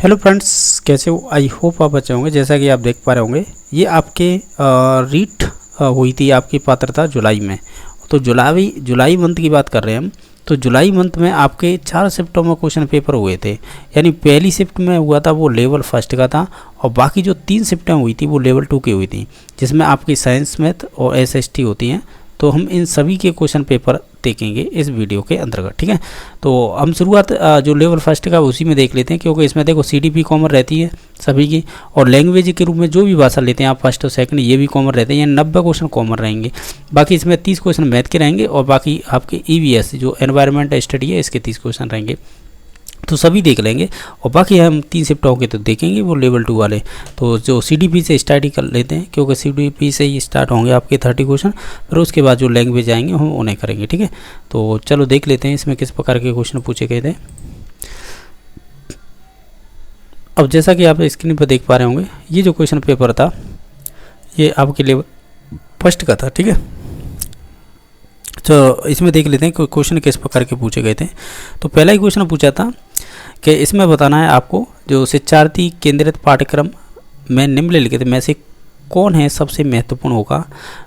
Hello friends, कैसे हो? I hope आप अच्छे होंगे। जैसा कि आप देख पा रहे होंगे, ये आपके रीट हुई थी आपकी पात्रता जुलाई में। तो जुलाई मंथ की बात कर रहे हैं हम। तो जुलाई मंथ में आपके 4 शिफ्टों में क्वेश्चन पेपर हुए थे। यानी पहली शिफ्ट में हुआ था वो लेवल फर्स्ट का था, और बाकी जो 3 शिफ्टें हुई थी वो लेवल 2 की हुई थी, जिसमें आपकी साइंस, मैथ और एसएसटी होती हैं। तो हम इन सभी के क्वेश्चन पेपर देखेंगे इस वीडियो के अंतर्गत, ठीक है। तो हम शुरुआत जो लेवल फर्स्ट का उसी में देख लेते हैं, क्योंकि इसमें देखो सीडीपी कॉमन रहती है सभी की, और लैंग्वेज के रूप में जो भी भाषा लेते हैं आप फर्स्ट और सेकंड, ये भी कॉमन रहते हैं। यानी 90 क्वेश्चन कॉमन रहेंगे। बाकी इसमें 30 क्वेश्चन मैथ के रहेंगे, और बाकी आपके ईवीएस जो एनवायरमेंट स्टडी है इसके 30 क्वेश्चन रहेंगे। तो सभी देख लेंगे, और बाकी हम 3 शिफ्ट होंगे तो देखेंगे वो लेवल 2 वाले। तो जो सीडीपी से स्टार्ट ही कर लेते हैं, क्योंकि सीडीपी से ही स्टार्ट होंगे आपके 30 क्वेश्चन, फिर उसके बाद जो लैंग्वेज आएंगे हम उन्हें करेंगे, ठीक है। तो चलो देख लेते हैं इसमें किस प्रकार के क्वेश्चन पूछे गए थे। अब जैसा कि आप स्क्रीन पर देख पा रहे होंगे, ये जो क्वेश्चन पेपर था ये आपके लेवल फर्स्ट का था, ठीक है। तो इसमें देख लेते हैं कि क्वेश्चन किस प्रकार के पूछे गए थे। तो पहला ही क्वेश्चन पूछा था कि इसमें बताना है आपको, जो शिक्षार्थी केंद्रित पाठ्यक्रम में निम्नलिखित में से कौन है सबसे महत्वपूर्ण होगा।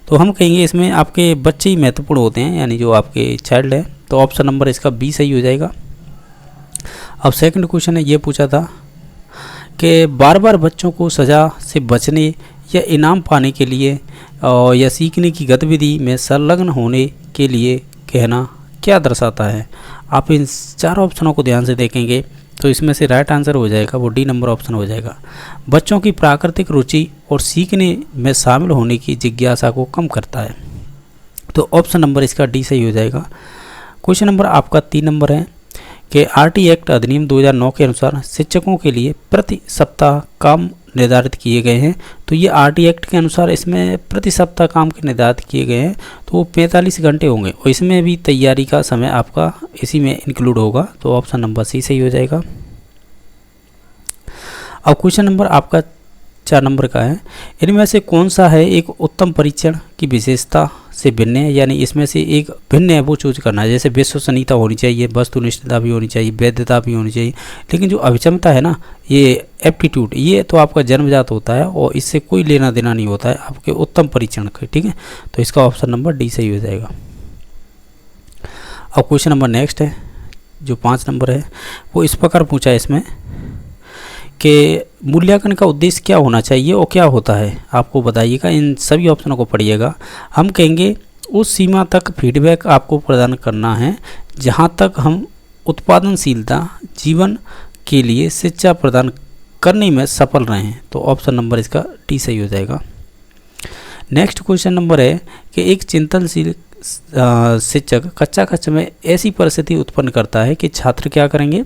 तो हम कहेंगे इसमें आपके बच्चे ही महत्वपूर्ण होते हैं, यानी जो आपके चाइल्ड है। तो ऑप्शन नंबर इसका बी सही हो जाएगा। अब सेकंड क्वेश्चन है, ये पूछा था कि बार बार बच्चों को सज़ा से बचने या इनाम पाने के लिए या सीखने की गतिविधि में संलग्न होने के लिए कहना क्या दर्शाता है। आप इन 4 ऑप्शनों को ध्यान से देखेंगे तो इसमें से राइट आंसर हो जाएगा वो डी नंबर ऑप्शन हो जाएगा। बच्चों की प्राकृतिक रुचि और सीखने में शामिल होने की जिज्ञासा को कम करता है। तो ऑप्शन नंबर इसका डी सही हो जाएगा। क्वेश्चन नंबर आपका 3 नंबर है कि आरटी एक्ट अधिनियम 2009 के अनुसार शिक्षकों के लिए प्रति सप्ताह काम निर्धारित किए गए हैं। तो ये आरटी एक्ट के अनुसार इसमें प्रति सप्ताह काम के निर्धारित किए गए हैं, तो वो 45 घंटे होंगे, और इसमें भी तैयारी का समय आपका इसी में इंक्लूड होगा। तो ऑप्शन नंबर सी सही हो जाएगा। अब क्वेश्चन नंबर आपका 4 नंबर का है, इनमें से कौन सा है एक उत्तम परीक्षण की विशेषता से भिन्न है। यानी इसमें से एक भिन्न है वो चूज करना है। जैसे विश्वसनीयता होनी चाहिए, वस्तुनिष्ठता भी होनी चाहिए, वैधता भी होनी चाहिए, लेकिन जो अभिक्षमता है ना, ये एप्टीट्यूड, ये तो आपका जन्मजात होता है और इससे कोई लेना देना नहीं होता है आपके उत्तम परीक्षण का, ठीक है। तो इसका ऑप्शन नंबर डी सही हो जाएगा। अब क्वेश्चन नंबर नेक्स्ट है, जो 5 नंबर है, वो इस प्रकार पूछा है इसमें कि मूल्यांकन का उद्देश्य क्या होना चाहिए और क्या होता है, आपको बताइएगा। इन सभी ऑप्शनों को पढ़िएगा। हम कहेंगे उस सीमा तक फीडबैक आपको प्रदान करना है जहां तक हम उत्पादनशीलता जीवन के लिए शिक्षा प्रदान करने में सफल रहे हैं। तो ऑप्शन नंबर इसका डी सही हो जाएगा। नेक्स्ट क्वेश्चन नंबर है कि एक चिंतनशील शिक्षक कक्षा कक्षा में ऐसी परिस्थिति उत्पन्न करता है कि छात्र क्या करेंगे।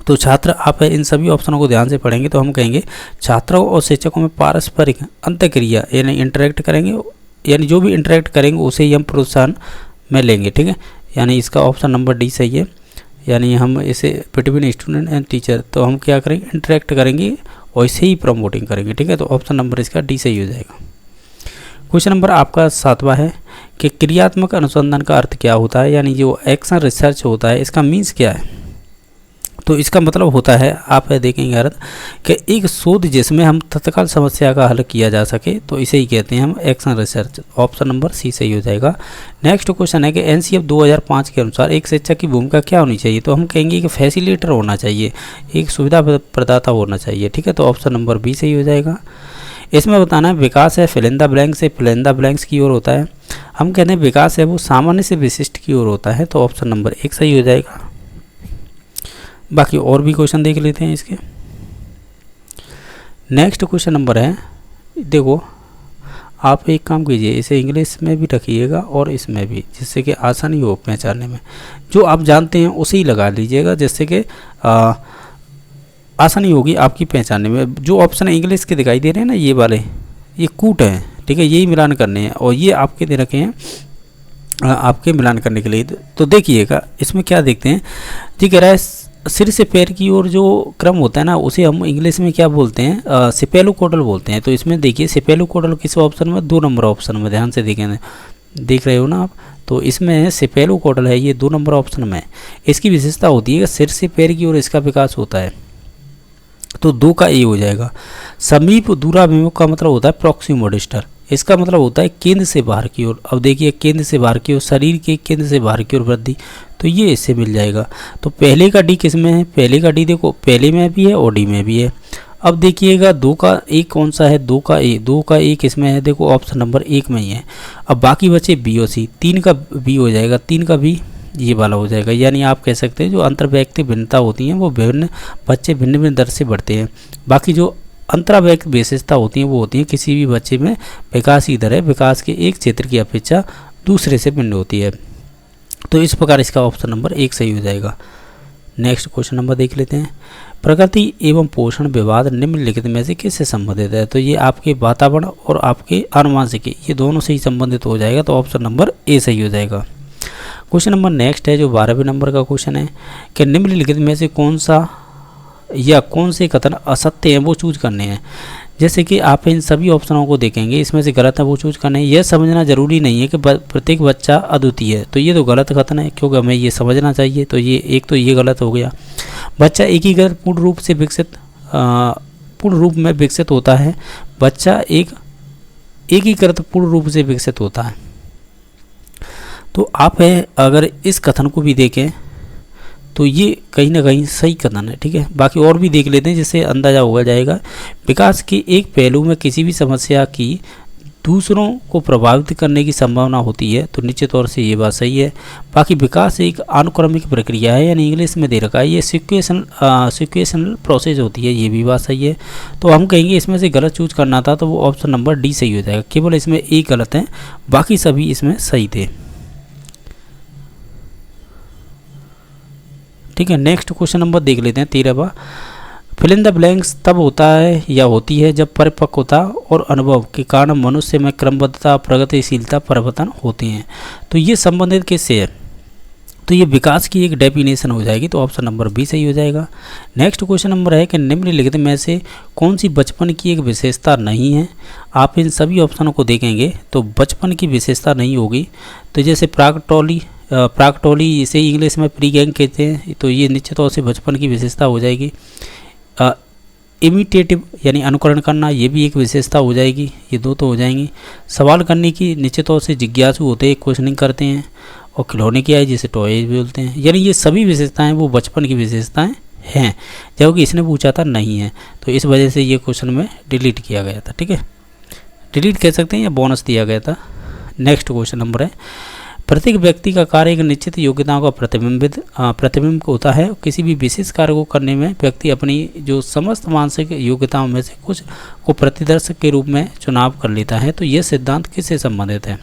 तो छात्र, आप इन सभी ऑप्शनों को ध्यान से पढ़ेंगे तो हम कहेंगे छात्रों और शिक्षकों में पारस्परिक अंतःक्रिया यानी इंटरेक्ट करेंगे, यानी जो भी इंटरेक्ट करेंगे उसे ही हम प्रोत्साहन में लेंगे, ठीक है। यानी इसका ऑप्शन नंबर डी सही है। यानी हम इसे बिटवीन स्टूडेंट एंड टीचर, तो हम क्या करेंगे, इंटरेक्ट करेंगे और इसे ही प्रमोटिंग करेंगे, ठीक है। तो ऑप्शन नंबर इसका डी सही हो जाएगा। क्वेश्चन नंबर आपका 7वां है कि क्रियात्मक अनुसंधान का अर्थ क्या होता है। यानी जो एक्शन रिसर्च होता है इसका मीन्स क्या है। तो इसका मतलब होता है, आप देखेंगे अर्थ, कि एक शोध जिसमें हम तत्काल समस्या का हल किया जा सके, तो इसे ही कहते हैं हम action research. Option number C सही हो जाएगा। नेक्स्ट क्वेश्चन है कि एनसीएफ 2005 के अनुसार एक शिक्षक की भूमिका क्या होनी चाहिए। तो हम कहेंगे कि फैसिलिटेटर होना चाहिए, एक सुविधा प्रदाता होना चाहिए, ठीक है। तो ऑप्शन नंबर बी सही हो जाएगा। इसमें बताना है विकास है फिल इन द ब्लैंक से फिल इन द ब्लैंक्स की ओर होता है। हम कहते हैं विकास है वो सामान्य से विशिष्ट की ओर होता है। तो ऑप्शन नंबर 1 सही हो जाएगा। बाकी और भी क्वेश्चन देख लेते हैं इसके। नेक्स्ट क्वेश्चन नंबर है, देखो आप एक काम कीजिए, इसे इंग्लिश में भी रखिएगा और इसमें भी, जिससे कि आसानी हो पहचानने में। जो आप जानते हैं उसे ही लगा लीजिएगा, जिससे कि आसानी होगी आपकी पहचानने में। जो ऑप्शन इंग्लिश के दिखाई दे रहे हैं ना, ये वाले, ये कूट हैं, ठीक है, यही मिलान करने हैं, और ये आपके दे रखे हैं आपके मिलान करने के लिए। तो देखिएगा इसमें क्या देखते हैं जी, कह रहा है सिर से पैर की ओर जो क्रम होता है ना, उसे हम इंग्लिश में क्या बोलते हैं, सेपेलोकोडल बोलते हैं। तो इसमें देखिए सेपेलोकोडल किस ऑप्शन में, 2 नंबर ऑप्शन में, ध्यान से देख रहे हो ना आप। तो इसमें सेपेलोकोडल है, ये 2 नंबर ऑप्शन में। इसकी विशेषता होती है कि सिर से पैर की ओर इसका विकास होता है। तो 2 का ए हो जाएगा। समीप दूराभिमुख का मतलब होता है प्रॉक्सिमो डिस्टल, इसका मतलब होता है केंद्र से बाहर की ओर। अब देखिए केंद्र से बाहर की ओर, शरीर के केंद्र से बाहर की ओर वृद्धि, तो ये इससे मिल जाएगा। तो पहले का डी किस में है, पहले का डी देखो पहले में भी है और डी में भी है। अब देखिएगा 2 का ए कौन सा है, 2 का ए, 2 का ए किस में है, देखो ऑप्शन नंबर 1 में ही है। अब बाकी बचे बी और सी, 3 का बी हो जाएगा, 3 का बी ये वाला हो जाएगा। यानी आप कह सकते हैं जो अंतर व्यक्ति भिन्नता होती हैं वो विभिन्न बच्चे भिन्न भिन्न दर से बढ़ते हैं। बाकी जो अंतराव्यक्त विशेषता होती हैं वो होती है किसी भी बच्चे में विकास की दर है विकास के एक क्षेत्र की अपेक्षा दूसरे से भिन्न होती है। तो इस प्रकार इसका ऑप्शन नंबर 1 सही हो जाएगा। नेक्स्ट क्वेश्चन नंबर देख लेते हैं। प्रकृति एवं पोषण विवाद निम्नलिखित में से किससे संबंधित है, तो ये आपके वातावरण और आपके आनुवंशिकी ये दोनों से ही संबंधित हो जाएगा। तो ऑप्शन नंबर ए सही हो जाएगा। क्वेश्चन नंबर नेक्स्ट है जो 12वें नंबर का क्वेश्चन है कि निम्नलिखित में से कौन सा या कौन से कथन असत्य हैं वो चूज करने हैं। जैसे कि आप इन सभी ऑप्शनों को देखेंगे, इसमें से गलत है वो चूज करने हैं। यह समझना जरूरी नहीं है कि प्रत्येक बच्चा अद्वितीय है, तो ये तो गलत कथन है क्योंकि हमें ये समझना चाहिए। तो ये एक तो ये गलत हो गया। बच्चा एकीकृत पूर्ण रूप में विकसित होता है, बच्चा एकीकृत पूर्ण रूप से विकसित होता है। तो आप अगर इस कथन को भी देखें तो ये कहीं ना कहीं सही कथन है, ठीक है। बाकी और भी देख लेते हैं जिससे अंदाजा हो जाएगा। विकास के एक पहलू में किसी भी समस्या की दूसरों को प्रभावित करने की संभावना होती है, तो निश्चित तौर से ये बात सही है। बाकी विकास एक अनुक्रमिक प्रक्रिया है, यानी इंग्लिश में दे रखा है ये सिक्वेशनल प्रोसेस होती है, ये भी बात सही है। तो हम कहेंगे इसमें से गलत चूज करना था तो वो ऑप्शन नंबर डी सही हो जाएगा। केवल इसमें एक गलत है, बाकी सभी इसमें सही थे, ठीक है। नेक्स्ट क्वेश्चन नंबर देख लेते हैं 13वां। फिल इन द ब्लैंक्स तब होता है या होती है जब परिपक्वता और अनुभव के कारण मनुष्य में क्रमबद्धता प्रगतिशीलता परिवर्तन होते हैं। तो ये संबंधित किससे है, तो ये विकास की एक डेफिनेशन हो जाएगी। तो ऑप्शन नंबर बी सही हो जाएगा। नेक्स्ट क्वेश्चन नंबर है कि निम्नलिखित में से कौन सी बचपन की एक विशेषता नहीं है। आप इन सभी ऑप्शनों को देखेंगे तो बचपन की विशेषता नहीं होगी। तो जैसे प्राकटोली इसे इंग्लिश में प्री गैंग कहते हैं, तो ये निश्चित तौर से बचपन की विशेषता हो जाएगी। इमिटेटिव यानी अनुकरण करना, ये भी एक विशेषता हो जाएगी, ये दो तो हो जाएंगी। सवाल करने की निश्चित तौर से जिज्ञासु होते हैं, क्वेश्चनिंग करते हैं। और खिलौने की आय जिसे टॉय बोलते हैं, यानी ये सभी विशेषताएं वो बचपन की विशेषताएं हैं, जबकि इसने पूछा था नहीं है। तो इस वजह से ये क्वेश्चन में डिलीट किया गया था, ठीक है, डिलीट कह सकते हैं या बोनस दिया गया था। नेक्स्ट क्वेश्चन नंबर है, प्रत्येक व्यक्ति का कार्य एक निश्चित योग्यताओं का प्रतिबिंब होता है। किसी भी विशेष कार्य को करने में व्यक्ति अपनी जो समस्त मानसिक योग्यताओं में से कुछ को प्रतिदर्शक के रूप में चुनाव कर लेता है। तो यह सिद्धांत किससे संबंधित है।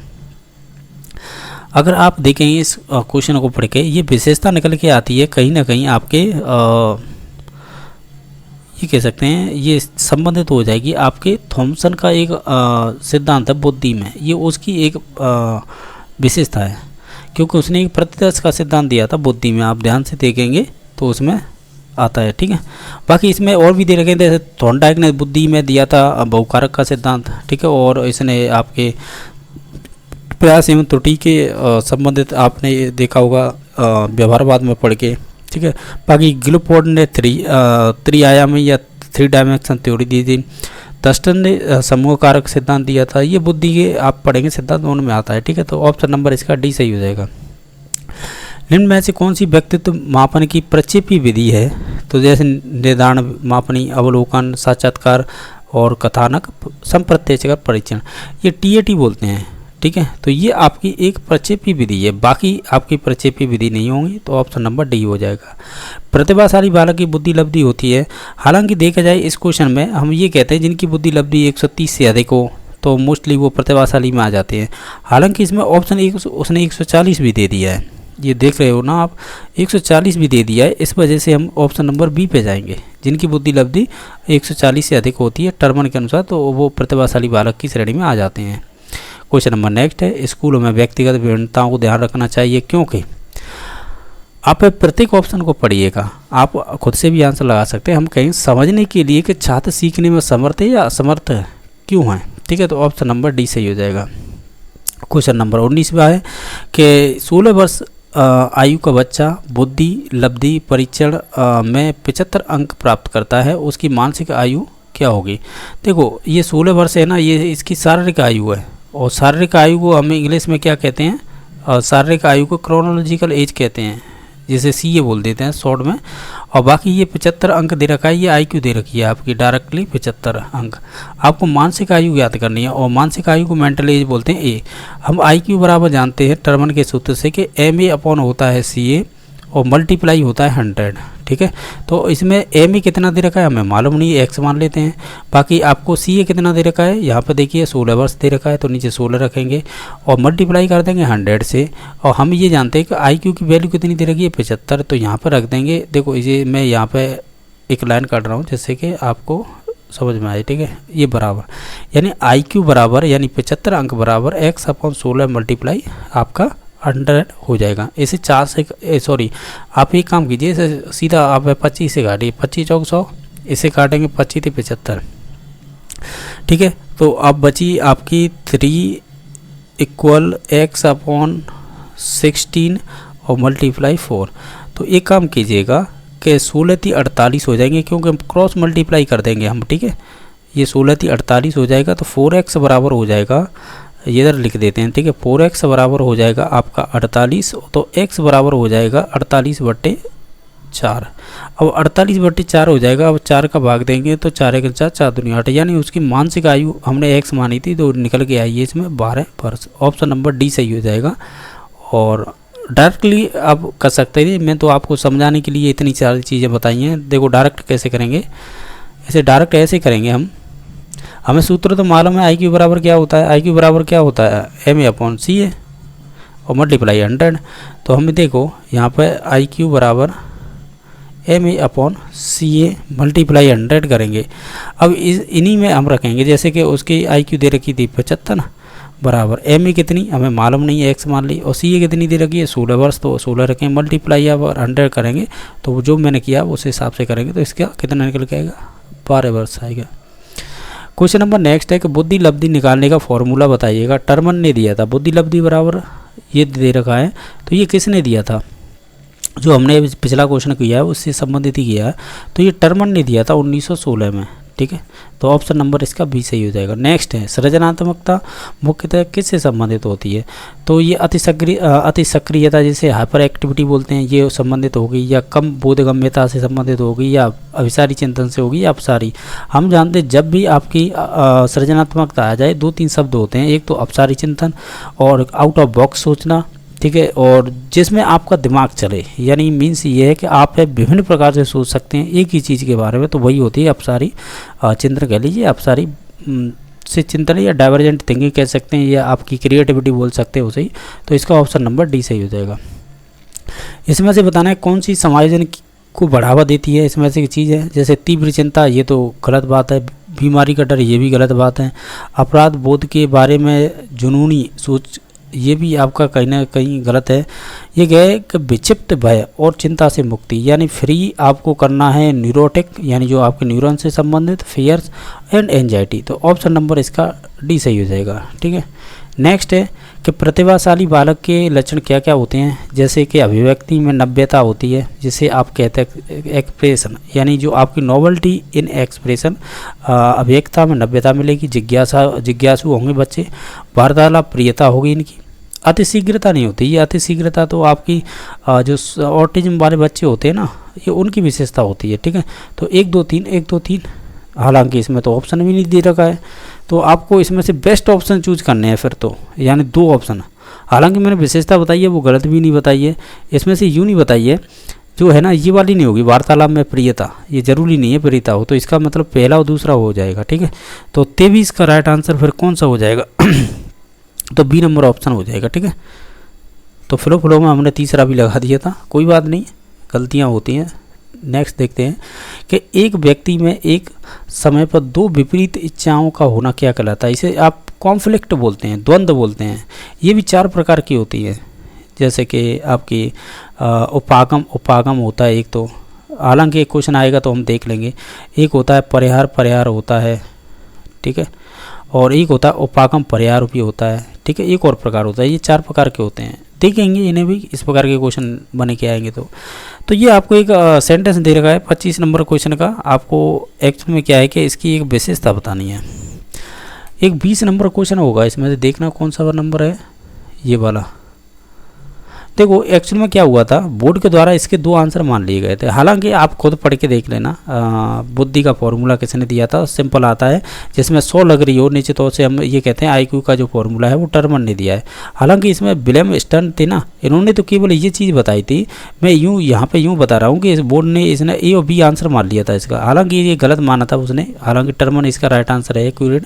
अगर आप देखेंगे इस क्वेश्चन को पढ़ के, ये विशेषता निकल के आती है कहीं ना कहीं आपके ये कह सकते हैं ये संबंधित हो जाएगी आपके थॉमसन का एक सिद्धांत है बुद्धि में, ये उसकी एक विशेषता है, क्योंकि उसने एक प्रतिदर्श का सिद्धांत दिया था बुद्धि में। आप ध्यान से देखेंगे तो उसमें आता है, ठीक है। बाकी इसमें और भी दे रखे हैं, जैसे थॉर्नडाइक ने बुद्धि में दिया था बहुकारक का सिद्धांत, ठीक है। और इसने आपके प्रयास एवं त्रुटि के संबंधित आपने देखा होगा व्यवहारवाद में पढ़ के, ठीक है। बाकी गिलफोर्ड ने त्रिआयामी या 3 डायमेंशन थ्योरी दी थी। डस्टन ने समूह कारक सिद्धांत दिया था। ये बुद्धि के आप पढ़ेंगे सिद्धांत दोनों में आता है, ठीक है। तो ऑप्शन नंबर इसका डी सही हो जाएगा। निम्न में से कौन सी व्यक्तित्व मापन की प्रक्षेपी विधि है। तो जैसे निर्धारण, मापनी, अवलोकन, साक्षात्कार और कथानक, संप्रत्यक्षकर परीक्षण, ये TAT बोलते हैं, ठीक है। तो ये आपकी एक प्रक्षेपी विधि है, बाकी आपकी प्रक्षेपी विधि नहीं होंगी। तो ऑप्शन नंबर डी हो जाएगा। प्रतिभाशाली बालक की बुद्धि लब्धि होती है। हालांकि देखा जाए इस क्वेश्चन में हम ये कहते हैं जिनकी बुद्धि लब्धि 130 से अधिक हो तो मोस्टली वो प्रतिभाशाली में आ जाते हैं। हालांकि इसमें ऑप्शन उसने 140 भी दे दिया है, ये देख रहे हो ना आप, 140 भी दे दिया है। इस वजह से हम ऑप्शन नंबर बी पे जाएंगे, जिनकी बुद्धि लब्धि 140 से अधिक होती है टर्मन के अनुसार, तो वो प्रतिभाशाली बालक की श्रेणी में आ जाते हैं। क्वेश्चन नंबर नेक्स्ट है, स्कूलों में व्यक्तिगत विभिन्नताओं को ध्यान रखना चाहिए क्योंकि। आप प्रत्येक ऑप्शन को पढ़िएगा, आप खुद से भी आंसर लगा सकते हैं। हम कहें समझने के लिए कि छात्र सीखने में समर्थ है या असमर्थ क्यों है, ठीक है। तो ऑप्शन नंबर डी सही हो जाएगा। क्वेश्चन नंबर 19 है कि 16 वर्ष आयु का बच्चा बुद्धि लब्धि परीक्षण में 75 अंक प्राप्त करता है, उसकी मानसिक आयु क्या होगी। देखो ये 16 वर्ष है ना, ये इसकी शारीरिक आयु है, और शारीरिक आयु को हम इंग्लिश में क्या कहते हैं, शारीरिक आयु को क्रोनोलॉजिकल एज कहते हैं, जिसे CA बोल देते हैं शॉर्ट में। और बाकी ये 75 अंक दे रखा है, ये IQ दे रखी है आपकी डायरेक्टली 75 अंक। आपको मानसिक आयु याद करनी है, और मानसिक आयु को मेंटल एज बोलते हैं A। हम IQ बराबर जानते हैं टर्मन के सूत्र से कि MA अपॉन होता है CA और मल्टीप्लाई होता है 100, ठीक है। तो इसमें MA कितना दे रखा है हमें मालूम नहीं है, X मान लेते हैं। बाकी आपको CA कितना दे रखा है, यहाँ पे देखिए 16 वर्ष दे रखा है, तो नीचे 16 रखेंगे और मल्टीप्लाई कर देंगे 100 से। और हम ये जानते हैं कि IQ की वैल्यू कितनी दे रखी है 75, तो यहाँ पर रख देंगे। देखो ये मैं यहाँ पे एक लाइन काट रहा हूँ जिससे कि आपको समझ में आए, ठीक है। ये बराबर यानी IQ बराबर यानी 75 अंक बराबर X अपॉन 16 मल्टीप्लाई आपका 100 हो जाएगा। इसे 4 से सॉरी आप एक काम कीजिए, इसे सीधा आप 25 से काटिए, 25 चौक 100, इसे काटेंगे 25 से 75, ठीक है। तो अब बची आपकी 3 इक्वल X अपॉन 16 और मल्टीप्लाई 4। तो एक काम कीजिएगा कि 16 × 48 हो जाएंगे, क्योंकि हम क्रॉस मल्टीप्लाई कर देंगे हम, ठीक है। ये 16 × 48 हो जाएगा, तो 4X बराबर हो जाएगा, ये इधर लिख देते हैं, ठीक है। 4X बराबर हो जाएगा आपका 48, तो X बराबर हो जाएगा 48/4। अब 48/4 हो जाएगा। अब 4 का भाग देंगे तो 4 × 4 4 दूनी 8, यानी उसकी मानसिक आयु हमने X मानी थी, तो निकल के आई है इसमें 12 वर्ष। ऑप्शन नंबर D सही हो जाएगा। और डायरेक्टली आप कर सकते हैं, मैं तो आपको समझाने के लिए इतनी सारी चीज़ें बताई हैं। देखो डायरेक्ट कैसे करेंगे, ऐसे डायरेक्ट ऐसे करेंगे हम, हमें सूत्र तो मालूम है IQ बराबर क्या होता है, IQ बराबर क्या होता है MA अपॉन CA और मल्टीप्लाई 100। तो हमें देखो यहाँ पर IQ बराबर MA अपॉन CA मल्टीप्लाई 100 करेंगे। अब इन्हीं में हम रखेंगे, जैसे कि उसकी IQ दे रखी थी 75 ना, बराबर MA कितनी हमें मालूम नहीं है, X मान ली, और CA कितनी दे रखी है 16 वर्ष, तो 16 रखेंगे, मल्टीप्लाई अब 100 करेंगे। तो जो मैंने किया उस हिसाब से करेंगे, तो इसका कितना निकल के आएगा 12 वर्ष आएगा। क्वेश्चन नंबर नेक्स्ट है कि बुद्धि लब्धि निकालने का फॉर्मूला बताइएगा। टर्मन ने दिया था बुद्धि लब्धि बराबर ये दे रखा है, तो ये किसने दिया था, जो हमने पिछला क्वेश्चन किया है उससे संबंधित ही किया है। तो ये टर्मन ने दिया था 1916 में, ठीक है। तो ऑप्शन नंबर इसका B सही हो जाएगा। नेक्स्ट है सृजनात्मकता मुख्यतः किससे संबंधित होती है, तो ये अति सक्रियता जिसे हाइपर एक्टिविटी बोलते हैं, ये संबंधित होगी, या कम बोधगम्यता से संबंधित होगी, या अभिसारी चिंतन से होगी, या अपसारी। हम जानते हैं जब भी आपकी सृजनात्मकता आ जाए 2-3 शब्द होते हैं, एक तो अपसारी चिंतन और आउट ऑफ बॉक्स सोचना, ठीक है, और जिसमें आपका दिमाग चले, यानी मीन्स ये है कि आप विभिन्न प्रकार से सोच सकते हैं एक ही चीज़ के बारे में, तो वही होती है अपसारी चिंतन कह लीजिए, अपसारी से चिंतन, या डाइवर्जेंट थिंकिंग कह सकते हैं, या आपकी क्रिएटिविटी बोल सकते हैं उसे ही। तो इसका ऑप्शन नंबर D सही हो जाएगा। इसमें से बताना है कौन सी समायोजन को बढ़ावा देती है, इसमें से एक चीज़ है, जैसे तीव्र चिंता, ये तो गलत बात है, बीमारी का डर, ये भी गलत बात है, अपराध बोध के बारे में जुनूनी सोच, ये भी आपका कहीं ना कहीं गलत है। ये है कि विक्षिप्त भय और चिंता से मुक्ति, यानी फ्री आपको करना है न्यूरोटिक, यानी जो आपके न्यूरॉन से संबंधित, फियर्स एंड एंजाइटी। तो ऑप्शन नंबर इसका D सही हो जाएगा, ठीक है। नेक्स्ट है कि प्रतिभाशाली बालक के लक्षण क्या क्या होते हैं, जैसे कि अभिव्यक्ति में नव्यता होती है, जिसे आप कहते हैं एक्सप्रेशन, यानी जो आपकी नॉवेल्टी इन एक्सप्रेशन, अभिव्यक्ता में नव्यता मिलेगी, जिज्ञासु होंगे बच्चे, वार्तालाप प्रियता होगी इनकी, अतिशीघ्रता नहीं होती। ये अतिशीघ्रता तो आपकी जो ऑटिज्म वाले बच्चे होते हैं ना, ये उनकी विशेषता होती है, ठीक है। तो 1 2 3 1 2 3, हालांकि इसमें तो ऑप्शन भी नहीं दे रखा है, तो आपको इसमें से बेस्ट ऑप्शन चूज करने हैं फिर तो, यानी 2 ऑप्शन। हालांकि मैंने विशेषता बताई है वो गलत भी नहीं बताई है, इसमें से यूँ नहीं बताई है जो है ना, ये वाली नहीं होगी, वार्तालाप में प्रियता, ये जरूरी नहीं है प्रियता हो, तो इसका मतलब पहला और दूसरा हो जाएगा, ठीक है। तो 23 का राइट आंसर फिर कौन सा हो जाएगा तो B नंबर ऑप्शन हो जाएगा, ठीक है। तो फ्लो में हमने तीसरा भी लगा दिया था, कोई बात नहीं, गलतियाँ होती हैं। नेक्स्ट देखते हैं कि एक व्यक्ति में एक समय पर 2 विपरीत इच्छाओं का होना क्या कहलाता है, इसे आप कॉन्फ्लिक्ट बोलते हैं, द्वंद्व बोलते हैं। ये भी 4 प्रकार की होती है, जैसे कि आपकी उपागम होता है एक, तो हालांकि एक क्वेश्चन आएगा तो हम देख लेंगे। एक होता है परिहार होता है, ठीक है, और एक होता है उपागम परिहार भी होता है, ठीक है। एक और प्रकार होता है, ये 4 प्रकार के होते हैं। देखेंगे इन्हें भी इस प्रकार के क्वेश्चन बने के आएंगे। तो ये आपको एक सेंटेंस दे रखा है 25 नंबर क्वेश्चन का। आपको एक्चुअल में क्या है कि इसकी एक विशेषता बतानी है। एक 20 नंबर क्वेश्चन होगा, इसमें से देखना कौन सा नंबर है, ये वाला। देखो एक्चुअल में क्या हुआ था, बोर्ड के द्वारा इसके 2 आंसर मान लिए गए थे। हालांकि आप खुद पढ़ के देख लेना, बुद्धि का फॉर्मूला किसने दिया था, सिंपल आता है, जिसमें 100 लग रही हो निश्चित तौर से हम ये कहते हैं आईक्यू का जो फॉर्मूला है वो टर्मन ने दिया है। हालांकि इसमें विलियम स्टर्न थे ना, इन्होंने तो केवल ये चीज़ बताई थी। मैं यहाँ पे बता रहा हूँ कि इस बोर्ड ने इसने ए और बी आंसर मान लिया था इसका, हालांकि ये गलत माना था उसने। हालांकि टर्मन इसका राइट आंसर है, एक्यूरेट।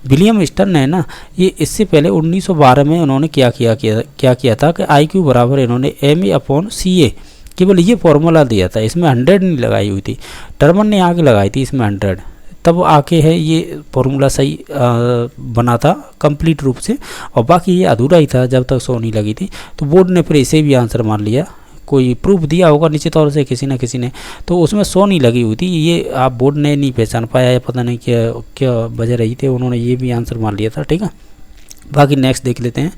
विलियम स्टर्न है ना, ये इससे पहले 1912 में उन्होंने क्या किया था कि IQ बराबर इन्होंने MA/CA केवल ये फॉर्मूला दिया था, इसमें 100 नहीं लगाई हुई थी। टर्मन ने आगे लगाई थी इसमें 100, तब आके है ये फॉर्मूला सही बना था कंप्लीट रूप से, और बाकी ये अधूरा ही था जब तक 100 नहीं लगी थी। तो बोर्ड ने फिर इसे भी आंसर मान लिया, कोई प्रूफ दिया होगा निश्चित तौर से किसी न किसी ने, तो उसमें 100 नहीं लगी हुई थी। ये आप बोर्ड ने नहीं पहचान पाया है, पता नहीं क्या वजह रही थी, उन्होंने ये भी आंसर मान लिया था। ठीक है, बाकी नेक्स्ट देख लेते हैं।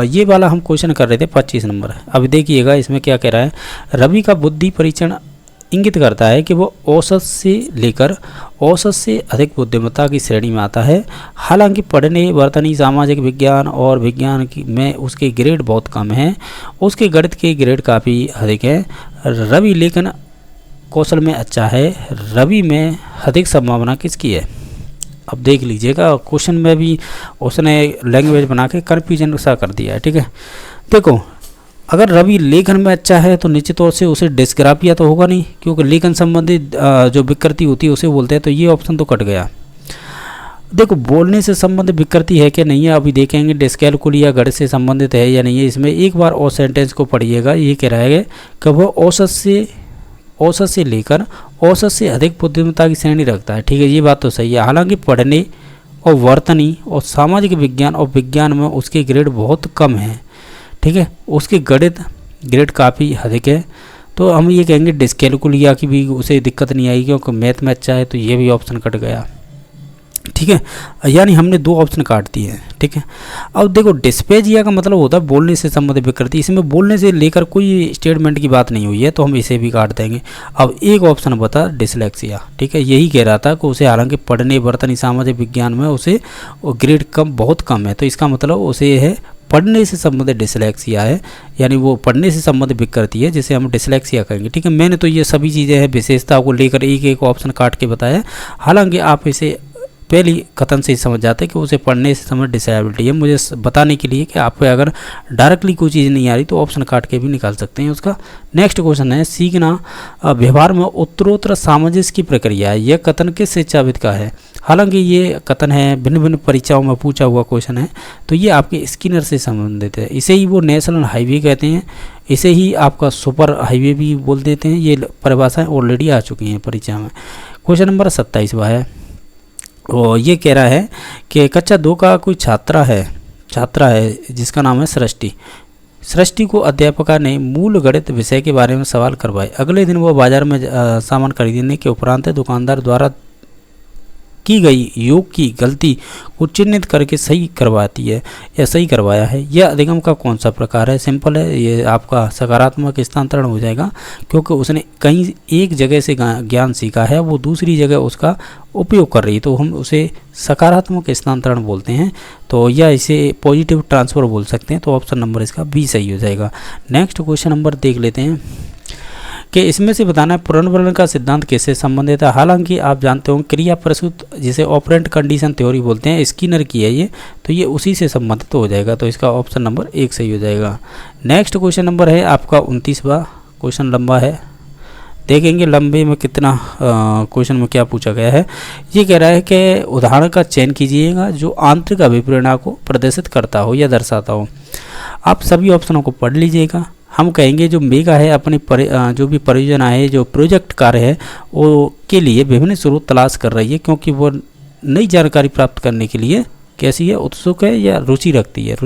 ये वाला हम क्वेश्चन कर रहे थे 25 नंबर। अब देखिएगा इसमें क्या कह रहा है। रवि का बुद्धि परीक्षण इंगित करता है कि वो औसत से लेकर औसत से अधिक बुद्धिमत्ता की श्रेणी में आता है। हालांकि पढ़ने, वर्तनी, सामाजिक विज्ञान और विज्ञान में उसके ग्रेड बहुत कम हैं, उसके गणित के ग्रेड काफ़ी अधिक हैं। रवि लेखन कौशल में अच्छा है। रवि में अधिक संभावना किसकी है। अब देख लीजिएगा क्वेश्चन में भी उसने लैंग्वेज बना के कन्फ्यूजन सा कर दिया है। ठीक है, देखो अगर रवि लेखन में अच्छा है तो निश्चित तौर से उसे डिस्ग्राफिया तो होगा नहीं, क्योंकि लेखन संबंधित जो विकृति होती है उसे बोलते हैं, तो ये ऑप्शन तो कट गया। देखो बोलने से संबंधित विकृति है कि नहीं है अभी देखेंगे, डिस्कैलकुलिया गणित से संबंधित है या नहीं है। इसमें एक बार और सेंटेंस को पढ़िएगा, ये कह रहा है कि वह औसत से लेकर औसत से अधिक बुद्धिमत्ता की श्रेणी रखता है। ठीक है, ये बात तो सही है। हालांकि पढ़ने और वर्तनी और सामाजिक विज्ञान और विज्ञान में उसके ग्रेड बहुत कम हैं। ठीक है, उसके गणित ग्रेड काफ़ी अधिक है, तो हम ये कहेंगे डिस्कैलकुलिया की भी उसे दिक्कत नहीं आएगी, क्योंकि मैथ में अच्छा है, तो ये भी ऑप्शन कट गया। ठीक है, यानी हमने 2 ऑप्शन काट दिए हैं। ठीक है, अब देखो डिस्पेजिया का मतलब होता है बोलने से संबंधित विकृति, इसमें बोलने से लेकर कोई स्टेटमेंट की बात नहीं हुई है, तो हम इसे भी काट देंगे। अब एक ऑप्शन बता डिसलेक्सिया। ठीक है, यही कह रहा था कि उसे हालांकि पढ़ने, वर्तनी, सामाजिक विज्ञान में उसे ग्रेड बहुत कम है, तो इसका मतलब उसे है पढ़ने से संबंधित डिसलेक्सिया है, यानी वो पढ़ने से संबंधित विकृति है जिसे हम डिसलेक्सिया कहेंगे। ठीक है, मैंने तो ये सभी चीज़ें हैं विशेषता को लेकर एक ऑप्शन काट के बताया। हालांकि आप इसे पहली कथन से ही समझ जाते हैं कि उसे पढ़ने से समझ डिसेबिलिटी है, मुझे बताने के लिए कि आपको अगर डायरेक्टली कोई चीज़ नहीं आ रही तो ऑप्शन काट के भी निकाल सकते हैं उसका। नेक्स्ट क्वेश्चन है, सीखना व्यवहार में उत्तरोत्तर सामंजस्य की प्रक्रिया है, यह कथन किस शिक्षाविद का है। हालांकि ये कथन है भिन्न भिन्न परीक्षाओं में पूछा हुआ क्वेश्चन है, तो ये आपके स्किनर से संबंधित है। इसे ही वो नेशनल हाईवे कहते हैं, इसे ही आपका सुपर हाईवे भी बोल देते हैं। ये परिभाषाएँ ऑलरेडी आ चुकी हैं परीक्षा में। क्वेश्चन नंबर 27वां है, और ये कह रहा है कि कक्षा 2 का कोई छात्रा है जिसका नाम है सृष्टि को अध्यापिका ने मूल गणित विषय के बारे में सवाल करवाए। अगले दिन वो बाजार में सामान खरीदने के उपरांत दुकानदार द्वारा की गई योग की गलती को चिन्हित करके सही करवाती है या सही करवाया है। यह अधिगम का कौन सा प्रकार है। सिंपल है, ये आपका सकारात्मक स्थानांतरण हो जाएगा, क्योंकि उसने कहीं एक जगह से ज्ञान सीखा है, वो दूसरी जगह उसका उपयोग कर रही है, तो हम उसे सकारात्मक स्थानांतरण बोलते हैं। तो या इसे पॉजिटिव ट्रांसफ़र बोल सकते हैं। तो ऑप्शन नंबर इसका बी सही हो जाएगा। नेक्स्ट क्वेश्चन नंबर देख लेते हैं कि इसमें से बताना है पुनर्वलन का सिद्धांत किससे संबंधित है। हालांकि आप जानते हो क्रिया प्रस्तुत जिसे ऑपरेंट कंडीशन थ्योरी बोलते हैं, स्किनर की है ये, तो ये उसी से संबंधित हो जाएगा। तो इसका ऑप्शन नंबर 1 सही हो जाएगा। नेक्स्ट क्वेश्चन नंबर है आपका 29वां। क्वेश्चन लंबा है, देखेंगे लंबे में कितना क्वेश्चन में क्या पूछा गया है। ये कह रहा है कि उदाहरण का चयन कीजिएगा जो आंतरिक अभिप्रेरणा को प्रदर्शित करता हो या दर्शाता हो। आप सभी ऑप्शनों को पढ़ लीजिएगा। हम कहेंगे जो मेगा है अपनी जो भी परियोजना है, जो प्रोजेक्ट कार्य है, वो के लिए विभिन्न स्रोत तलाश कर रही है, क्योंकि वो नई जानकारी प्राप्त करने के लिए कैसी है, उत्सुक है या रुचि रखती है।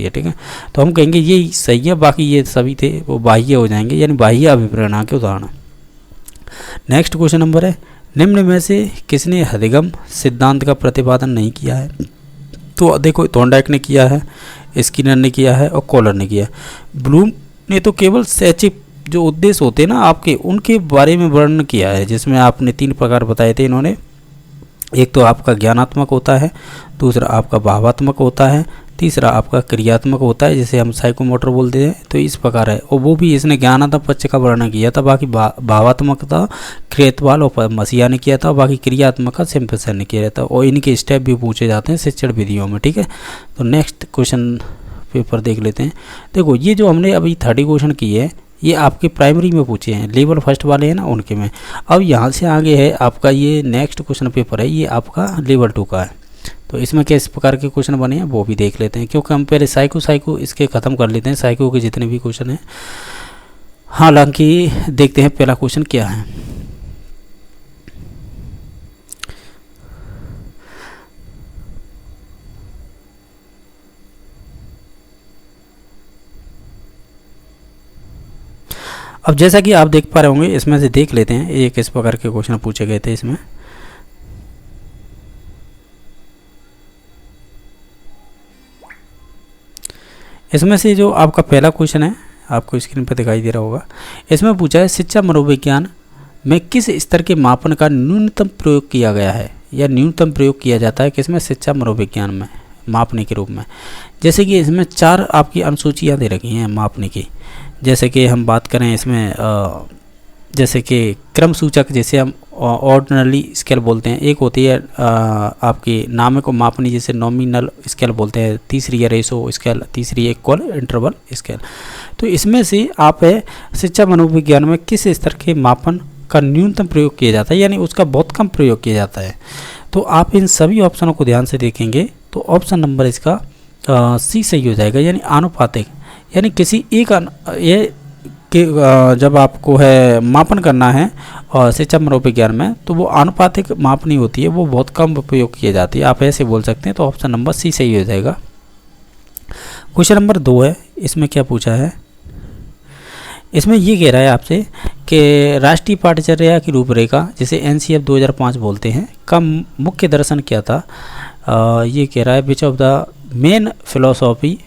ठीक है, तो हम कहेंगे ये सही है। बाकी ये सभी थे वो बाह्य हो जाएंगे, यानी बाह्य अभिप्रेरणा के उदाहरण। नेक्स्ट क्वेश्चन नंबर है, निम्न में से किसने अधिगम सिद्धांत का प्रतिपादन नहीं किया है। तो देखो थॉर्नडाइक ने किया है, स्किनर ने किया है और कॉलर ने किया है। ब्लूम ने तो केवल शैक्षिक जो उद्देश्य होते हैं ना आपके, उनके बारे में वर्णन किया है, जिसमें आपने 3 प्रकार बताए थे इन्होंने। एक तो आपका ज्ञानात्मक होता है, दूसरा आपका भावात्मक होता है, तीसरा आपका क्रियात्मक होता है, जिसे हम साइकोमोटर बोलते हैं। तो इस प्रकार है, और वो भी इसने ज्ञानात्मक पक्ष का वर्णन किया था, बाकी भावात्मक था क्रेतवाल और मसीहा ने किया था, बाकी क्रियात्मक का सिम्पसन ने किया था। और इनके स्टेप भी पूछे जाते हैं शिक्षण विधियों में, ठीक है। तो नेक्स्ट क्वेश्चन पेपर देख लेते हैं। देखो ये जो हमने अभी 30 क्वेश्चन किए हैं, ये आपके प्राइमरी में पूछे हैं, लेवल फर्स्ट वाले हैं ना उनके में। अब यहाँ से आगे है आपका ये नेक्स्ट क्वेश्चन पेपर है, ये आपका लेवल 2 का है। तो इसमें किस प्रकार के क्वेश्चन बने हैं वो भी देख लेते हैं, क्योंकि हम पहले साइको इसके ख़त्म कर लेते हैं, साइको के जितने भी क्वेश्चन हैं। हालांकि देखते हैं पहला क्वेश्चन क्या है। अब जैसा कि आप देख पा रहे होंगे, इसमें से देख लेते हैं ये किस प्रकार के क्वेश्चन पूछे गए थे इसमें। इसमें से जो आपका पहला क्वेश्चन है, आपको स्क्रीन पर दिखाई दे रहा होगा। इसमें पूछा है शिक्षा मनोविज्ञान में किस स्तर के मापन का न्यूनतम प्रयोग किया गया है, या न्यूनतम प्रयोग किया जाता है किसमें, शिक्षा मनोविज्ञान में मापने के रूप में। जैसे कि इसमें 4 आपकी अनुसूचियाँ दे रखी हैं मापने की। जैसे कि हम बात करें इसमें जैसे कि क्रम सूचक, जैसे हम ऑर्डिनरी स्केल बोलते हैं। एक होती है आपकी नाम को मापनी, जैसे नॉमिनल स्केल बोलते हैं। तीसरी है रेशो स्केल, तीसरी है इक्वल इंटरवल स्केल। तो इसमें से आप है शिक्षा मनोविज्ञान में किस स्तर के मापन का न्यूनतम प्रयोग किया जाता है, यानी उसका बहुत कम प्रयोग किया जाता है। तो आप इन सभी ऑप्शनों को ध्यान से देखेंगे तो ऑप्शन नंबर इसका सी सही हो जाएगा, यानी आनुपातिक। यानी किसी एक ये कि जब आपको है मापन करना है और शिक्षा मनोविज्ञान में, तो वो आनुपातिक मापनी होती है, वो बहुत कम उपयोग की जाती है, आप ऐसे बोल सकते हैं। तो ऑप्शन नंबर सी सही हो जाएगा। क्वेश्चन नंबर 2 है, इसमें क्या पूछा है, इसमें ये कह रहा है आपसे कि राष्ट्रीय पाठ्यचर्या की रूपरेखा, जिसे NCF 2005 बोलते हैं, का मुख्य दर्शन क्या था। ये कह रहा है which of the main philosophy,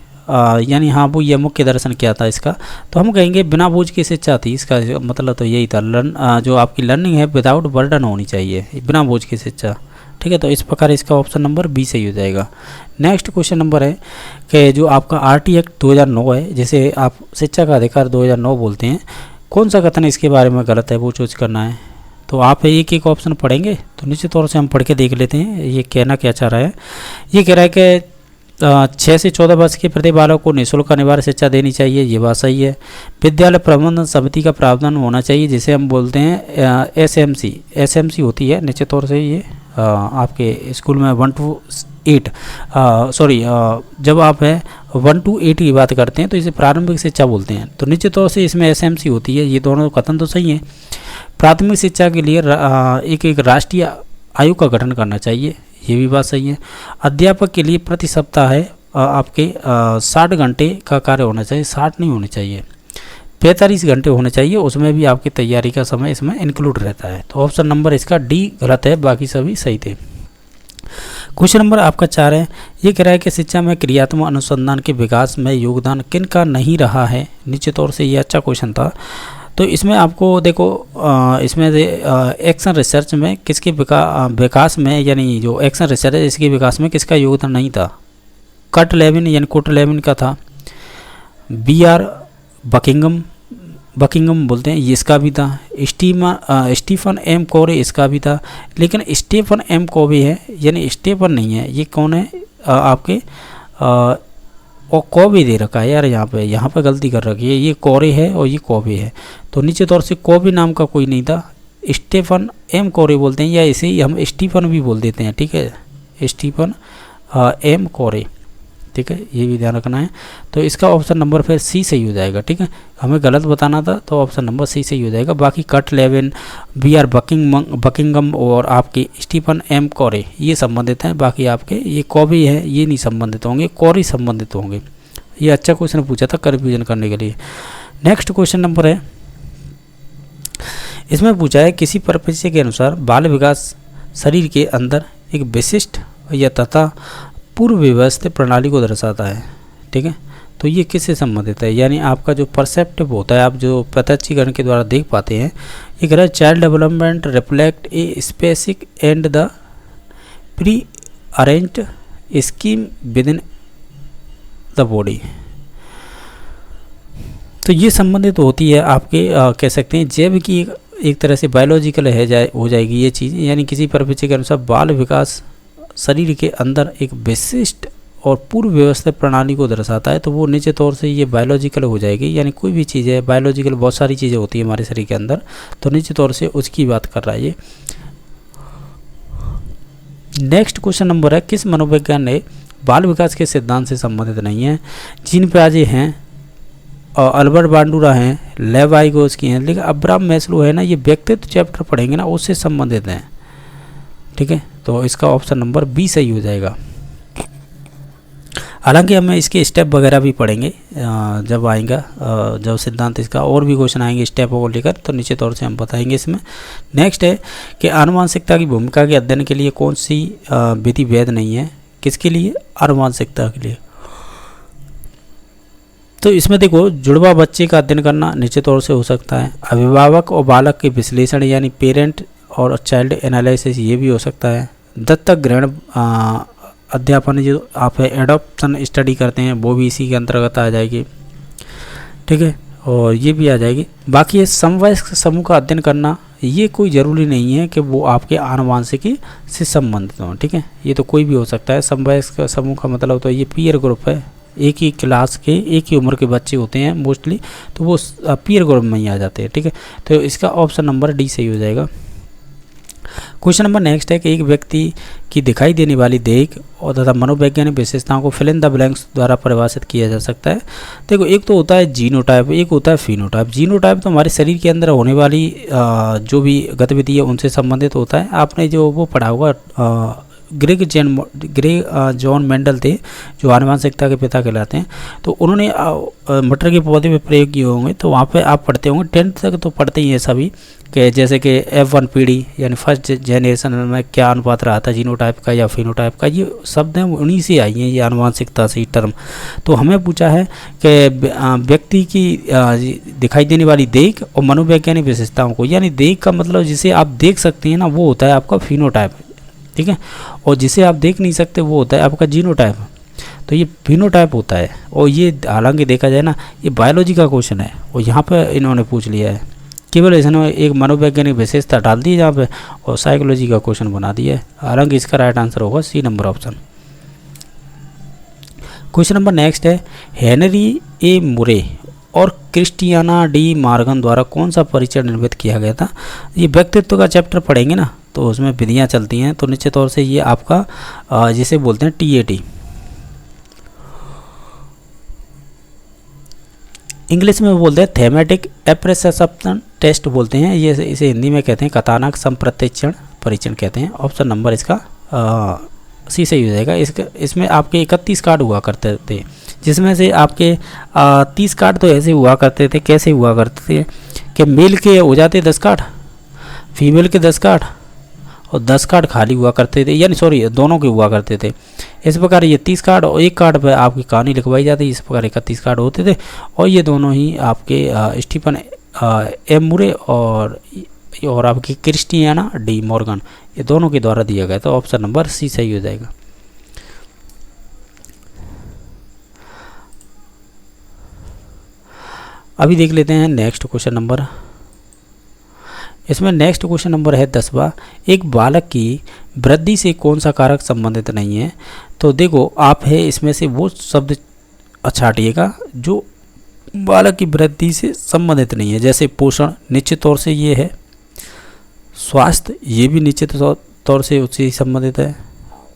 यानी हाँ वो ये मुख्य दर्शन क्या था इसका। तो हम कहेंगे बिना बोझ की शिक्षा थी, इसका मतलब तो यही था। जो आपकी लर्निंग है विदाउट बर्डन होनी चाहिए, बिना बोझ की शिक्षा, ठीक है। तो इस प्रकार इसका ऑप्शन नंबर बी सही हो जाएगा। नेक्स्ट क्वेश्चन नंबर है कि जो आपका RT एक्ट 2009 है, जिसे आप शिक्षा का अधिकार 2009 बोलते हैं, कौन सा कथन इसके बारे में गलत है वो चूज करना है। तो आप एक एक ऑप्शन पढ़ेंगे, तो निश्चित तौर से हम पढ़ के देख लेते हैं ये कहना क्या चाह रहा है। ये कह रहा है कि 6 से 14 वर्ष के प्रति बालक को निःशुल्क अनिवार्य शिक्षा देनी चाहिए, ये बात सही है। विद्यालय प्रबंधन समिति का प्रावधान होना चाहिए, जिसे हम बोलते हैं SMC होती है निश्चित तौर से। ये आपके स्कूल में 1 to 8 जब आप है 1 to 8 की बात करते हैं तो इसे प्रारंभिक शिक्षा बोलते हैं। तो निश्चित तौर से इसमें SMC होती है, ये दोनों कथन तो सही है। प्राथमिक शिक्षा के लिए एक राष्ट्रीय आयोग का गठन करना चाहिए, ये भी बात सही है। अध्यापक के लिए प्रति सप्ताह है आपके 60 घंटे का कार्य होना चाहिए, 60 नहीं होने चाहिए, 45 घंटे होने चाहिए, उसमें भी आपकी तैयारी का समय इसमें इंक्लूड रहता है। तो ऑप्शन नंबर इसका डी गलत है, बाकी सभी सही थे। क्वेश्चन नंबर आपका 4 है, ये कह रहा है कि शिक्षा में क्रियात्मक अनुसंधान के विकास में योगदान किन का नहीं रहा है। निश्चित तौर से ये अच्छा क्वेश्चन था। तो इसमें आपको देखो इसमें एक्शन रिसर्च में किसके विकास में, यानी जो एक्शन रिसर्च है इसके विकास में किसका योगदान नहीं था। कट लेविन यानी कोट लेविन का था। BR बकिंगम बोलते हैं, ये इसका भी था। स्टीफन M कोवे इसका भी था। लेकिन स्टीफन M कोवे है, यानी स्टीफन नहीं है, ये कौन है आपके और कोवे दे रखा है यार, यहाँ पे गलती कर रखी है, ये कोरे है और ये कोवे है। तो नीचे तौर से कोवे नाम का कोई नहीं था, स्टीफन M कोरे बोलते हैं, या इसे ही हम स्टीफन भी बोल देते हैं, ठीक है, स्टीफन M कोरे, ठीक है, ये भी ध्यान रखना है। तो इसका ऑप्शन नंबर फिर सी सही हो जाएगा, ठीक है। हमें गलत बताना था तो ऑप्शन नंबर सी सही हो जाएगा। बाकी कट लेविन, BR बकिंगम और आपकी स्टीफन M कोरे ये संबंधित हैं। बाकी आपके ये कोवे है, ये नहीं संबंधित होंगे, कोरे संबंधित होंगे। ये अच्छा क्वेश्चन पूछा था कन्फ्यूजन करने के लिए। नेक्स्ट क्वेश्चन नंबर है, इसमें पूछा है किसी परिप्रेक्ष्य के अनुसार बाल विकास शरीर के अंदर एक विशिष्ट या तथा पूर्व व्यवस्थित प्रणाली को दर्शाता है। ठीक है, तो ये किससे संबंधित है, यानी आपका जो परसेप्टिव होता है, आप जो प्रत्यक्षीकरण के द्वारा देख पाते हैं, ये कह रहा है child development reflect a specific and the pre arranged scheme with in the body. तो ये संबंधित होती है आपके कह सकते हैं जैव की एक तरह से बायोलॉजिकल हो जाएगी ये चीज़, यानी किसी परिप्रेक्ष्य के अनुसार बाल विकास शरीर के अंदर एक विशिष्ट और पूर्व व्यवस्थित प्रणाली को दर्शाता है। तो वो निश्चित तौर से ये बायोलॉजिकल हो जाएगी, यानी कोई भी चीज़ है बायोलॉजिकल, बहुत सारी चीज़ें होती है हमारे शरीर के अंदर, तो निश्चित तौर से उसकी बात कर रहा है ये। नेक्स्ट क्वेश्चन नंबर है, किस मनोविज्ञान ने बाल विकास के सिद्धांत से संबंधित नहीं है? जीन पियाजे हैं और अल्बर्ट बांडुरा हैं, लेवाइगोस्की हैं, लेकिन अब्राहम मैस्लो है ना, ये व्यक्तित्व चैप्टर पढ़ेंगे ना, उससे संबंधित हैं। ठीक है, तो इसका ऑप्शन नंबर बी सही हो जाएगा। हालांकि हमें इसके स्टेप वगैरह भी पढ़ेंगे जब आएगा, जब सिद्धांत इसका और भी क्वेश्चन आएंगे स्टेप को लेकर, तो निश्चित तौर से हम बताएंगे इसमें। नेक्स्ट है कि आनुवांशिकता की भूमिका के अध्ययन के लिए कौन सी विधि वैध नहीं है? किसके लिए? आनुवांशिकता के लिए। तो इसमें देखो, जुड़वा बच्चे का अध्ययन करना निश्चित तौर से हो सकता है, अभिभावक और बालक के विश्लेषण यानी पेरेंट और चाइल्ड एनालिसिस ये भी हो सकता है, दत्तक ग्रहण अध्यापन जो आप एडॉप्शन स्टडी करते हैं वो भी इसी के अंतर्गत आ जाएगी। ठीक है, और ये भी आ जाएगी। बाकी ये समवयस्क समूह का अध्ययन करना, ये कोई ज़रूरी नहीं है कि वो आपके आनुवांशिकी से संबंधित हों। ठीक है, ये तो कोई भी हो सकता है। समवयस्क समूह का मतलब तो ये पीयर ग्रुप है, एक ही क्लास के एक ही उम्र के बच्चे होते हैं मोस्टली, तो वो पीयर ग्रुप में ही आ जाते हैं। ठीक है, तो इसका ऑप्शन नंबर डी सही हो जाएगा। क्वेश्चन नंबर नेक्स्ट है कि एक व्यक्ति की दिखाई देने वाली देख और तथा मनोवैज्ञानिक विशेषताओं को फिल इन द ब्लैंक्स द्वारा परिभाषित किया जा सकता है। देखो, एक तो होता है जीनोटाइप, एक होता है फिनोटाइप। जीनोटाइप तो हमारे शरीर के अंदर होने वाली जो भी गतिविधि है उनसे संबंधित होता है। आपने जो वो पढ़ा होगा, ग्रेग जॉन मेंडल थे जो आनुवांशिकता के पिता कहलाते हैं, तो उन्होंने मटर के पौधे में प्रयोग किए होंगे, तो वहाँ पे आप पढ़ते होंगे, 10th तक तो पढ़ते ही हैं सभी, कि जैसे कि F1 पीढ़ी यानी फर्स्ट जनरेशन में क्या अनुपात रहा था जीनोटाइप का या फिनोटाइप का, ये शब्द हैं उन्हीं से आई हैं, ये आनुवांशिकता से टर्म। तो हमें पूछा है कि व्यक्ति की दिखाई देने वाली देख और मनोवैज्ञानिक विशेषताओं को, यानी देख का मतलब जिसे आप देख सकते हैं ना, वो होता है आपका फिनोटाइप। ठीक है, और जिसे आप देख नहीं सकते वो होता है आपका जीनोटाइप। तो ये फिनोटाइप होता है, और ये हालांकि देखा जाए ना, ये बायोलॉजी का क्वेश्चन है और यहाँ पर इन्होंने पूछ लिया है, केवल इसने एक मनोवैज्ञानिक विशेषता डाल दी जहाँ पे और साइकोलॉजी का क्वेश्चन बना दिया है। हालांकि इसका राइट आंसर होगा C number option. Question number next है, हेनरी ए मुरे और क्रिस्टियाना डी मॉर्गन द्वारा कौन सा परिचय निर्मित किया गया था? ये व्यक्तित्व का चैप्टर पढ़ेंगे ना, तो उसमें विधियाँ चलती हैं, तो निश्चित तौर से ये आपका जिसे बोलते हैं TAT, इंग्लिश में बोलते हैं थेमेटिक एप्रिसिएशन टेस्ट बोलते हैं, ये इसे हिंदी में कहते हैं कथानक संप्रत्यक्षण परीक्षण कहते हैं। ऑप्शन नंबर इसका सी सही हो जाएगा। इसमें आपके 31 कार्ड हुआ करते थे, जिसमें से आपके 30 कार्ड तो ऐसे हुआ करते थे, कैसे हुआ करते थे कि मेल के हो जाते 10 कार्ड, फीमेल के 10 कार्ड और 10 कार्ड खाली हुआ करते थे, यानी सॉरी दोनों के हुआ करते थे। इस प्रकार ये 30 कार्ड और एक कार्ड पर आपकी कहानी लिखवाई जाती है, इस प्रकार 31 कार्ड होते थे। और ये दोनों ही आपके स्टीफन एम मुरे और आपकी क्रिस्टियाना डी मॉर्गन, ये दोनों के द्वारा दिया गया, तो ऑप्शन नंबर सी सही हो जाएगा। अभी देख लेते हैं नेक्स्ट क्वेश्चन नंबर। इसमें नेक्स्ट क्वेश्चन नंबर है 10वां, एक बालक की वृद्धि से कौन सा कारक संबंधित नहीं है? तो देखो, आप है इसमें से वो शब्द छाटिएगा जो बालक की वृद्धि से संबंधित नहीं है। जैसे पोषण निश्चित तौर से ये है, स्वास्थ्य ये भी निश्चित तौर से उससे संबंधित है,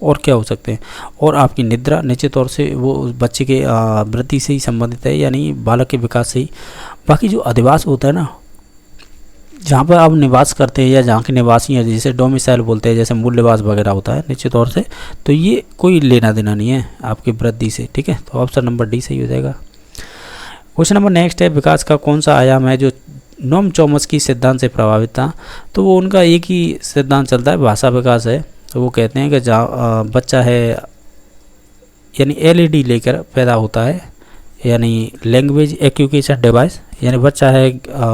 और क्या हो सकते हैं, और आपकी निद्रा निश्चित तौर से वो बच्चे के वृद्धि से ही संबंधित है, यानी बालक के विकास से ही। बाकी जो अधिवास होता है ना, जहाँ पर आप निवास करते हैं या जहाँ के निवासी हैं, जिसे डोमिसाइल बोलते हैं, जैसे मूल निवास वगैरह होता है निश्चित तौर से, तो ये कोई लेना देना नहीं है आपकी वृद्धि से। ठीक है, तो ऑप्शन नंबर डी सही हो जाएगा। क्वेश्चन नंबर नेक्स्ट है, विकास का कौन सा आयाम है जो नोम चॉम्स्की सिद्धांत से प्रभावित था? तो वो उनका एक ही सिद्धांत चलता है, भाषा विकास है। तो वो कहते हैं कि जहाँ बच्चा है यानी एलईडी लेकर पैदा होता है, यानी लैंग्वेज एक्विजिशन डिवाइस, यानी बच्चा है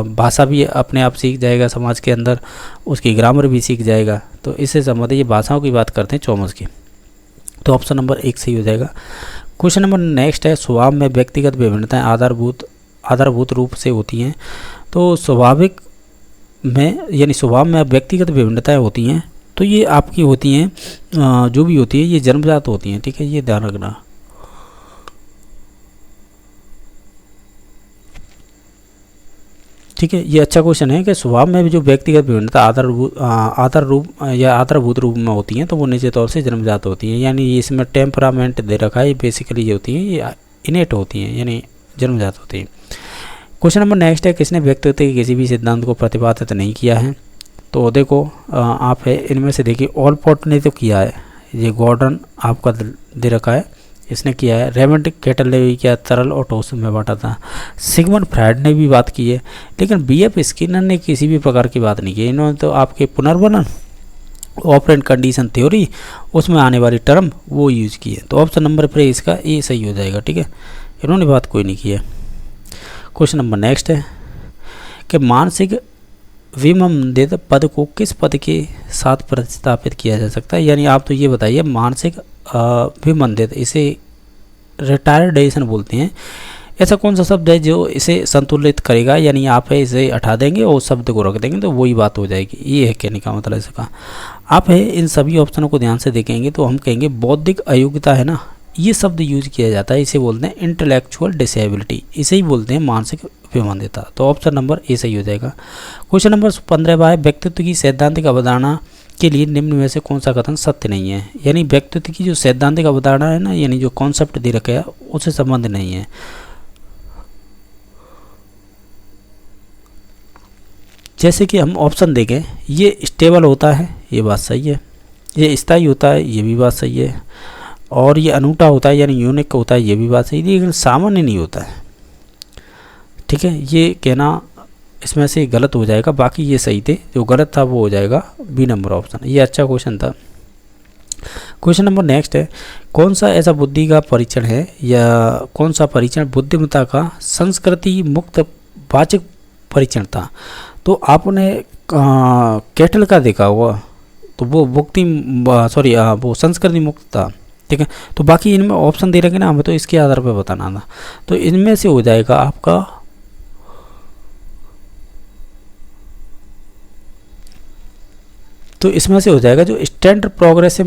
भाषा भी अपने आप सीख जाएगा, समाज के अंदर उसकी ग्रामर भी सीख जाएगा। तो इससे संबंधित ये भाषाओं की बात करते हैं चौमस की। तो ऑप्शन नंबर 1 सही हो जाएगा। क्वेश्चन नंबर नेक्स्ट है, स्वभाव में व्यक्तिगत विभिन्नताएं आधारभूत रूप से होती हैं। तो स्वाभाविक में यानी स्वभाव में व्यक्तिगत विभिन्नताएं होती हैं, तो ये आपकी होती हैं जो भी होती है ये जन्मजात होती हैं, ठीक है, ये ध्यान रखना। ठीक है, ये अच्छा क्वेश्चन है कि स्वभाव में भी जो व्यक्तिगत विभिन्नता आधारभूत रूप में होती हैं तो वो निश्चित तौर से जन्मजात होती हैं, यानी इसमें टेम्परामेंट दे रखा है, ये बेसिकली ये होती हैं, ये इनेट होती हैं यानी जन्मजात होती हैं। क्वेश्चन नंबर नेक्स्ट है, किसने व्यक्तित्व के किसी भी सिद्धांत को प्रतिपादित नहीं किया है। तो देखो आप है इनमें से देखिए, ऑलपोर्ट ने तो किया है, ये गॉर्डन आपका दे रखा है, इसने किया है। रेमंड केटल ने भी किया, तरल और ठोस में बांटा था। सिगमंड फ्रायड ने भी बात की है, लेकिन बीएफ स्किनर ने किसी भी प्रकार की बात नहीं की। इन्होंने तो आपके पुनर्वनन ऑपरेंट कंडीशन थ्योरी उसमें आने वाली टर्म वो यूज की है। तो ऑप्शन नंबर पर इसका ए सही हो जाएगा, ठीक है, इन्होंने बात कोई नहीं की है। क्वेश्चन नंबर नेक्स्ट है कि मानसिक विमंदित पद को किस पद के साथ प्रतिस्थापित किया जा सकता है। यानी आप तो ये बताइए, मानसिक विमंदित इसे रिटायर्डेशन बोलते हैं, ऐसा कौन सा शब्द है जो इसे संतुलित करेगा, यानी आप है इसे हटा देंगे और शब्द को रख देंगे तो वही बात हो जाएगी, ये है कहने का मतलब इसका। आप है इन सभी ऑप्शनों को ध्यान से देखेंगे तो हम कहेंगे बौद्धिक अयोग्यता है ना, ये शब्द यूज किया जाता है, इसे बोलते हैं इंटेलेक्चुअल डिसेबिलिटी, इसे ही बोलते हैं मानसिक विमंदिता। तो ऑप्शन नंबर ए सही हो जाएगा। क्वेश्चन नंबर 15 है, व्यक्तित्व की सैद्धांतिक अवधारणा के लिए निम्न में से कौन सा कथन सत्य नहीं है। यानी व्यक्तित्व की जो सैद्धांतिक अवधारणा है ना, यानी जो कॉन्सेप्ट दे रखा है उससे संबंध नहीं है। जैसे कि हम ऑप्शन देखें, ये स्टेबल होता है, ये बात सही है, ये स्थायी होता है, ये भी बात सही है, और ये अनूठा होता है यानी यूनिक होता है, ये भी बात सही है, लेकिन सामान्य नहीं होता है, ठीक है, ये कहना इसमें से गलत हो जाएगा, बाकी ये सही थे, जो गलत था वो हो जाएगा बी नंबर ऑप्शन। ये अच्छा क्वेश्चन था। क्वेश्चन नंबर नेक्स्ट है, कौन सा ऐसा बुद्धि का परीक्षण है या कौन सा परीक्षण बुद्धिमत्ता का संस्कृति मुक्त वाचक परीक्षण था। तो आपने कैटल का देखा होगा, तो वो वो संस्कृति मुक्त था, ठीक है। तो बाकी इनमें ऑप्शन दे रखे ना, हमें तो इसके आधार पर बताना था, तो इनमें से हो जाएगा आपका तो इसमें से हो जाएगा जो स्टैंडर्ड प्रोग्रेसिव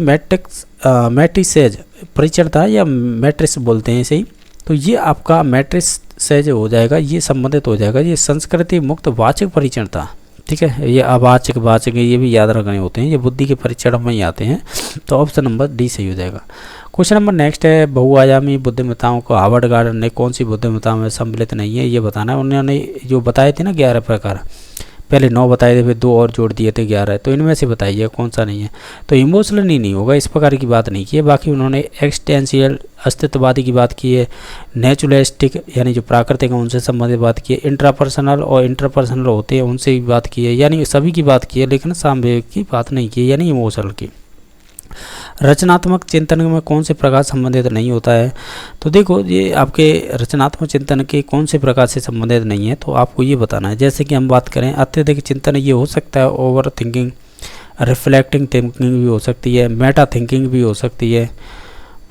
मैट्रिसेज परीक्षण था, या मैट्रिक्स बोलते हैं इसे ही, तो ये आपका मैट्रिसेज हो जाएगा, ये संबंधित हो जाएगा, ये संस्कृति मुक्त वाचक परीक्षण था, ठीक है। ये अवाचक वाचक ये भी याद रखने होते हैं, ये बुद्धि के परीक्षण में ही आते हैं। तो ऑप्शन नंबर डी सही हो जाएगा। क्वेश्चन नंबर नेक्स्ट है, बहुआयामी बुद्धिमत्ताओं को हार्वर्ड गार्डन ने कौन सी बुद्धिमत्ता में सम्मिलित नहीं है, ये बताना है। उन्होंने जो बताए थे ना 11 प्रकार, पहले 9 बताए थे, फिर 2 और जोड़ दिए थे 11, तो इनमें से बताइए कौन सा नहीं है। तो इमोशनल नहीं होगा, इस प्रकार की बात नहीं की है। बाकी उन्होंने एक्सटेंशियल अस्तित्ववादी की बात की है, नेचुरलिस्टिक यानी जो प्राकृतिक है उनसे संबंधित बात की है, इंट्रापर्सनल और इंटरपर्सनल होते हैं उनसे भी बात की है, यानी सभी की बात की है, लेकिन सामवेद की बात नहीं की है, यानी इमोशनल की। रचनात्मक चिंतन में कौन से प्रकार संबंधित नहीं होता है। तो देखो ये आपके रचनात्मक चिंतन के कौन से प्रकार से संबंधित नहीं है, तो आपको ये बताना है। जैसे कि हम बात करें अत्यधिक चिंतन, ये हो सकता है ओवर थिंकिंग, रिफ्लेक्टिंग थिंकिंग भी हो सकती है, मेटा थिंकिंग भी हो सकती है।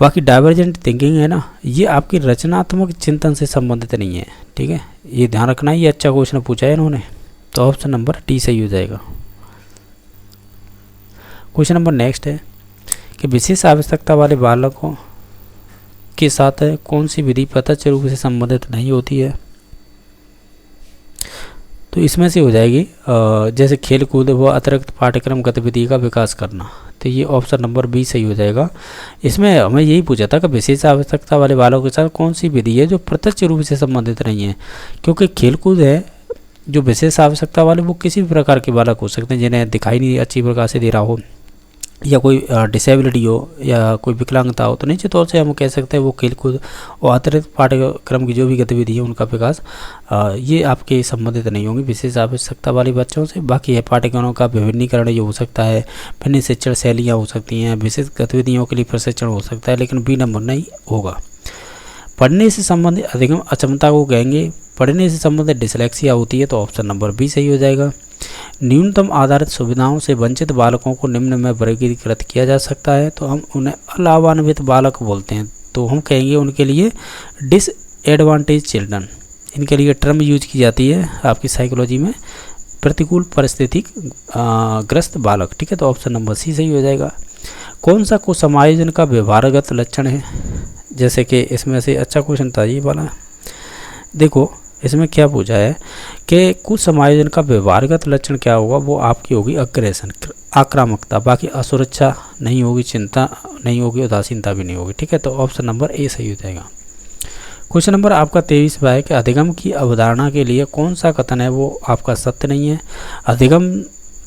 बाकी डाइवर्जेंट थिंकिंग है ना, ये आपकी रचनात्मक चिंतन से संबंधित नहीं है, ठीक है, ये ध्यान रखना। ये अच्छा क्वेश्चन पूछा है इन्होंने, तो ऑप्शन नंबर टी सही हो जाएगा। क्वेश्चन नंबर नेक्स्ट है कि विशेष आवश्यकता वाले बालकों के साथ कौन सी विधि प्रत्यक्ष रूप से संबंधित नहीं होती है। तो इसमें से हो जाएगी जैसे खेल कूद व अतिरिक्त पाठ्यक्रम गतिविधि का विकास करना, तो ये ऑप्शन नंबर बी सही हो जाएगा। इसमें हमें यही पूछा था कि विशेष आवश्यकता वाले बालकों के साथ कौन सी विधि है जो प्रत्यक्ष रूप से संबंधित नहीं है, क्योंकि खेल कूद है जो विशेष आवश्यकता वाले वो किसी भी प्रकार के बालक हो सकते हैं जिन्हें दिखाई नहीं अच्छी प्रकार से दे रहा हो, या कोई डिसेबिलिटी हो या कोई विकलांगता हो, तो निश्चित तौर से हम कह सकते हैं वो खेलकूद और अतिरिक्त पाठ्यक्रम की जो भी गतिविधि है उनका विकास ये आपके संबंधित नहीं होंगी विशेष आवश्यकता वाले बच्चों से। बाकी है पाठ्यक्रमों का विभिन्नीकरण ये हो सकता है, भिन्न शिक्षण शैलियाँ हो सकती हैं, विशेष गतिविधियों के लिए प्रशिक्षण हो सकता है, लेकिन बी नंबर नहीं होगा। पढ़ने से संबंधित अधिगम अक्षमता को कहेंगे, पढ़ने से संबंधित डिसलेक्सिया होती है, तो ऑप्शन नंबर बी सही हो जाएगा। न्यूनतम आधारित सुविधाओं से वंचित बालकों को निम्न में वर्गीकृत किया जा सकता है, तो हम उन्हें अलावान्वित बालक बोलते हैं, तो हम कहेंगे उनके लिए डिसएडवांटेज चिल्ड्रन, इनके लिए टर्म यूज की जाती है आपकी साइकोलॉजी में, प्रतिकूल परिस्थिति ग्रस्त बालक। ठीक है, तो ऑप्शन नंबर सी सही हो जाएगा। कौन सा कुछ समायोजन का व्यवहारगत लक्षण है, जैसे कि इसमें से अच्छा क्वेश्चन था ये वाला। देखो इसमें क्या पूछा है कि कुछ समायोजन का व्यवहारगत लक्षण क्या होगा, वो आपकी होगी अग्रेशन, आक्रामकता, बाकी असुरक्षा नहीं होगी, चिंता नहीं होगी, उदासीनता भी नहीं होगी। ठीक है, तो ऑप्शन नंबर ए सही हो जाएगा। क्वेश्चन नंबर आपका 23वां है कि अधिगम की अवधारणा के लिए कौन सा कथन है वो आपका सत्य नहीं है। अधिगम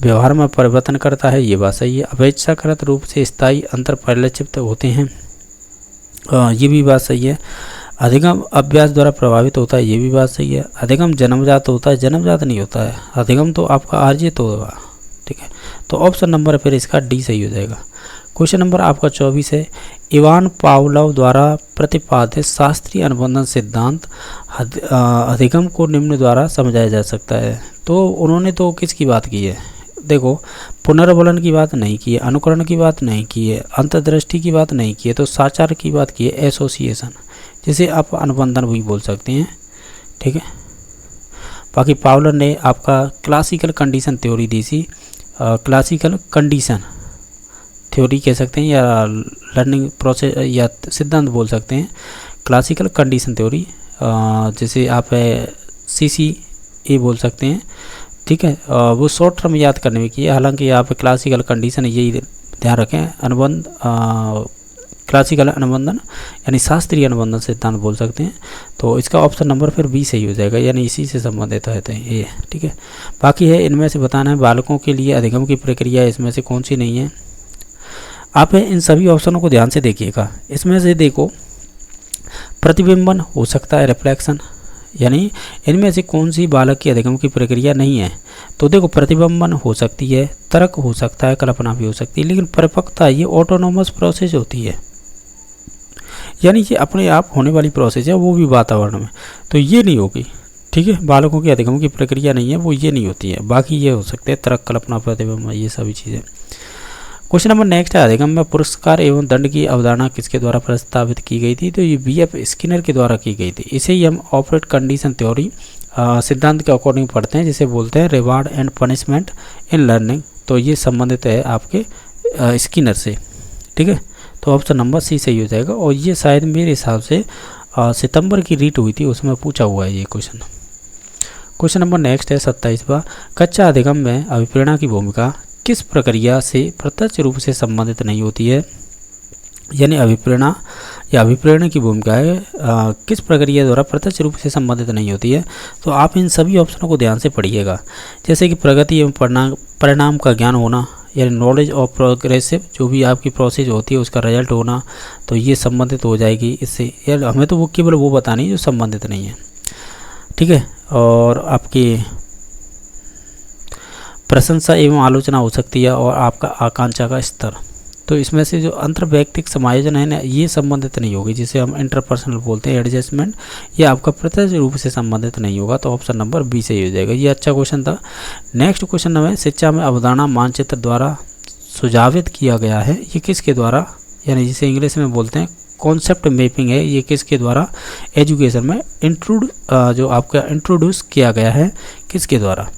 व्यवहार में परिवर्तन करता है, ये बात सही है। अपेक्षाकृत रूप से स्थायी अंतर परिलक्षित होते हैं, ये भी बात सही है। अधिगम अभ्यास द्वारा प्रभावित होता है, ये भी बात सही है। अधिगम जन्मजात होता है, जन्मजात नहीं होता है, अधिगम तो आपका अर्जित होगा। ठीक है, तो ऑप्शन नंबर फिर इसका डी सही हो जाएगा। क्वेश्चन नंबर आपका 24 है, इवान पावलोव द्वारा प्रतिपादित शास्त्रीय अनुबंधन सिद्धांत अधिगम को निम्न द्वारा समझाया जा सकता है। तो उन्होंने तो किसकी बात की है, देखो पुनर्वलन की बात नहीं की है, अनुकरण की बात नहीं की है, अंतर्दृष्टि की बात नहीं की है, तो साचार की बात की है, एसोसिएशन, जिसे आप अनुबंधन भी बोल सकते हैं। ठीक है, बाकी पावलर ने आपका क्लासिकल कंडीशन थ्योरी दी थी, क्लासिकल कंडीशन थ्योरी कह सकते हैं या लर्निंग प्रोसेस या सिद्धांत बोल सकते हैं, क्लासिकल कंडीशन थ्योरी, जैसे आप CCA बोल सकते हैं। ठीक है, वो शॉर्ट टर्म याद करने में की है, हालांकि यहाँ पे क्लासिकल कंडीशन यही ध्यान रखें, अनुबंध क्लासिकल अनुबंधन यानी शास्त्रीय अनुबंधन सिद्धांत बोल सकते हैं। तो इसका ऑप्शन नंबर फिर बी सही हो जाएगा, यानी इसी से संबंधित है ये। ठीक है, बाकी है इनमें से बताना है बालकों के लिए अधिगम की प्रक्रिया इसमें से कौन सी नहीं है। आप इन सभी ऑप्शनों को ध्यान से देखिएगा। इसमें से देखो प्रतिबिंबन हो सकता है, रिफ्लेक्शन, यानी इनमें से कौन सी बालक की अधिगम की प्रक्रिया नहीं है। तो देखो प्रतिबिंबन हो सकती है, तर्क हो सकता है, कल्पना भी हो सकती है, लेकिन परिपक्वता ये ऑटोनोमस प्रोसेस होती है, यानी कि अपने आप होने वाली प्रोसेस है, वो भी वातावरण में, तो ये नहीं होगी। ठीक है, बालकों की अधिगम की प्रक्रिया नहीं है, वो ये नहीं होती है। बाकी ये हो सकते हैं तर्क, कल्पना, प्रतिबिंब, ये सभी चीज़ें। क्वेश्चन नंबर नेक्स्ट है, अधिगम में पुरस्कार एवं दंड की अवधारणा किसके द्वारा प्रस्तावित की गई थी। तो ये BF स्किनर के द्वारा की गई थी। इसे ही हम ऑपरेट कंडीशन थ्योरी सिद्धांत के अकॉर्डिंग पढ़ते हैं, जिसे बोलते हैं reward and punishment in learning. तो ये संबंधित है आपके स्किनर से। ठीक है, तो ऑप्शन नंबर सी सही हो जाएगा। और ये शायद मेरे हिसाब से सितंबर की रीट हुई थी, उसमें पूछा हुआ है ये क्वेश्चन। क्वेश्चन नंबर नेक्स्ट है 27वां, कच्चा अधिगम में अभिप्रेरणा की भूमिका किस प्रक्रिया से प्रत्यक्ष रूप से संबंधित नहीं होती है। यानी अभिप्रेरणा या अभिप्रेरण की भूमिका है किस प्रक्रिया द्वारा प्रत्यक्ष रूप से संबंधित नहीं होती है। तो आप इन सभी ऑप्शनों को ध्यान से पढ़िएगा, जैसे कि प्रगति एवं परिणाम का ज्ञान होना, यानी नॉलेज ऑफ प्रोग्रेसिव, जो भी आपकी प्रोसेस होती है उसका रिजल्ट होना, तो ये संबंधित हो जाएगी इससे। यार हमें तो वो केवल वो बतानी है जो संबंधित नहीं है। ठीक है, और आपकी प्रशंसा एवं आलोचना हो सकती है, और आपका आकांक्षा का स्तर। तो इसमें से जो अंतर्वैयक्तिक समायोजन है ना, ये संबंधित नहीं होगी, जिसे हम इंटरपर्सनल बोलते हैं, एडजस्टमेंट, ये आपका प्रत्यक्ष रूप से संबंधित नहीं होगा। तो ऑप्शन नंबर बी सही हो जाएगा। ये अच्छा क्वेश्चन था। नेक्स्ट क्वेश्चन नंबर, शिक्षा में अवधारणा मानचित्र द्वारा सुझावित किया गया है, ये किसके द्वारा, यानी जिसे इंग्लिश में बोलते हैं कॉन्सेप्ट मैपिंग है, ये किसके द्वारा एजुकेशन में जो आपका इंट्रोड्यूस किया गया है, किसके द्वारा।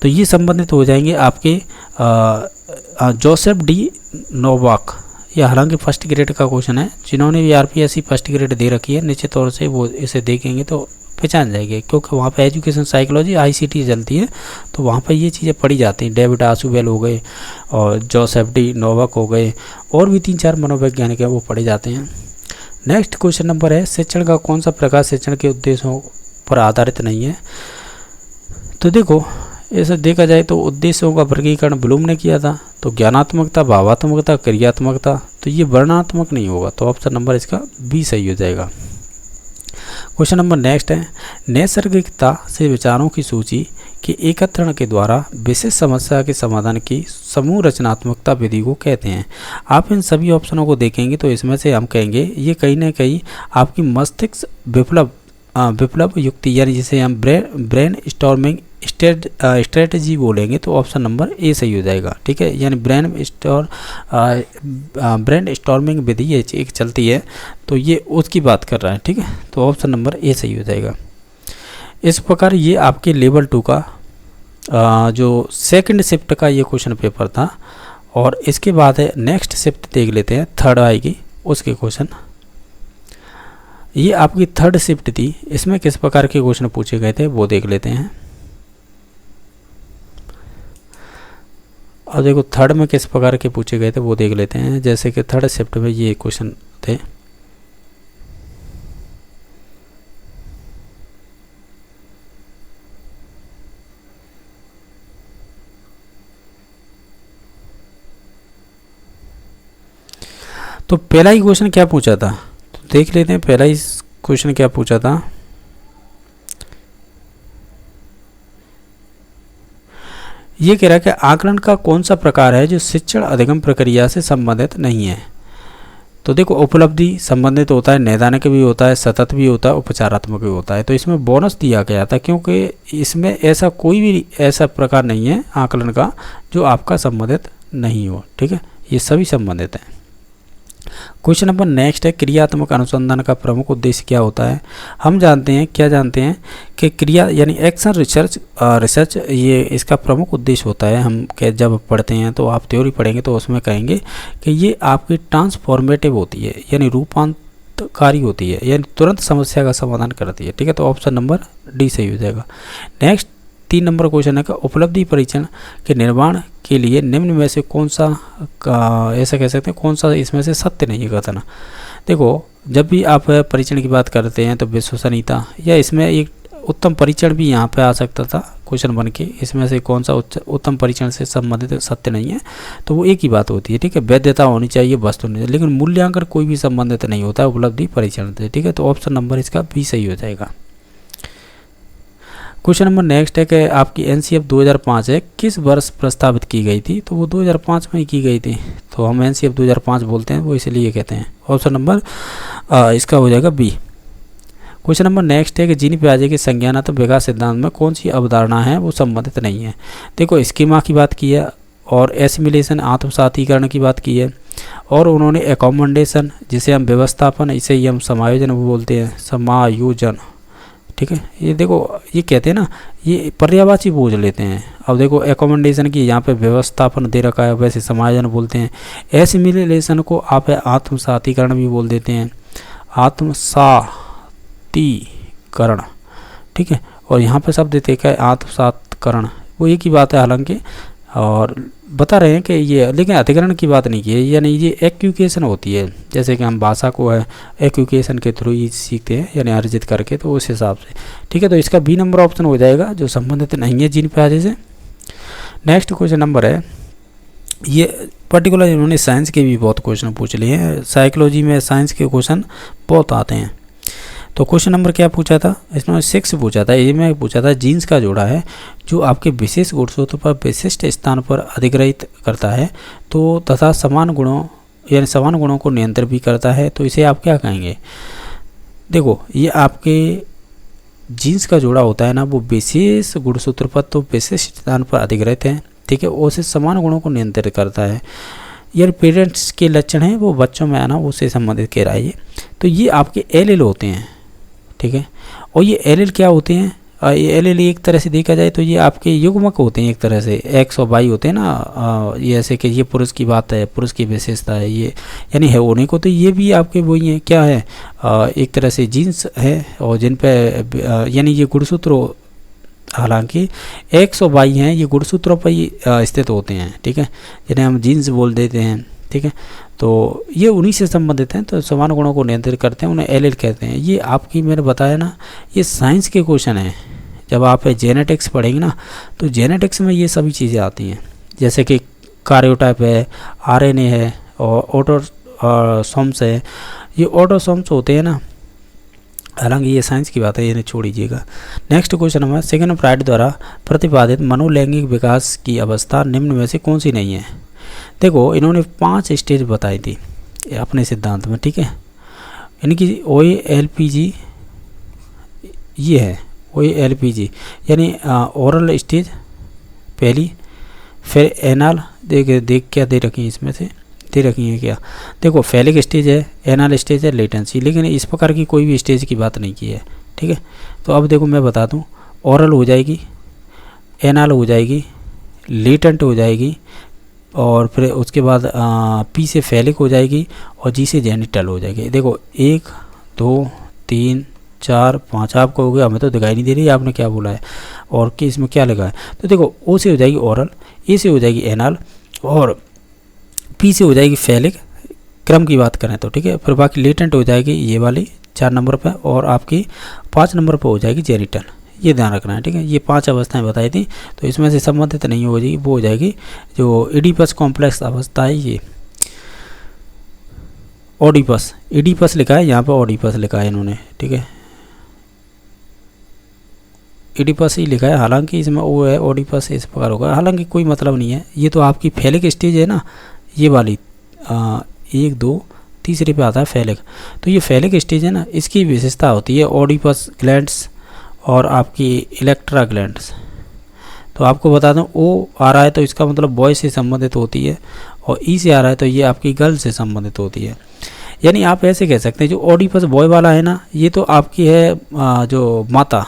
तो ये संबंधित हो जाएंगे आपके जोसेफ डी नोवाक। ये हालांकि फर्स्ट ग्रेड का क्वेश्चन है, जिन्होंने भी RPSC फर्स्ट ग्रेड दे रखी है, निश्चित तौर से वो इसे देखेंगे तो पहचान जाएंगे, क्योंकि वहाँ पे एजुकेशन साइकोलॉजी ICT चलती है, तो वहाँ पे ये चीज़ें पढ़ी जाती हैं। डेविड आसुबेल हो गए और जोसेफ डी नोवाक हो गए, और भी 3-4 मनोवैज्ञानिक हैं, वो पढ़े जाते हैं। नेक्स्ट क्वेश्चन नंबर है, शिक्षण का कौन सा प्रकार शिक्षण के उद्देश्यों पर आधारित नहीं है। तो देखो ऐसा देखा जाए तो उद्देश्यों का वर्गीकरण ब्लूम ने किया था। तो ज्ञानात्मकता, भावात्मकता, क्रियात्मकता, तो ये वर्णनात्मक नहीं होगा। तो ऑप्शन नंबर इसका बी सही हो जाएगा। क्वेश्चन नंबर नेक्स्ट है, नैसर्गिकता से विचारों की सूची के एकत्रण के द्वारा विशेष समस्या के समाधान की समूह रचनात्मकता विधि को कहते हैं। आप इन सभी ऑप्शनों को देखेंगे तो इसमें से हम कहेंगे ये कहीं ना कहीं आपकी मस्तिष्क विप्लव युक्ति, यानी जिसे हम ब्रेन स्टॉर्मिंग स्ट्रेटजी बोलेंगे, तो ऑप्शन नंबर ए सही हो जाएगा। ठीक है, यानी ब्रेन स्टॉर्मिंग विधि ये एक चलती है, तो ये उसकी बात कर रहा है। ठीक है, तो ऑप्शन नंबर ए सही हो जाएगा। इस प्रकार ये आपके लेवल 2 का जो सेकंड शिफ्ट का ये क्वेश्चन पेपर था। और इसके बाद है नेक्स्ट शिफ्ट देख लेते हैं, थर्ड आएगी उसके क्वेश्चन। ये आपकी थर्ड शिफ्ट थी, इसमें किस प्रकार के क्वेश्चन पूछे गए थे वो देख लेते हैं। अब देखो थर्ड में किस प्रकार के पूछे गए थे वो देख लेते हैं। जैसे कि थर्ड शिफ्ट में ये क्वेश्चन थे, तो पहला ही क्वेश्चन क्या पूछा था, तो देख लेते हैं पहला ही क्वेश्चन क्या पूछा था। ये कह रहा है कि आकलन का कौन सा प्रकार है जो शिक्षण अधिगम प्रक्रिया से संबंधित नहीं है। तो देखो उपलब्धि संबंधित होता है, नैदानिक भी होता है, सतत भी होता है, उपचारात्मक भी होता है। तो इसमें बोनस दिया गया था क्योंकि इसमें ऐसा कोई भी ऐसा प्रकार नहीं है आकलन का जो आपका संबंधित नहीं हो। ठीक है, ये सभी संबंधित हैं। क्वेश्चन नंबर नेक्स्ट है, क्रियात्मक अनुसंधान का प्रमुख उद्देश्य क्या होता है। हम जानते हैं कि क्रिया यानी एक्शन रिसर्च ये इसका प्रमुख उद्देश्य होता है। हम जब पढ़ते हैं तो आप थ्योरी पढ़ेंगे तो उसमें कहेंगे कि ये आपकी ट्रांसफॉर्मेटिव होती है, यानी रूपांतरकारी होती है, यानी तुरंत समस्या का समाधान करती है। ठीक है, तो ऑप्शन नंबर डी सही हो जाएगा। नेक्स्ट 3 नंबर क्वेश्चन है कि उपलब्धि परीक्षण के निर्माण के लिए निम्न में से कौन सा ऐसा कह सकते हैं कौन सा इसमें से सत्य नहीं है कथन। देखो जब भी आप परीक्षण की बात करते हैं तो विश्वसनीयता या इसमें एक उत्तम परीक्षण भी यहाँ पे आ सकता था क्वेश्चन बन के, इसमें से कौन सा उत्तम परीक्षण से संबंधित सत्य नहीं है, तो वो एक ही बात होती है। ठीक है, वैधता होनी चाहिए, वस्तु नहीं, लेकिन मूल्यांकन कोई भी संबंधित नहीं होता है उपलब्धि परीक्षण से। ठीक है, तो ऑप्शन नंबर इसका बी सही हो जाएगा। क्वेश्चन नंबर नेक्स्ट है कि आपकी एनसीएफ 2005 है किस वर्ष प्रस्तावित की गई थी, तो वो 2005 में ही की गई थी, तो हम एनसीएफ 2005 बोलते हैं, वो इसलिए कहते हैं। ऑप्शन नंबर इसका हो जाएगा बी। क्वेश्चन नंबर नेक्स्ट है कि जीनी पियाजे के संज्ञानात्मक विकास सिद्धांत में कौन सी अवधारणा है वो संबंधित नहीं है। देखो स्कीमा की बात की है और एसिमिलेशन आत्मसातीकरण की बात की है, और उन्होंने एकोमोडेशन जिसे हम व्यवस्थापन, इसे ही हम समायोजन बोलते हैं, समायोजन। ठीक है, ये देखो ये कहते हैं ना, ये पर्यायवाची बोझ लेते हैं। अब देखो एकोमोडेशन की यहाँ पे व्यवस्थापन दे रखा है, वैसे समायोजन बोलते हैं। एसिमिलेशन को आप आत्मसातीकरण भी बोल देते हैं, आत्मसातीकरण। ठीक है, और यहाँ पे शब्द देखा है आत्मसातकरण, वो एक ही बात है हालांकि, और बता रहे हैं कि ये, लेकिन अधिकरण की बात नहीं की है, यानी ये एक्यूकेशन होती है, जैसे कि हम भाषा को है एक्यूकेशन के थ्रू ही सीखते हैं, यानी अर्जित करके, तो उस हिसाब से। ठीक है, तो इसका बी नंबर ऑप्शन हो जाएगा जो संबंधित नहीं है जीन पियाजे से। नेक्स्ट क्वेश्चन नंबर है, ये पर्टिकुलर इन्होंने साइंस के भी बहुत क्वेश्चन पूछ लिए हैं, साइकोलॉजी में साइंस के क्वेश्चन बहुत आते हैं। तो क्वेश्चन नंबर क्या पूछा था, इसमें 6 पूछा था, ए में पूछा था जीन्स का जोड़ा है जो आपके विशेष गुणसूत्र पर विशिष्ट स्थान पर अधिग्रहित करता है, तो तथा समान गुणों यानी समान गुणों को नियंत्रित भी करता है, तो इसे आप क्या कहेंगे। देखो ये आपके जीन्स का जोड़ा होता है ना, वो विशेष गुणसूत्र पर तो विशिष्ट स्थान पर अधिग्रहित है। ठीक है, उसे समान गुणों को नियंत्रित करता है। यार पेरेंट्स के लक्षण हैं वो बच्चों में आना, उससे संबंधित कह रहा है ये। तो ये आपके एल होते हैं। ठीक है, और ये एल क्या होते हैं, ये एल एक तरह से देखा जाए तो ये आपके युग्मक होते हैं, एक तरह से एक्स और वाई होते हैं ना, ये ऐसे कि ये पुरुष की बात है, पुरुष की विशेषता है ये, यानी है होने को, तो ये भी आपके वही है, क्या है, एक तरह से जीन्स है, और जिन पे यानी ये गुणसूत्र, हालांकि एक्स और वाई हैं ये गुणसूत्रों पर ही स्थित होते हैं। ठीक है, जिन्हें हम जीन्स बोल देते हैं। ठीक है, तो ये उन्हीं से संबंधित हैं, तो समान गुणों को नियंत्रित करते हैं, उन्हें एल कहते हैं। ये आपकी मैंने बताया ना, ये साइंस के क्वेश्चन हैं, जब आप जेनेटिक्स पढ़ेंगे ना तो जेनेटिक्स में ये सभी चीज़ें आती हैं, जैसे कि कार्योटाइप है, आरएनए है और ऑटोसोम्स है। ये ऑटोसोम्स होते हैं ना, हालांकि ये साइंस की बात है, ये छोड़ दीजिएगा। Next question number Sigmund Freud द्वारा प्रतिपादित मनोलैंगिक विकास की अवस्था निम्न में से कौन सी नहीं है। देखो इन्होंने 5 स्टेज बताई थी अपने सिद्धांत में, ठीक है। इनकी OALPG ये है, OALPG यानी ओरल स्टेज पहली, फिर एनाल देख क्या दे रखी है, इसमें से दे रखी है क्या, देखो फैलिक स्टेज है, एनाल स्टेज है, लेटेंसी, लेकिन इस प्रकार की कोई भी स्टेज की बात नहीं की है, ठीक है। तो अब देखो मैं बता दूं, ओरल हो जाएगी, एनाल हो जाएगी, लेटेंट हो जाएगी, और फिर उसके बाद पी से फैलिक हो जाएगी और जी से जेनिटल हो जाएगी। देखो 1 2 3 4 5 आपको हो गया, हमें तो दिखाई नहीं दे रही आपने क्या बोला है और कि इसमें क्या लगा है। तो देखो ओ से हो जाएगी ओरल, ए से हो जाएगी एनाल और पी से हो जाएगी फैलिक, क्रम की बात करें तो, ठीक है। फिर बाकी लेटेंट हो जाएगी ये वाली 4 नंबर पर और आपकी 5 नंबर पर हो जाएगी जेनिटल, ये ध्यान रखना है, ठीक है। ये 5 अवस्थाएं बताई थी, तो इसमें से संबंधित नहीं हो जाएगी, वो हो जाएगी जो इडीपस कॉम्प्लेक्स अवस्था है, ये ओडीपस, इडीपस लिखा है यहाँ पर, ओडीपस लिखा है इन्होंने, ठीक है, इडीपस ही लिखा है, हालांकि इसमें ओ है, ओडीपस इस प्रकार होगा, हालांकि कोई मतलब नहीं है। ये तो आपकी फैलिक स्टेज है ना, ये वाली 1 2 तीसरे पे आता है फैलिक, तो ये फैलिक स्टेज है ना, इसकी विशेषता होती है ओडीपस ग्लैंड्स और आपकी इलेक्ट्रा ग्लैंड्स। तो आपको बता दूं, ओ आ रहा है तो इसका मतलब बॉय से संबंधित होती है, और ई से आ रहा है तो ये आपकी गर्ल से संबंधित होती है। यानी आप ऐसे कह सकते हैं, जो ओडीपस बॉय वाला है ना, ये तो आपकी है जो माता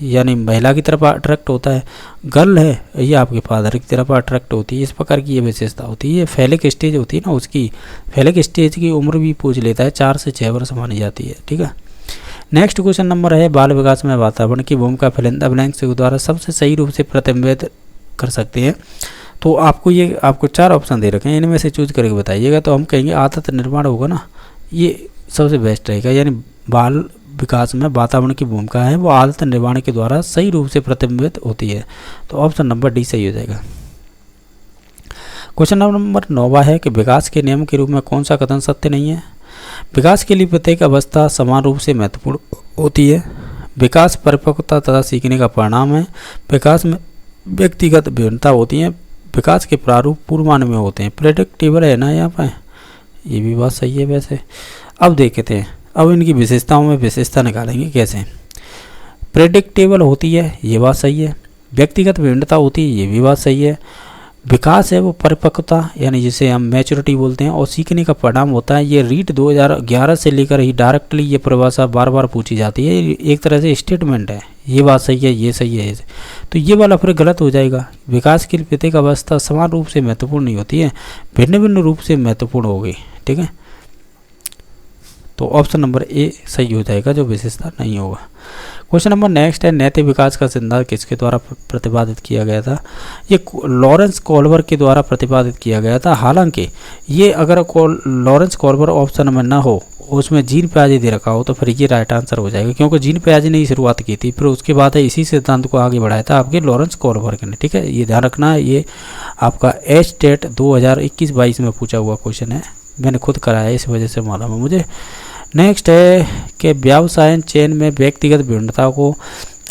यानी महिला की तरफ अट्रैक्ट होता है, गर्ल है ये आपके फादर की तरफ अट्रैक्ट होती है, इस प्रकार की ये विशेषता होती है। ये फैलिक स्टेज होती है ना, उसकी फैलिक स्टेज की उम्र भी पूछ लेता है, 4 से 6 वर्ष मानी जाती है, ठीक है। नेक्स्ट क्वेश्चन नंबर है, बाल विकास में वातावरण की भूमिका फिल इन द ब्लैंक्स के द्वारा सबसे सही रूप से प्रतिबिंबित कर सकते हैं। तो आपको 4 ऑप्शन दे रखे हैं, इनमें से चूज करके बताइएगा। तो हम कहेंगे आदत निर्माण होगा ना, ये सबसे बेस्ट रहेगा, यानी बाल विकास में वातावरण की भूमिका है वो आदत निर्माण के द्वारा सही रूप से प्रतिबिंबित होती है। तो ऑप्शन नंबर डी सही हो जाएगा। क्वेश्चन नंबर 9 है कि विकास के नियम के रूप में कौन सा कथन सत्य नहीं है। विकास के लिए प्रत्येक अवस्था समान रूप से महत्वपूर्ण होती है। विकास परिपक्वता तथा सीखने का परिणाम है। विकास में व्यक्तिगत भिन्नता होती है। विकास के प्रारूप पूर्वानुमेय होते हैं। प्रेडिक्टेबल है ना यहाँ पर, ये भी बात सही है वैसे। अब देखते हैं, अब इनकी विशेषताओं में विशेषता निकालेंगे कैसे। प्रेडिक्टेबल होती है, ये बात सही है। व्यक्तिगत भिन्नता होती है, ये भी बात सही है। विकास है वो परिपक्वता यानी जिसे हम मैच्योरिटी बोलते हैं, और सीखने का परिणाम होता है। ये रीट 2011 से लेकर ही डायरेक्टली ये परिभाषा बार बार पूछी जाती है, एक तरह से स्टेटमेंट है। ये बात सही है, ये सही है, तो ये वाला फिर गलत हो जाएगा। विकास की प्रत्येक अवस्था समान रूप से महत्वपूर्ण नहीं होती है, भिन्न भिन्न रूप से महत्वपूर्ण होगी, ठीक है। तो ऑप्शन नंबर ए सही हो जाएगा, जो विशेषता नहीं होगा। क्वेश्चन नंबर नेक्स्ट है, नैतिक विकास का सिद्धांत किसके द्वारा प्रतिपादित किया गया था। ये लॉरेंस कोल्बर के द्वारा प्रतिपादित किया गया था। हालांकि ये अगर लॉरेंस कोल्बर ऑप्शन में ना हो, उसमें जीन पियाजे दे रखा हो, तो फिर ये राइट आंसर हो जाएगा, क्योंकि जीन पियाजे ने शुरुआत की थी, फिर उसके बाद इसी सिद्धांत को आगे बढ़ाया था आपके लॉरेंस कोल्बर ने, ठीक है। ये ध्यान रखना है, ये आपका एच टेट 2021-22 में पूछा हुआ क्वेश्चन है, मैंने खुद कराया इस वजह से मालूम है मुझे। नेक्स्ट है कि व्यवसाय चेन में व्यक्तिगत भिन्नता को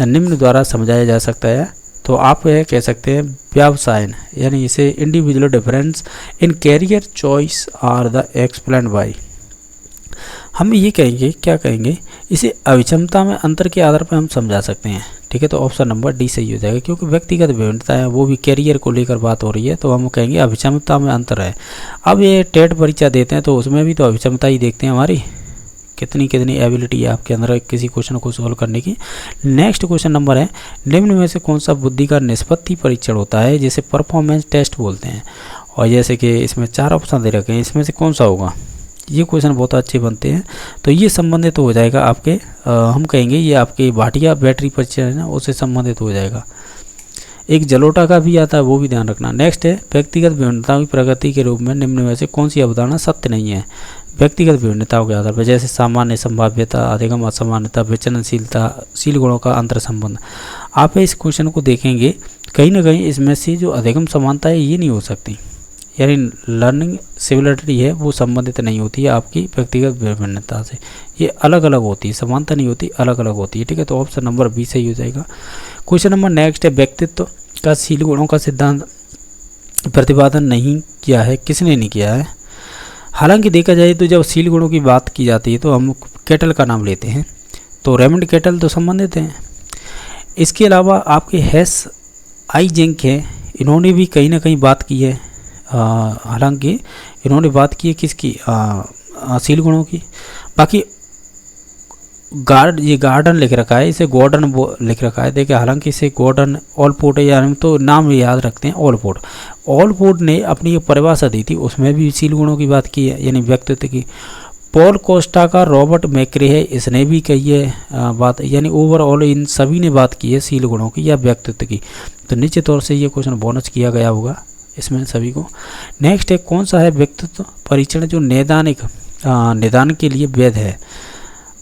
निम्न द्वारा समझाया जा सकता है। तो आप यह कह सकते हैं व्यवसाय यानी इसे individual difference in career choice are the explain by. हम ये कहेंगे, क्या कहेंगे, इसे अविषमता में अंतर के आधार पर हम समझा सकते हैं, ठीक है। तो ऑप्शन नंबर डी सही हो जाएगा, क्योंकि व्यक्तिगत विभिन्नता है वो भी कैरियर को लेकर बात हो रही है, तो हम कहेंगे अविषमता में अंतर है। अब ये टेट परीक्षा देते हैं तो उसमें भी तो अविषमता ही देखते हैं हमारी, कितनी एबिलिटी है आपके अंदर किसी क्वेश्चन को सोल्व करने की। नेक्स्ट क्वेश्चन नंबर है, निम्न में से कौन सा बुद्धि का निष्पत्ति परीक्षण होता है जिसे परफॉर्मेंस टेस्ट बोलते हैं। और जैसे कि इसमें 4 ऑप्शन दे रखे हैं, इसमें से कौन सा होगा। ये क्वेश्चन बहुत अच्छे बनते हैं, तो ये संबंधित हो जाएगा आपके हम कहेंगे ये आपके भाटिया बैटरी परीक्षण है ना, उससे संबंधित हो जाएगा। एक जलोटा का भी आता है, वो भी ध्यान रखना। नेक्स्ट है, व्यक्तिगत भिन्नताओं की प्रगति के रूप में निम्न में से कौन सी अवधारणा सत्य नहीं है। व्यक्तिगत विभिन्नताओं के आधार पर, जैसे सामान्य, संभाव्यता, अधिगम, असामान्यता, विचलनशीलता, शील गुणों का अंतर संबंध। आप इस क्वेश्चन को देखेंगे कहीं ना कहीं इसमें से जो अधिगम समानता है ये नहीं हो सकती, यानी लर्निंग सिमिलरिटी है वो संबंधित नहीं होती है आपकी व्यक्तिगत विभिन्नता से, ये अलग अलग होती है, समानता नहीं होती, अलग अलग होती है। ठीक है, तो ऑप्शन नंबर बी सही हो जाएगा। क्वेश्चन नंबर नेक्स्ट है, व्यक्तित्व का शील गुणों का सिद्धांत प्रतिपादन नहीं किया है, किसने नहीं किया है? हालांकि देखा जाए तो जब शील गुणों की बात की जाती है तो हम केटल का नाम लेते हैं, तो रेमंड केटल तो संबंधित हैं। इसके अलावा आपके हेस आइजेंक है, इन्होंने भी कहीं ना कहीं बात की है, हालांकि इन्होंने बात की है किसकी, शील गुणों की। बाकी ये गार्डन लिख रखा है, इसे गॉर्डन लिख रखा है, देखिए हालांकि इसे गॉर्डन ऑलपोर्ट है, यानी तो नाम याद रखते हैं ऑलपोर्ट। ऑलपोर्ट ने अपनी परिभाषा दी थी, उसमें भी शील गुणों की बात की है, यानी व्यक्तित्व की। पॉल कोस्टा का रॉबर्ट मैक्रे है, इसने भी कही है बात, यानी ओवरऑल इन सभी ने बात की है शील गुणों की या व्यक्तित्व की। तो निश्चित तौर से ये क्वेश्चन बोनस किया गया होगा इसमें सभी को। नेक्स्ट है, कौन सा है व्यक्तित्व परीक्षण जो नैदानिक निदान के लिए वैध है?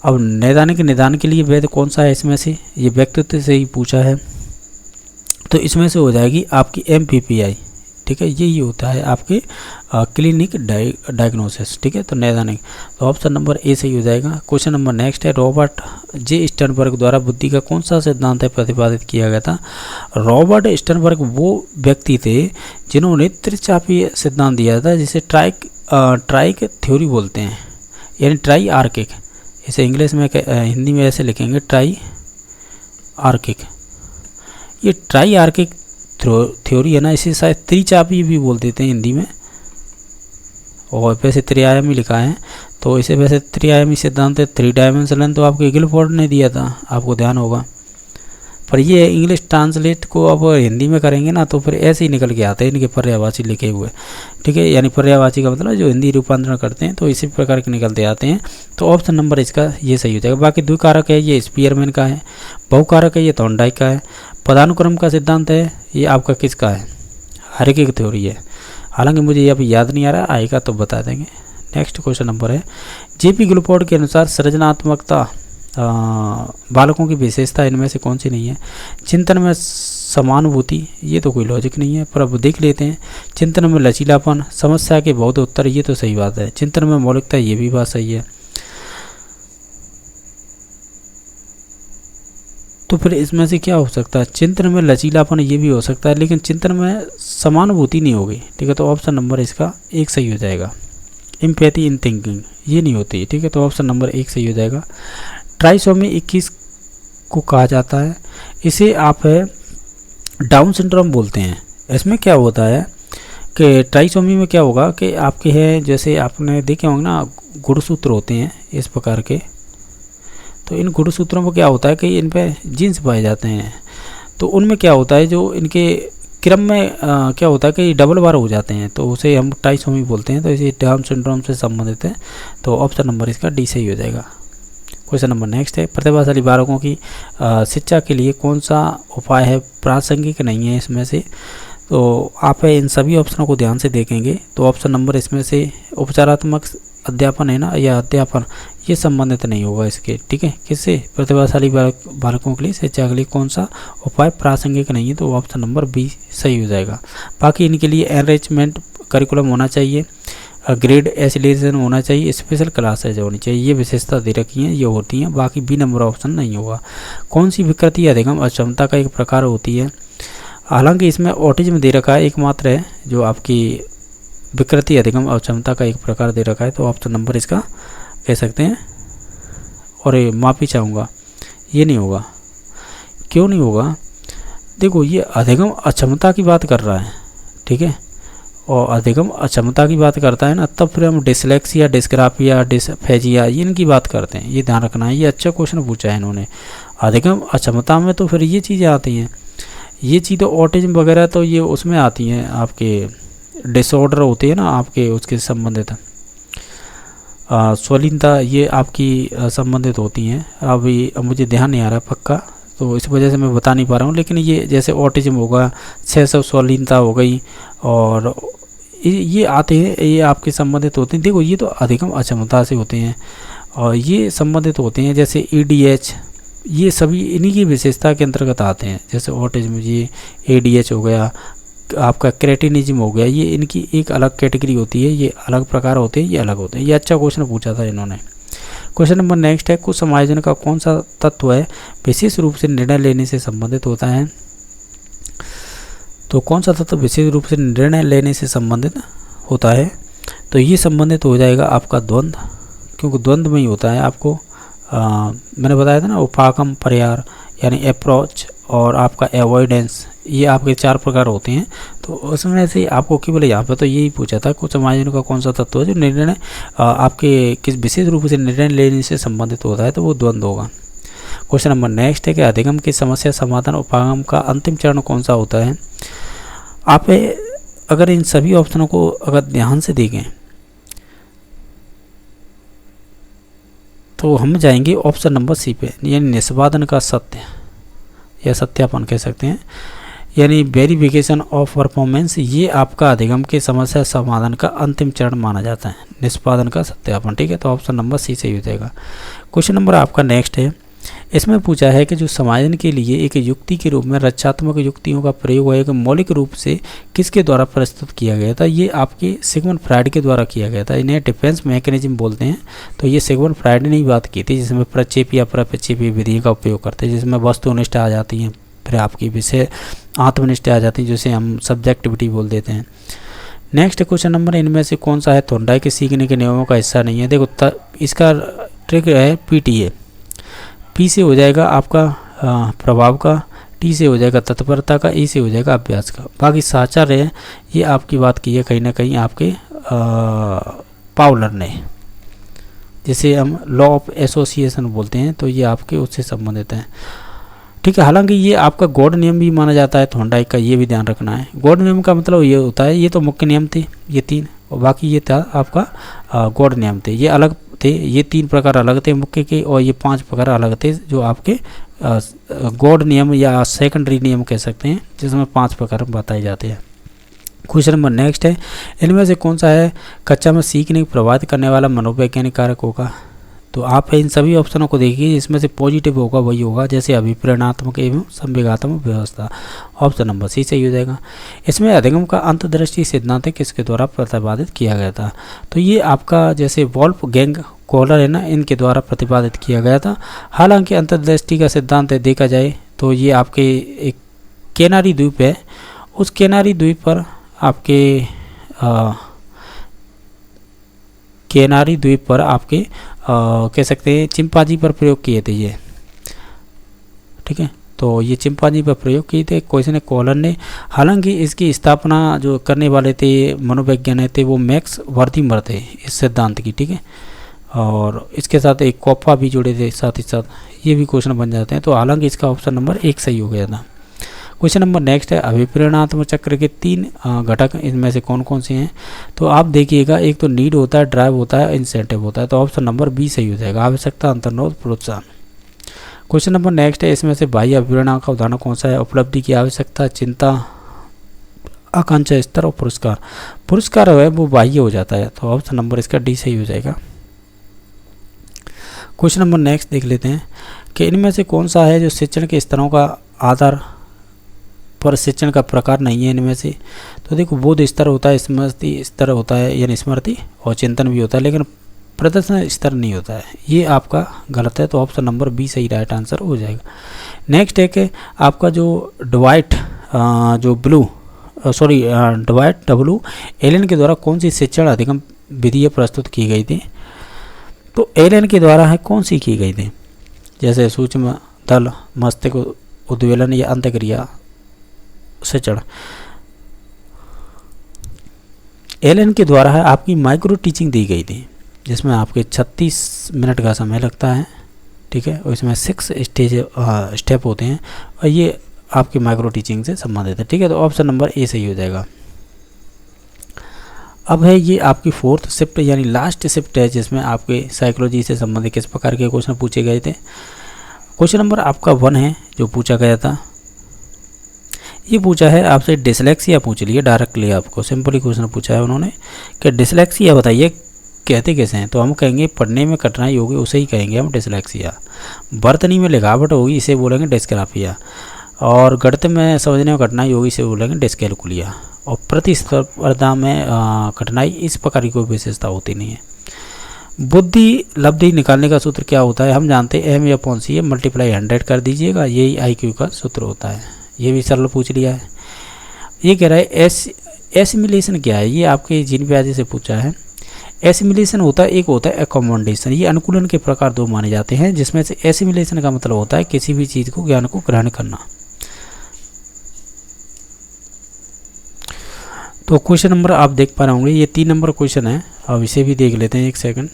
अब नैदानिक निदान के लिए वैध कौन सा है इसमें से, ये व्यक्तित्व से ही पूछा है, तो इसमें से हो जाएगी आपकी MPPI। ठीक है, यही होता है आपके क्लिनिक डायग्नोसिस। ठीक है, तो नैदानिक, तो ऑप्शन नंबर ए सही हो जाएगा। क्वेश्चन नंबर नेक्स्ट है, रॉबर्ट जे स्टर्नबर्ग द्वारा बुद्धि का कौन सा सिद्धांत है प्रतिपादित किया गया था? रॉबर्ट स्टर्नबर्ग वो व्यक्ति थे जिन्होंने त्रिचापीय सिद्धांत दिया था, जिसे ट्राइक थ्योरी बोलते हैं, यानी ट्राई आर्किक, इसे इंग्लिश में हिंदी में ऐसे लिखेंगे ट्राई आर्किक। ये ट्राई आर्किक थ्योरी है ना, इसे शायद त्रिचापी भी बोल देते हैं हिंदी में, और वैसे त्रिआयामी लिखा है, तो इसे वैसे त्रिआयामी सिद्धांत है, 3 डायमेंशनल, तो आपको गिलफोर्ड ने दिया था, आपको ध्यान होगा। पर ये इंग्लिश ट्रांसलेट को अब हिंदी में करेंगे ना तो फिर ऐसे ही निकल के आते हैं इनके पर्यायवाची लिखे हुए। ठीक है, यानी पर्यायवाची का मतलब जो हिंदी रूपांतरण करते हैं तो इसी प्रकार के निकलते आते हैं। तो ऑप्शन नंबर इसका ये सही हो जाएगा। बाकी द्विकारक है ये स्पीयरमैन का है, बहुकारक है ये थॉर्नडाइक का है, पदानुक्रम का सिद्धांत है ये आपका किसका है, हार्किक थ्योरी है। हालांकि मुझे ये अभी याद नहीं आ रहा, आएगा तो बता देंगे। नेक्स्ट क्वेश्चन नंबर है, जेपी गिलफोर्ड के अनुसार सृजनात्मकता बालकों की विशेषता इनमें से कौन सी नहीं है? चिंतन में समानुभूति, ये तो कोई लॉजिक नहीं है, पर अब देख लेते हैं। चिंतन में लचीलापन, समस्या के बहुत उत्तर, ये तो सही बात है। चिंतन में मौलिकता, ये भी बात सही है। तो फिर इसमें से क्या हो सकता है? चिंतन में लचीलापन ये भी हो सकता है, लेकिन चिंतन में समानुभूति नहीं होगी। ठीक है, तो ऑप्शन नंबर इसका 1 सही हो जाएगा। एम्पैथी इन थिंकिंग ये नहीं होती। ठीक है, तो ऑप्शन नंबर 1 सही हो जाएगा। ट्राइसोमी 21 को कहा जाता है, इसे आप डाउन सिंड्रोम बोलते हैं। इसमें क्या होता है कि ट्राइसोमी में क्या होगा कि आपके हैं, जैसे आपने देखे होंगे ना गुणसूत्र होते हैं इस प्रकार के, तो इन गुणसूत्रों में क्या होता है कि इन पे जीन्स पाए जाते हैं, तो उनमें क्या होता है जो इनके क्रम में क्या होता है कि डबल बार हो जाते हैं, तो उसे हम ट्राइसोमी बोलते हैं। तो इसे डाउन सिंड्रोम से संबंधित है, तो ऑप्शन नंबर इसका डी सही हो जाएगा। क्वेश्चन नंबर नेक्स्ट है, प्रतिभाशाली बालकों की शिक्षा के लिए कौन सा उपाय है प्रासंगिक नहीं है इसमें से? तो आप इन सभी ऑप्शनों को ध्यान से देखेंगे तो ऑप्शन नंबर इसमें से उपचारात्मक अध्यापन है ना, या अध्यापन, ये संबंधित नहीं होगा इसके। ठीक है, किससे? प्रतिभाशाली बालकों के लिए शिक्षा के लिए कौन सा उपाय प्रासंगिक नहीं है, तो ऑप्शन नंबर बी सही हो जाएगा। बाकी इनके लिए एनरिचमेंट करिकुलम होना चाहिए, ग्रेड एसिलेशन होना चाहिए, स्पेशल क्लासेज होनी चाहिए, ये विशेषता दे रखी हैं, ये होती हैं। बाकी बी नंबर ऑप्शन नहीं होगा। कौन सी विकृति अधिगम अक्षमता का एक प्रकार होती है? हालांकि इसमें ऑटिज्म दे रखा है एकमात्र है जो आपकी विकृति अधिगम अक्षमता का एक प्रकार दे रखा है, तो ऑप्शन नंबर इसका कह सकते हैं। और ये माफ़ी चाहूँगा, ये नहीं होगा। क्यों नहीं होगा? देखो ये अधिगम अक्षमता की बात कर रहा है, ठीक है, और अधिगम अक्षमता की बात करता है ना, तब फिर हम डिसलेक्सिया, डिस्ग्राफिया, डिसफेजिया इनकी बात करते हैं, ये ध्यान रखना है। ये अच्छा क्वेश्चन पूछा है इन्होंने। अधिगम अक्षमता में तो फिर ये चीज़ें आती हैं, ये चीज़ें ऑटिज्म वगैरह तो ये उसमें आती हैं, आपके डिसऑर्डर होते हैं ना आपके, उसके संबंधित स्वलीनता ये आपकी संबंधित होती हैं। अभी मुझे ध्यान नहीं आ रहा पक्का, तो इस वजह से मैं बता नहीं पा रहा हूँ। लेकिन ये जैसे ऑटिज्म होगा, 600 स्वलीनता हो गई, और ये आते हैं, ये आपके संबंधित होते हैं। देखो ये तो अधिगम अक्षमता से होते हैं और ये संबंधित होते हैं, जैसे ADH, ये सभी इन्हीं की विशेषता के अंतर्गत आते हैं। जैसे ऑटिज्म, ये ADH हो गया, आपका क्रेटिनिज्म हो गया, ये इनकी एक अलग कैटेगरी होती है, ये अलग प्रकार होते हैं, ये अलग होते हैं। ये अच्छा क्वेश्चन पूछा था इन्होंने। क्वेश्चन नंबर नेक्स्ट है, कुछ समायोजन का कौन सा तत्व है विशेष रूप से निर्णय लेने से संबंधित होता है? तो कौन सा तत्व विशेष रूप से निर्णय लेने से संबंधित होता है? तो ये संबंधित हो जाएगा आपका द्वंद्व, क्योंकि द्वंद्व में ही होता है। आपको मैंने बताया था ना, उपागम, परिहार यानी अप्रोच और आपका अवॉइडेंस, ये आपके 4 प्रकार होते हैं। तो उसमें से आपको केवल यहाँ पर तो यही पूछा था, कुछ समायोजन का कौन सा तत्व है जो निर्णय आपके किस विशेष रूप से निर्णय लेने से संबंधित होता है, तो वो द्वंद्व होगा। क्वेश्चन नंबर नेक्स्ट है कि अधिगम की समस्या समाधान उपागम का अंतिम चरण कौन सा होता है? आप अगर इन सभी ऑप्शनों को अगर ध्यान से देखें तो हम जाएंगे ऑप्शन नंबर सी पे, यानी निष्पादन का सत्य या सत्यापन कह सकते हैं, यानी वेरिफिकेशन ऑफ परफॉर्मेंस। ये आपका अधिगम के समस्या समाधान का अंतिम चरण माना जाता है, निष्पादन का सत्यापन। ठीक है, तो ऑप्शन नंबर सी सही हो जाएगा। क्वेश्चन नंबर आपका नेक्स्ट है, इसमें पूछा है कि जो समायोजन के लिए एक युक्ति के रूप में रक्षात्मक युक्तियों का प्रयोग है कि मौलिक रूप से किसके द्वारा प्रस्तुत किया गया था? ये आपके सिगमंड फ्रायड के द्वारा किया गया था। इन्हें डिफेंस मैकेनिज्म बोलते हैं। तो ये सिगमंड फ्रायड ने ही बात की थी, जिसमें प्रक्षेप या प्रक्षेपी विधि का उपयोग करते हैं, जिसमें वस्तुनिष्ठ आ जाती हैं, फिर आपकी विषय आत्मनिष्ठ आ जाती है, जिसे हम सब्जेक्टिविटी बोल देते हैं। नेक्स्ट क्वेश्चन नंबर, इनमें से कौन सा है थोंडाई के सीखने के नियमों का हिस्सा नहीं है? देखो इसका ट्रिक है PTA। P से हो जाएगा आपका प्रभाव का, T से हो जाएगा तत्परता का, E से हो जाएगा अभ्यास का। बाकी साचार है, ये आपकी बात की है कहीं ना कहीं आपके पावलर ने, जिसे हम लॉ ऑफ एसोसिएशन बोलते हैं, तो ये आपके उससे संबंधित है। ठीक है, हालांकि ये आपका गॉड नियम भी माना जाता है थोंडाई का, ये भी ध्यान रखना है। गॉड नियम का मतलब ये होता है, ये तो मुख्य नियम थे ये 3, और बाकी ये था आपका गॉड नियम थे, ये अलग थे। ये 3 प्रकार अलग थे मुख्य के, और ये 5 प्रकार अलग थे जो आपके गॉड नियम या सेकेंडरी नियम कह सकते हैं, जिसमें 5 प्रकार बताए जाते हैं। क्वेश्चन नंबर नेक्स्ट है, इनमें से कौन सा है कक्षा में सीखने को प्रभावित करने वाला मनोवैज्ञानिक कारक होगा? तो आप इन सभी ऑप्शनों को देखिए, इसमें से पॉजिटिव होगा वही होगा, जैसे अभिप्रेरणात्मक एवं संवेगात्मक व्यवस्था। ऑप्शन नंबर सी सही हो जाएगा। इसमें अधिगम का अंतर्दृष्टि सिद्धांत किसके द्वारा प्रतिपादित किया गया था? तो ये आपका जैसे वोल्फगैंग कोहलर है ना, इनके द्वारा प्रतिपादित किया गया था। हालांकि अंतर्दृष्टि का सिद्धांत देखा जाए तो ये आपके एक कैनारी द्वीप है, उस कैनारी द्वीप पर आपके कैनारी द्वीप पर आपके कह सकते हैं चिंपांजी पर प्रयोग किए थे ये। ठीक है, तो ये चिंपांजी पर प्रयोग किए थे क्वेश्चन कोहलर ने। हालांकि इसकी स्थापना जो करने वाले थे मनोवैज्ञानिक थे वो मैक्स वर्थिमर थे इस सिद्धांत की। ठीक है, और इसके साथ एक कोप्पा भी जुड़े थे साथ ही साथ, ये भी क्वेश्चन बन जाते हैं। तो हालांकि इसका ऑप्शन नंबर 1 सही हो गया था। क्वेश्चन नंबर नेक्स्ट है, अभिप्रेरणात्मक चक्र के 3 घटक इनमें से कौन कौन से हैं? तो आप देखिएगा, एक तो नीड होता है, ड्राइव होता है, इंसेंटिव होता है। तो ऑप्शन नंबर बी सही हो जाएगा, आवश्यकता, अंतर्निरोध, प्रोत्साहन। क्वेश्चन नंबर नेक्स्ट है, इसमें से बाह्य अभिप्रेरणा का उदाहरण कौन सा है? उपलब्धि की आवश्यकता, चिंता, आकांक्षा स्तर और पुरस्कार। पुरस्कार है वो बाह्य हो जाता है, तो ऑप्शन नंबर इसका डी सही हो जाएगा। क्वेश्चन नंबर नेक्स्ट देख लेते हैं कि इनमें से कौन सा है जो शिक्षण के स्तरों का आधार पर शिक्षण का प्रकार नहीं है इनमें से? तो देखो, बोध स्तर होता है, स्मृति स्तर होता है, यानी स्मृति और चिंतन भी होता है, लेकिन प्रदर्शन स्तर नहीं होता है। ये आपका गलत है, तो ऑप्शन नंबर बी सही राइट आंसर हो जाएगा। नेक्स्ट है कि आपका जो डवाइट डब्ल्यू एलन के द्वारा कौन सी शिक्षण अधिगम विधि प्रस्तुत की गई थी? तो एलन के द्वारा है कौन सी की गई थी? जैसे सूक्ष्म दल, मस्तिष्क उद्वेलन या अंतक्रिया शिक्षण। एलन के द्वारा है आपकी माइक्रो टीचिंग दी गई थी, जिसमें आपके 36 मिनट का समय लगता है। ठीक है, और इसमें 6 स्टेप होते हैं, और ये आपकी माइक्रो टीचिंग से संबंधित है। ठीक है, तो ऑप्शन नंबर ए सही हो जाएगा। अब है ये आपकी 4th शिफ्ट यानी लास्ट शिफ्ट है, जिसमें आपके साइकोलॉजी से संबंधित किस प्रकार के क्वेश्चन पूछे गए थे। क्वेश्चन नंबर आपका 1 है जो पूछा गया था, ये पूछा है आपसे डिसलेक्सिया पूछ लिया डायरेक्टली, आपको सिंपली क्वेश्चन पूछा है उन्होंने कि डिसलेक्सिया बताइए कहते कैसे हैं, तो हम कहेंगे पढ़ने में कठिनाई होगी उसे ही कहेंगे हम डिसलेक्सिया। बर्तनी में लिखावट होगी इसे बोलेंगे डिस्ग्राफिया, और गणित में समझने में कठिनाई होगी इसे बोलेंगे डिस्कैलकुलिया, और प्रतिस्पर्धा में कठिनाई इस प्रकार की कोई विशेषता होती नहीं है। बुद्धि लब्धि निकालने का सूत्र क्या होता है, हम जानते हैं एम या अपॉन सी है, मल्टीप्लाई 100 कर दीजिएगा, यही IQ का सूत्र होता है। ये भी सरल पूछ लिया है। ये कह रहा है एसिमिलेशन क्या है, ये आपके जीन प्याजे से पूछा है। एसिमिलेशन होता है, एक होता है एकोमोडेशन, ये अनुकूलन के प्रकार दो माने जाते हैं, जिसमें से एसिमिलेशन का मतलब होता है किसी भी चीज़ को ज्ञान को ग्रहण करना। तो क्वेश्चन नंबर आप देख पा रहे होंगे, ये 3 नंबर क्वेश्चन है। अब इसे भी देख लेते हैं, एक सेकंड।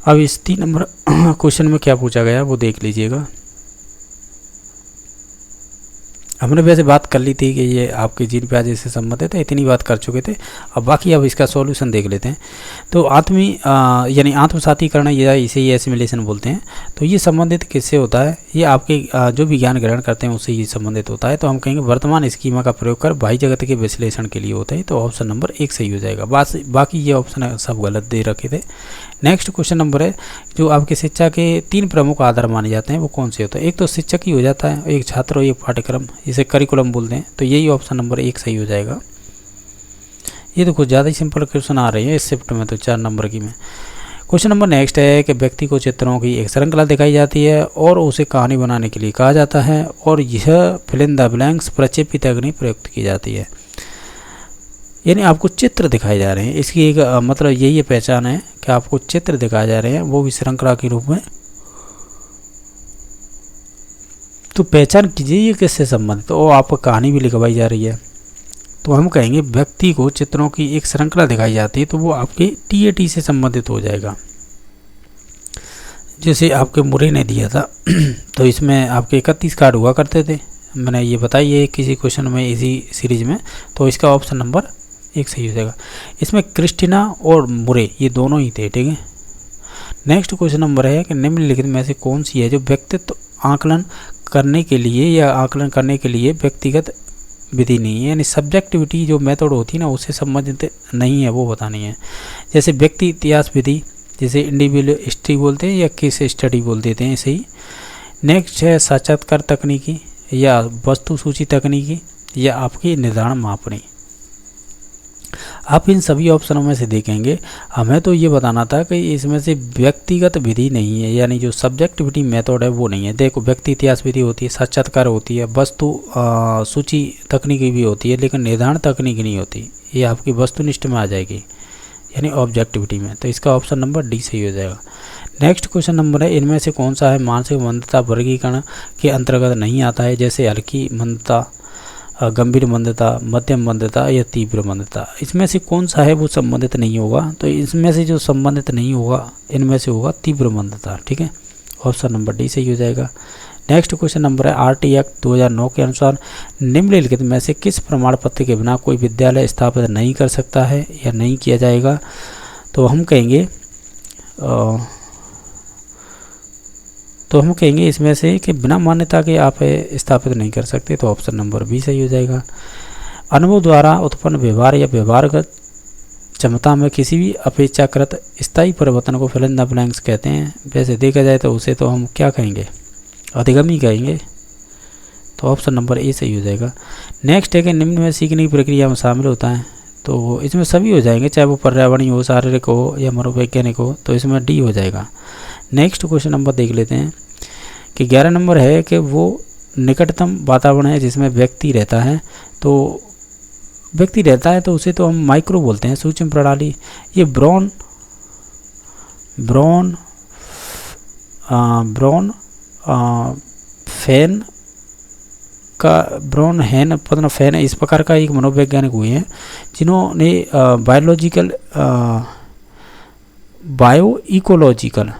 अब इस 3 नंबर क्वेश्चन में क्या पूछा गया वो देख लीजिएगा। हमने वैसे बात कर ली थी कि ये आपके जीन प्याजे से संबंधित है, इतनी बात कर चुके थे। अब बाकी अब इसका सॉल्यूशन देख लेते हैं। तो यानी आत्मसातीकरण या इसे ये एसिमिलेशन बोलते हैं। तो ये संबंधित किससे होता है, ये आपके जो भी ज्ञान ग्रहण करते हैं उससे ये संबंधित होता है। तो हम कहेंगे वर्तमान स्कीमा का प्रयोग कर बाह्य जगत के विश्लेषण के लिए होता है। तो ऑप्शन नंबर 1 सही हो जाएगा। बाकी ये ऑप्शन सब गलत दे रखे थे। नेक्स्ट क्वेश्चन नंबर है, जो आपके शिक्षा के 3 प्रमुख आधार माने जाते हैं वो कौन से होते हैं। एक तो शिक्षक ही हो जाता है, एक छात्र और एक पाठ्यक्रम, इसे करिकुलम बोलते हैं। तो यही ऑप्शन नंबर 1 सही हो जाएगा। ये तो कुछ ज़्यादा ही सिंपल क्वेश्चन आ रही है इस शिफ्ट में, तो 4 नंबर की में। क्वेश्चन नंबर नेक्स्ट है कि व्यक्ति को चित्रों की एक श्रृंखला दिखाई जाती है और उसे कहानी बनाने के लिए कहा जाता है, और यह फिल इन द ब्लैंक्स प्रक्षेपी तकनीक प्रयुक्त की जाती है। यानी आपको चित्र दिखाए जा रहे हैं, इसकी एक मतलब यही पहचान है कि आपको चित्र दिखाए जा रहे हैं, वो भी श्रृंखला के रूप में। तो पहचान कीजिए ये किससे संबंधित, और आपको कहानी भी लिखवाई जा रही है। तो हम कहेंगे व्यक्ति को चित्रों की एक श्रृंखला दिखाई जाती है, तो वो आपके TAT से संबंधित हो जाएगा, जैसे आपके मुरे ने दिया था। तो इसमें आपके 31 कार्ड हुआ करते थे, मैंने ये बताइए किसी क्वेश्चन में इसी सीरीज में। तो इसका ऑप्शन नंबर 1 सही हो जाएगा। इसमें क्रिस्टीना और मुरे ये दोनों ही थे, ठीक है। नेक्स्ट क्वेश्चन नंबर है कि निम्नलिखित में से कौन सी है जो व्यक्तित्व आकलन करने के लिए व्यक्तिगत विधि नहीं है, यानी सब्जेक्टिविटी जो मेथड होती है ना उससे संबंधित नहीं है, वो बतानी है। जैसे व्यक्ति इतिहास विधि, जैसे इंडिविजुअल हिस्ट्री बोलते हैं या केस स्टडी बोल देते हैं, ऐसे ही। नेक्स्ट है साक्षात्कार तकनीकी या वस्तु सूची तकनीकी या आपकी निर्धारण मापनी। आप इन सभी ऑप्शनों में से देखेंगे। हमें तो ये बताना था कि इसमें से व्यक्तिगत विधि नहीं है, यानी जो सब्जेक्टिविटी मेथड है वो नहीं है। देखो व्यक्ति इतिहास विधि होती है, साक्षात्कार होती है, वस्तु सूची तकनीकी भी होती है, लेकिन निर्धारण तकनीकी नहीं होती। ये आपकी वस्तुनिष्ठ में आ जाएगी, यानी ऑब्जेक्टिविटी में। तो इसका ऑप्शन नंबर D सही हो जाएगा। नेक्स्ट क्वेश्चन नंबर है, इनमें से कौन सा है मानसिक मंदता वर्गीकरण के अंतर्गत नहीं आता है, जैसे हल्की मंदता, गंभीर मंदता, मध्यम मंदता या तीव्र मंदता। इसमें से कौन सा है वो संबंधित नहीं होगा। तो इसमें से जो संबंधित नहीं होगा इनमें से होगा तीव्र मंदता, ठीक है। ऑप्शन नंबर D सही हो जाएगा। नेक्स्ट क्वेश्चन नंबर है, RT एक्ट 2009 के अनुसार निम्नलिखित में से किस प्रमाण पत्र के बिना कोई विद्यालय स्थापित नहीं कर सकता है या नहीं किया जाएगा। तो हम कहेंगे इसमें से कि बिना मान्यता के आप स्थापित नहीं कर सकते। तो ऑप्शन नंबर B सही हो जाएगा। अनुभव द्वारा उत्पन्न व्यवहार या व्यवहारगत क्षमता में किसी भी अपेक्षाकृत स्थायी परिवर्तन को फिल इन द ब्लैंक्स कहते हैं। वैसे देखा जाए तो उसे तो हम क्या कहेंगे, अधिगमी कहेंगे। तो ऑप्शन नंबर A सही हो जाएगा। नेक्स्ट है कि निम्न में सीखने की प्रक्रिया में शामिल होता है। तो इसमें सभी हो जाएंगे, चाहे वो पर्यावरणीय हो, शारीरिक हो या मनोवैज्ञानिक हो। तो इसमें D हो जाएगा। नेक्स्ट क्वेश्चन नंबर देख लेते हैं कि 11 नंबर है कि वो निकटतम वातावरण है जिसमें व्यक्ति रहता है। तो व्यक्ति रहता है तो उसे तो हम माइक्रो बोलते हैं, सूक्ष्म प्रणाली। ये ब्रॉन फैन इस प्रकार का एक मनोवैज्ञानिक हुए हैं जिन्होंने बायो इकोलॉजिकल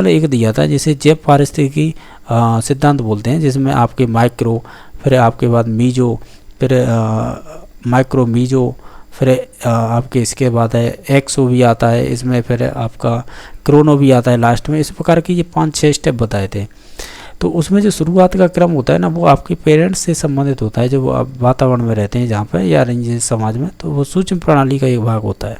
एक दिया था, जिसे जैव पारिस्थितिकी सिद्धांत बोलते हैं, जिसमें आपके माइक्रो, फिर आपके बाद मीजो, फिर माइक्रो मीजो, फिर आपके इसके बाद है एक्सो भी आता है इसमें, फिर आपका क्रोनो भी आता है लास्ट में। इस प्रकार के ये 5-6 स्टेप बताए थे। तो उसमें जो शुरुआत का क्रम होता है ना, वो आपके पेरेंट्स से संबंधित होता है, जो आप वातावरण में रहते हैं जहाँ पर या जिस समाज में, तो वो सूक्ष्म प्रणाली का एक भाग होता है।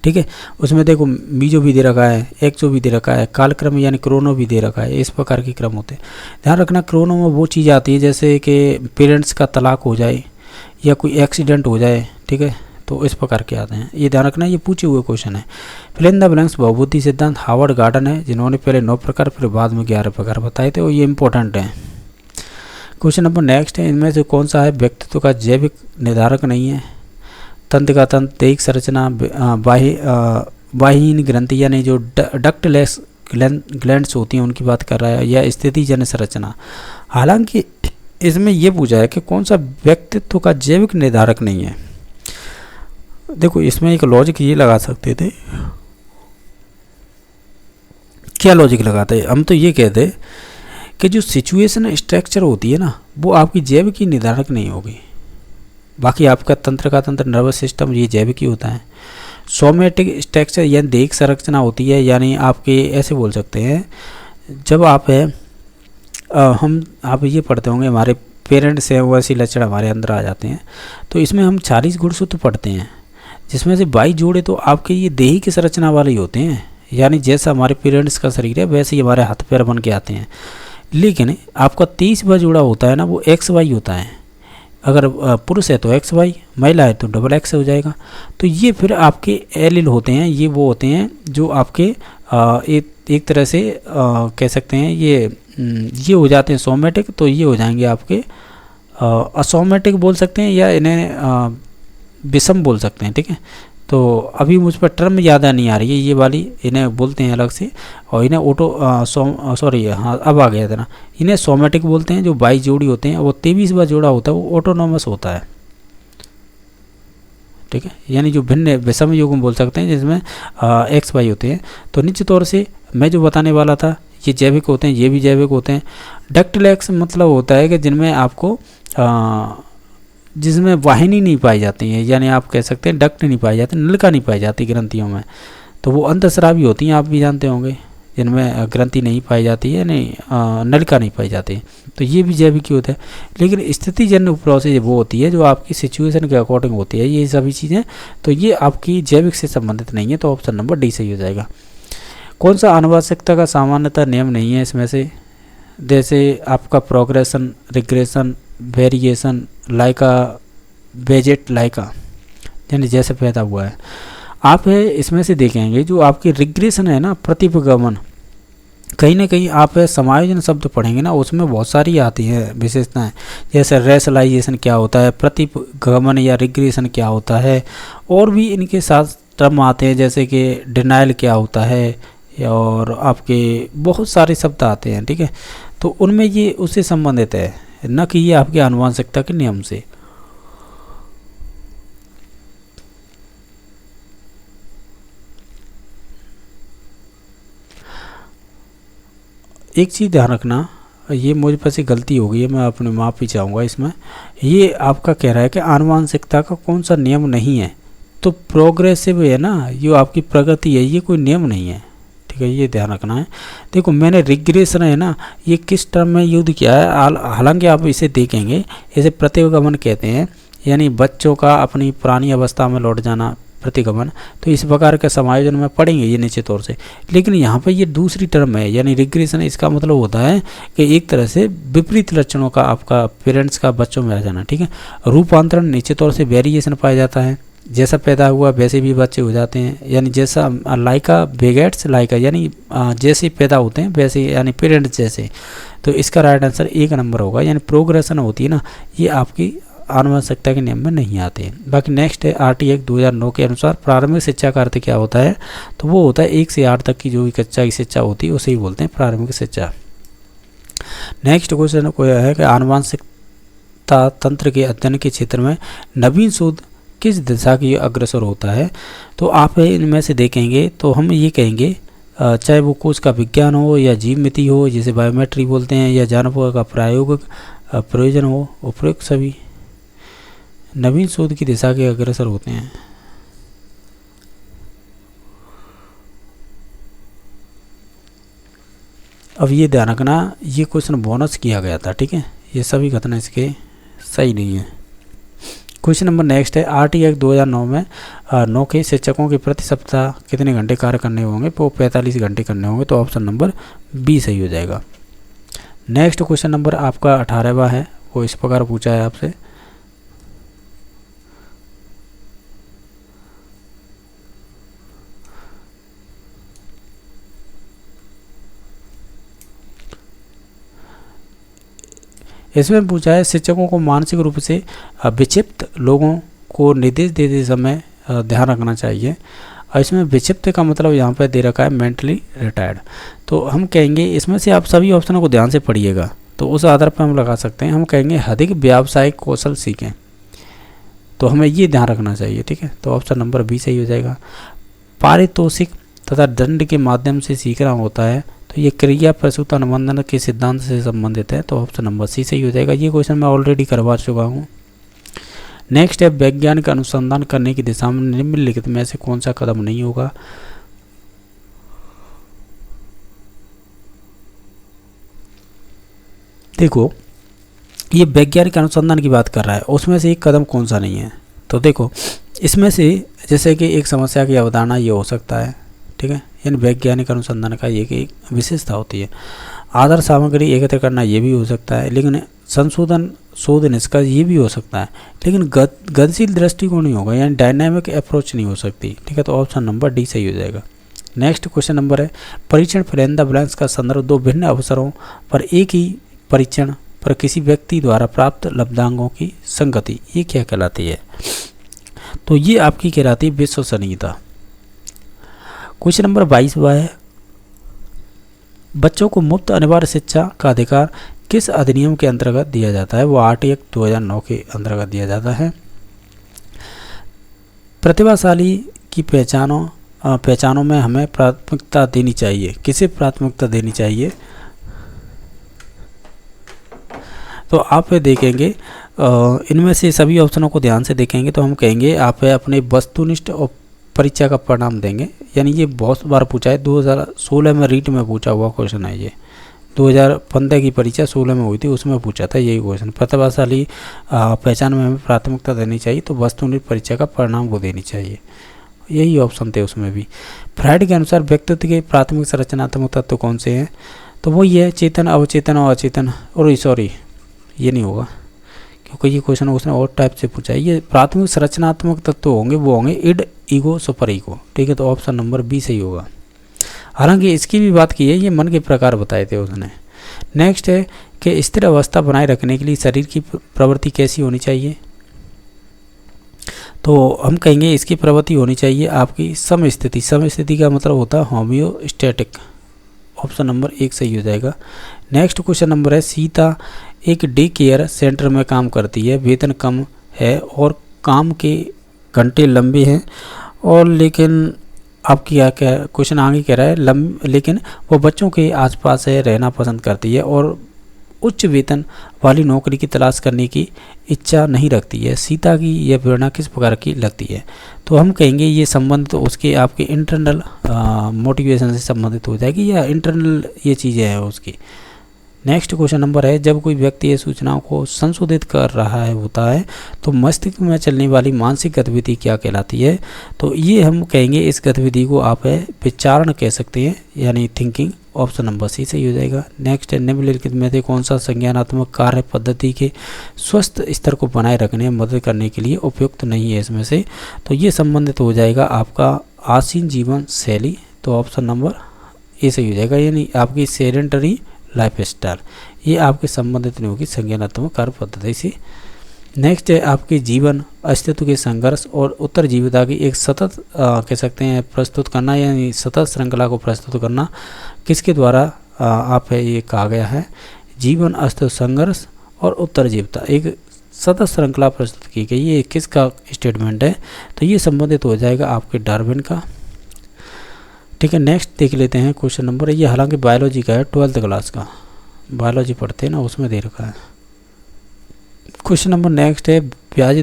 ठीक है, उसमें देखो मीजो भी दे रखा है, एक्सो भी दे रखा है, कालक्रम यानी क्रोनो भी दे रखा है। इस प्रकार के क्रम होते हैं। ध्यान रखना, क्रोनो में वो चीज़ आती है जैसे कि पेरेंट्स का तलाक हो जाए या कोई एक्सीडेंट हो जाए, ठीक है, तो इस प्रकार के आते हैं। ये ध्यान रखना, ये पूछे हुए क्वेश्चन है। फिल इन द ब्लैंक्स बहुबुद्धि सिद्धांत हार्वर्ड गार्डन है, जिन्होंने पहले 9 प्रकार फिर बाद में 11 प्रकार बताए थे, और ये इंपॉर्टेंट है। क्वेश्चन नंबर नेक्स्ट है, इनमें से कौन सा है व्यक्तित्व का जैविक निर्धारक नहीं है? तंत्र का तंत्र, दैहिक संरचना, बाह्यहीन ग्रंथि यानी जो डक्टलेस ग्लैंड्स होती हैं उनकी बात कर रहा है, या स्थितिजन्य संरचना। हालांकि इसमें यह पूछा है कि कौन सा व्यक्तित्व का जैविक निर्धारक नहीं है। देखो इसमें एक लॉजिक ये लगा सकते थे, क्या लॉजिक लगाते? हम तो ये कहते कि जो सिचुएशन स्ट्रक्चर होती है ना, वो आपकी जैविक की निर्धारक नहीं होगी। बाकी आपका तंत्र का तंत्र, नर्वस सिस्टम, ये जैविक ही होता है। सोमेटिक स्ट्रक्चर यानी दैहिक संरचना होती है, यानी आपके ऐसे बोल सकते हैं, जब आप है आप ये पढ़ते होंगे हमारे पेरेंट्स हैं वैसे लक्षण हमारे अंदर आ जाते हैं। तो इसमें हम 40 गुणसूत्र पढ़ते हैं, जिसमें से 22 जोड़े तो आपके ये दैहिक संरचना वाले ही होते हैं, यानी जैसा हमारे पेरेंट्स का शरीर है वैसे ही हमारे हाथ पैर बन के आते हैं। लेकिन आपका 23वां जोड़ा होता है ना, वो XY होता है। अगर पुरुष है तो XY, महिला है तो XX हो जाएगा। तो ये फिर आपके एलील होते हैं, ये वो होते हैं जो आपके एक तरह से कह सकते हैं ये हो जाते हैं सोमेटिक, तो ये हो जाएंगे आपके असोमेटिक बोल सकते हैं, या इन्हें विषम बोल सकते हैं। ठीक है, तो अभी मुझ पर टर्म याद नहीं आ रही है ये वाली, इन्हें बोलते हैं अलग से, और इन्हें अब आ गया था ना, इन्हें सोमेटिक बोलते हैं। जो 22 जोड़ी होते हैं, वो 23वां जोड़ा होता है वो ऑटोनोमस होता है। ठीक है, यानी जो भिन्न विषम युग्म बोल सकते हैं, जिसमें XY होते हैं। तो निश्चित तौर से मैं जो बताने वाला था, ये जैविक होते हैं, ये भी जैविक होते हैं। डक्टिलेक्स मतलब होता है कि जिनमें आपको जिसमें वाहिनी नहीं पाई जाती है, यानी आप कह सकते हैं डक्ट नहीं पाई जाती, नलिका नहीं पाई जाती ग्रंथियों में, तो वो अंतःस्रावी होती हैं, आप भी जानते होंगे, जिनमें ग्रंथि नहीं पाई जाती है, नहीं नलिका नहीं पाई जाती। तो ये भी जैविक ही होता है। लेकिन स्थितिजन्य प्रोसेस वो होती है जो आपकी सिचुएशन के अकॉर्डिंग होती है, ये सभी चीज़ें, तो ये आपकी जैविक से संबंधित नहीं है। तो ऑप्शन नंबर डी सही हो जाएगा। कौन सा आनुवंशिकता का सामान्यतः नियम नहीं है इसमें से? जैसे आपका प्रोग्रेशन, रिग्रेशन, वेरिएशन, लाइका, बेजेट लाइका, यानी जैसे पैदा हुआ है। आप है इसमें से देखेंगे जो आपकी रिग्रेशन है ना, प्रतिपगमन, कहीं ना कहीं आप समायोजन शब्द पढ़ेंगे ना, उसमें बहुत सारी आती हैं विशेषताएं, जैसे रेशलाइजेशन क्या होता है, प्रतिगमन या रिग्रेशन क्या होता है, और भी इनके साथ टर्म आते हैं जैसे कि डिनाइल क्या होता है, और आपके बहुत सारे शब्द आते हैं। ठीक है, तो उनमें ये उससे संबंधित है, न कि ये आपके आनुवंशिकता के नियम से। एक चीज़ ध्यान रखना, ये मुझ पर से गलती हो गई है, मैं अपनी माफ़ी चाहूँगा इसमें। ये आपका कह रहा है कि आनुवंशिकता का कौन सा नियम नहीं है, तो प्रोग्रेसिव है ना, ये आपकी प्रगति है, ये कोई नियम नहीं है। ठीक है, ये ध्यान रखना है। देखो मैंने रिग्रेशन है ना, ये किस टर्म में यूज किया है, हालांकि आप इसे देखेंगे, इसे प्रतिगमन कहते हैं, यानी बच्चों का अपनी पुरानी अवस्था में लौट जाना, प्रतिगमन। तो इस प्रकार के समायोजन में पढ़ेंगे ये निश्चित तौर से। लेकिन यहाँ पर ये दूसरी टर्म है, यानी रिग्रेशन, इसका मतलब होता है कि एक तरह से विपरीत लक्षणों का आपका पेरेंट्स का बच्चों में आ जाना। ठीक है, रूपांतरण निश्चित तौर से वेरिएशन पाया जाता है, जैसा पैदा हुआ वैसे भी बच्चे हो जाते हैं, यानी जैसा लाइका बेगेट्स लाइका, यानी जैसे पैदा होते हैं वैसे, यानी पेरेंट्स जैसे। तो इसका राइट आंसर 1 नंबर होगा, यानी प्रोग्रेशन होती है ना, ये आपकी आनुवंशिकता के नियम में नहीं आते हैं। बाकी नेक्स्ट है RT एक्ट 2009 के अनुसार प्रारंभिक शिक्षा का अर्थ क्या होता है? तो वो होता है 1 से 8 तक की जो भी कक्षा की शिक्षा होती है उसे ही बोलते हैं प्रारंभिक शिक्षा। नेक्स्ट क्वेश्चन को यह है कि आनुवंशिकता तंत्र के अध्ययन के क्षेत्र में नवीन शोध किस दिशा की अग्रसर होता है? तो आप इनमें से देखेंगे तो हम ये कहेंगे, चाहे वो कोश का विज्ञान हो या जीव मिति हो, जिसे बायोमेट्री बोलते हैं, या जानवरों का प्रायोगिक प्रयोजन हो, उपयुक्त सभी नवीन शोध की दिशा के अग्रसर होते हैं। अब ये ध्यान रखना, ये क्वेश्चन बोनस किया गया था, ठीक है, ये सभी कथन इसके सही नहीं है। क्वेश्चन नंबर नेक्स्ट है, आरटी एक्ट 2009 में 9 के शिक्षकों के प्रति सप्ताह कितने घंटे कार्य करने होंगे? वो 45 घंटे करने होंगे, तो ऑप्शन नंबर बी सही हो जाएगा। नेक्स्ट क्वेश्चन नंबर आपका 18वां है, वो इस प्रकार पूछा है आपसे, इसमें पूछा है शिक्षकों को मानसिक रूप से विक्षिप्त लोगों को निर्देश देते समय ध्यान रखना चाहिए। और इसमें विक्षिप्त का मतलब यहाँ पर दे रखा है मेंटली रिटायर्ड। तो हम कहेंगे इसमें से आप सभी ऑप्शनों को ध्यान से पढ़िएगा, तो उस आधार पर हम लगा सकते हैं। हम कहेंगे अधिक व्यावसायिक कौशल सीखें, तो हमें ये ध्यान रखना चाहिए, ठीक है, तो ऑप्शन नंबर बी सही हो जाएगा। पारितोषिक तथा दंड के माध्यम से सीखना होता है, तो ये क्रिया प्रसूत अनुबंधन के सिद्धांत से संबंधित है, तो ऑप्शन नंबर सी सही हो जाएगा। ये क्वेश्चन मैं ऑलरेडी करवा चुका हूँ। नेक्स्ट है, वैज्ञानिक अनुसंधान करने की दिशा में निम्नलिखित में से कौन सा कदम नहीं होगा? देखो, ये वैज्ञानिक अनुसंधान की बात कर रहा है, उसमें से एक कदम कौन सा नहीं है? तो देखो, इसमें से जैसे कि एक समस्या की अवधारणा ये हो सकता है, ठीक है, यानी वैज्ञानिक अनुसंधान का ये एक विशेषता होती है। आधार सामग्री एकत्र करना ये भी हो सकता है, लेकिन संशोधन शोध निष्कर्ष ये भी हो सकता है, लेकिन गतिशील दृष्टिकोण नहीं होगा, यानी डायनामिक अप्रोच नहीं हो सकती, ठीक है, तो ऑप्शन नंबर डी सही हो जाएगा। नेक्स्ट क्वेश्चन नंबर है, परीक्षण फिरेंदा ब्लैंक्स का संदर्भ दो भिन्न अवसरों पर एक ही परीक्षण पर किसी व्यक्ति द्वारा प्राप्त लब्धांकों की संगति, ये क्या कहलाती है? तो ये आपकी कहलाती है विश्वसनीयता। क्वेश्चन नंबर 22वां है, बच्चों को मुफ्त अनिवार्य शिक्षा का अधिकार किस अधिनियम के अंतर्गत दिया जाता है? वो आरटी एक्ट 2009 के अंतर्गत दिया जाता है। प्रतिभाशाली की पहचानों में हमें प्राथमिकता देनी चाहिए, किसे प्राथमिकता देनी चाहिए? तो आप देखेंगे इनमें से सभी ऑप्शनों को ध्यान से देखेंगे तो हम कहेंगे आप अपने वस्तुनिष्ठ और परीक्षा का परिणाम देंगे, यानी ये बहुत बार पूछा है, 2016 में रीट में पूछा हुआ क्वेश्चन है ये। 2015 की परीक्षा 16 में हुई थी, उसमें पूछा था यही क्वेश्चन। प्रतिभाशाली पहचान में हमें प्राथमिकता देनी चाहिए, तो वस्तुनिष्ठ परीक्षा का परिणाम को देनी चाहिए, यही ऑप्शन थे उसमें भी। फ्राइड के अनुसार व्यक्तित्व के प्राथमिक संरचनात्मक तत्व कौन से हैं? तो वो ये चेतन, अवचेतन और अचेतन, और सॉरी ये नहीं होगा क्योंकि ये क्वेश्चन उसने और टाइप से पूछा है। ये प्राथमिक संरचनात्मक तत्व होंगे, वो होंगे इड, ईगो, सुपर ईगो, ठीक है, तो ऑप्शन नंबर बी सही होगा। हालांकि इसकी भी बात की है, ये मन के प्रकार बताए थे उसने। नेक्स्ट है कि स्थिर अवस्था बनाए रखने के लिए शरीर की प्रवृत्ति कैसी होनी चाहिए? तो हम कहेंगे इसकी प्रवृत्ति होनी चाहिए आपकी समस्थिति। समस्थिति का मतलब होता है होम्योस्टैटिक, ऑप्शन नंबर 1 सही हो जाएगा। नेक्स्ट क्वेश्चन नंबर है, सीता एक डे केयर सेंटर में काम करती है, वेतन कम है और काम के घंटे लंबे हैं, और लेकिन आपकी क्या क्वेश्चन आगे कह रहा है, लेकिन वो बच्चों के आसपास है रहना पसंद करती है और उच्च वेतन वाली नौकरी की तलाश करने की इच्छा नहीं रखती है। सीता की यह प्रेरणा किस प्रकार की लगती है? तो हम कहेंगे ये संबंधित तो उसके आपके इंटरनल मोटिवेशन से संबंधित हो जाएगी, या इंटरनल ये चीज़ें हैं उसकी। नेक्स्ट क्वेश्चन नंबर है, जब कोई व्यक्ति ये सूचनाओं को संशोधित कर रहा होता है तो मस्तिष्क में चलने वाली मानसिक गतिविधि क्या कहलाती है? तो ये हम कहेंगे इस गतिविधि को आप विचारण कह सकते हैं, यानी थिंकिंग, ऑप्शन नंबर सी सही हो जाएगा। नेक्स्ट है, निम्नलिखित में से कौन सा संज्ञानात्मक कार्य पद्धति के स्वस्थ स्तर को बनाए रखने में मदद करने के लिए उपयुक्त नहीं है इसमें से? तो ये संबंधित हो जाएगा आपका आसीन जीवन शैली, तो ऑप्शन नंबर ए सही हो जाएगा, यानी आपकी सेडेंटरी लाइफ स्टाइल, ये आपके संबंधित नहीं होगी संज्ञानात्मक कार्य पद्धति से। नेक्स्ट है आपके जीवन अस्तित्व के संघर्ष और उत्तर जीविता की एक सतत कह सकते हैं प्रस्तुत करना, यानी सतत श्रृंखला को प्रस्तुत करना, किसके द्वारा आप ये कहा गया है? जीवन अस्तित्व संघर्ष और उत्तर जीविता एक सतत श्रृंखला प्रस्तुत की गई, ये किसका स्टेटमेंट है? तो ये संबंधित हो जाएगा आपके डार्विन का, ठीक है। नेक्स्ट देख लेते हैं क्वेश्चन नंबर, ये हालांकि बायोलॉजी का है, 12th क्लास का बायोलॉजी पढ़ते हैं ना, उसमें दे रखा है। क्वेश्चन नंबर नेक्स्ट है, ब्याज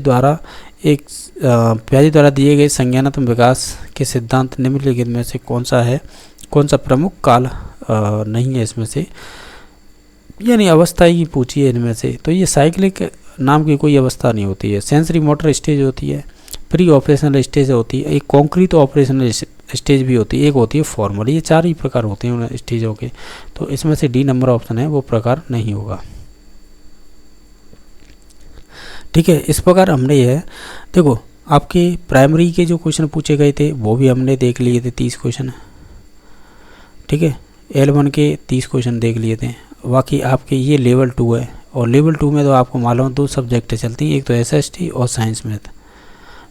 द्वारा दिए गए संज्ञानात्मक विकास के सिद्धांत निम्नलिखित में से कौन सा प्रमुख काल नहीं है इसमें से, यानी अवस्था ही पूछी है इनमें से। तो ये साइक्लिक नाम की कोई अवस्था नहीं होती है। सेंसरी मोटर स्टेज होती है, प्री ऑपरेशनल स्टेज होती है, एक कॉन्क्रीट ऑपरेशनल स्टेज भी होती है, एक होती है फॉर्मल। ये 4 ही प्रकार होते हैं उन स्टेजों के। तो इसमें से डी नंबर ऑप्शन है वो प्रकार नहीं होगा। ठीक है, इस प्रकार हमने यह देखो आपके प्राइमरी के जो क्वेश्चन पूछे गए थे वो भी हमने देख लिए थे 30 क्वेश्चन। ठीक है, L1 के 30 क्वेश्चन देख लिए थे। बाकी आपके ये लेवल 2 है, और लेवल 2 में तो आपको मालूम 2 सब्जेक्ट चलती हैं, एक तो SST और साइंस मैथ।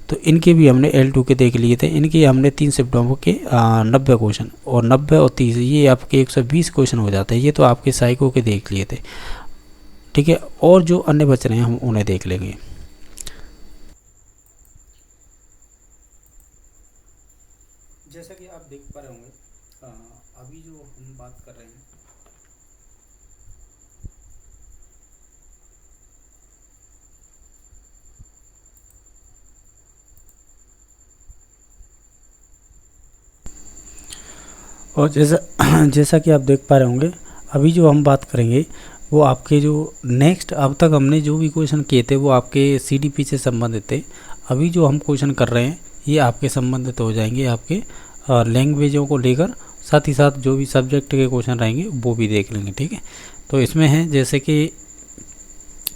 तो इनके भी हमने L2 के देख लिए थे। इनके हमने 3 सितंबर के 90 क्वेश्चन, और 90 और 30 ये आपके 120 क्वेश्चन हो जाते हैं। ये तो आपके साइको के देख लिए थे। ठीक है, और जो अन्य बच रहे हैं हम उन्हें देख लेंगे। जैसा कि आप देख पा रहे होंगे अभी जो हम बात कर रहे हैं, और जैसा कि आप देख पा रहे होंगे अभी जो हम बात करेंगे वो आपके जो नेक्स्ट, अब तक हमने जो भी क्वेश्चन किए थे वो आपके CDP से संबंधित थे। अभी जो हम क्वेश्चन कर रहे हैं ये आपके संबंधित हो जाएंगे आपके लैंग्वेजों को लेकर, साथ ही साथ जो भी सब्जेक्ट के क्वेश्चन रहेंगे वो भी देख लेंगे। ठीक है, तो इसमें है जैसे कि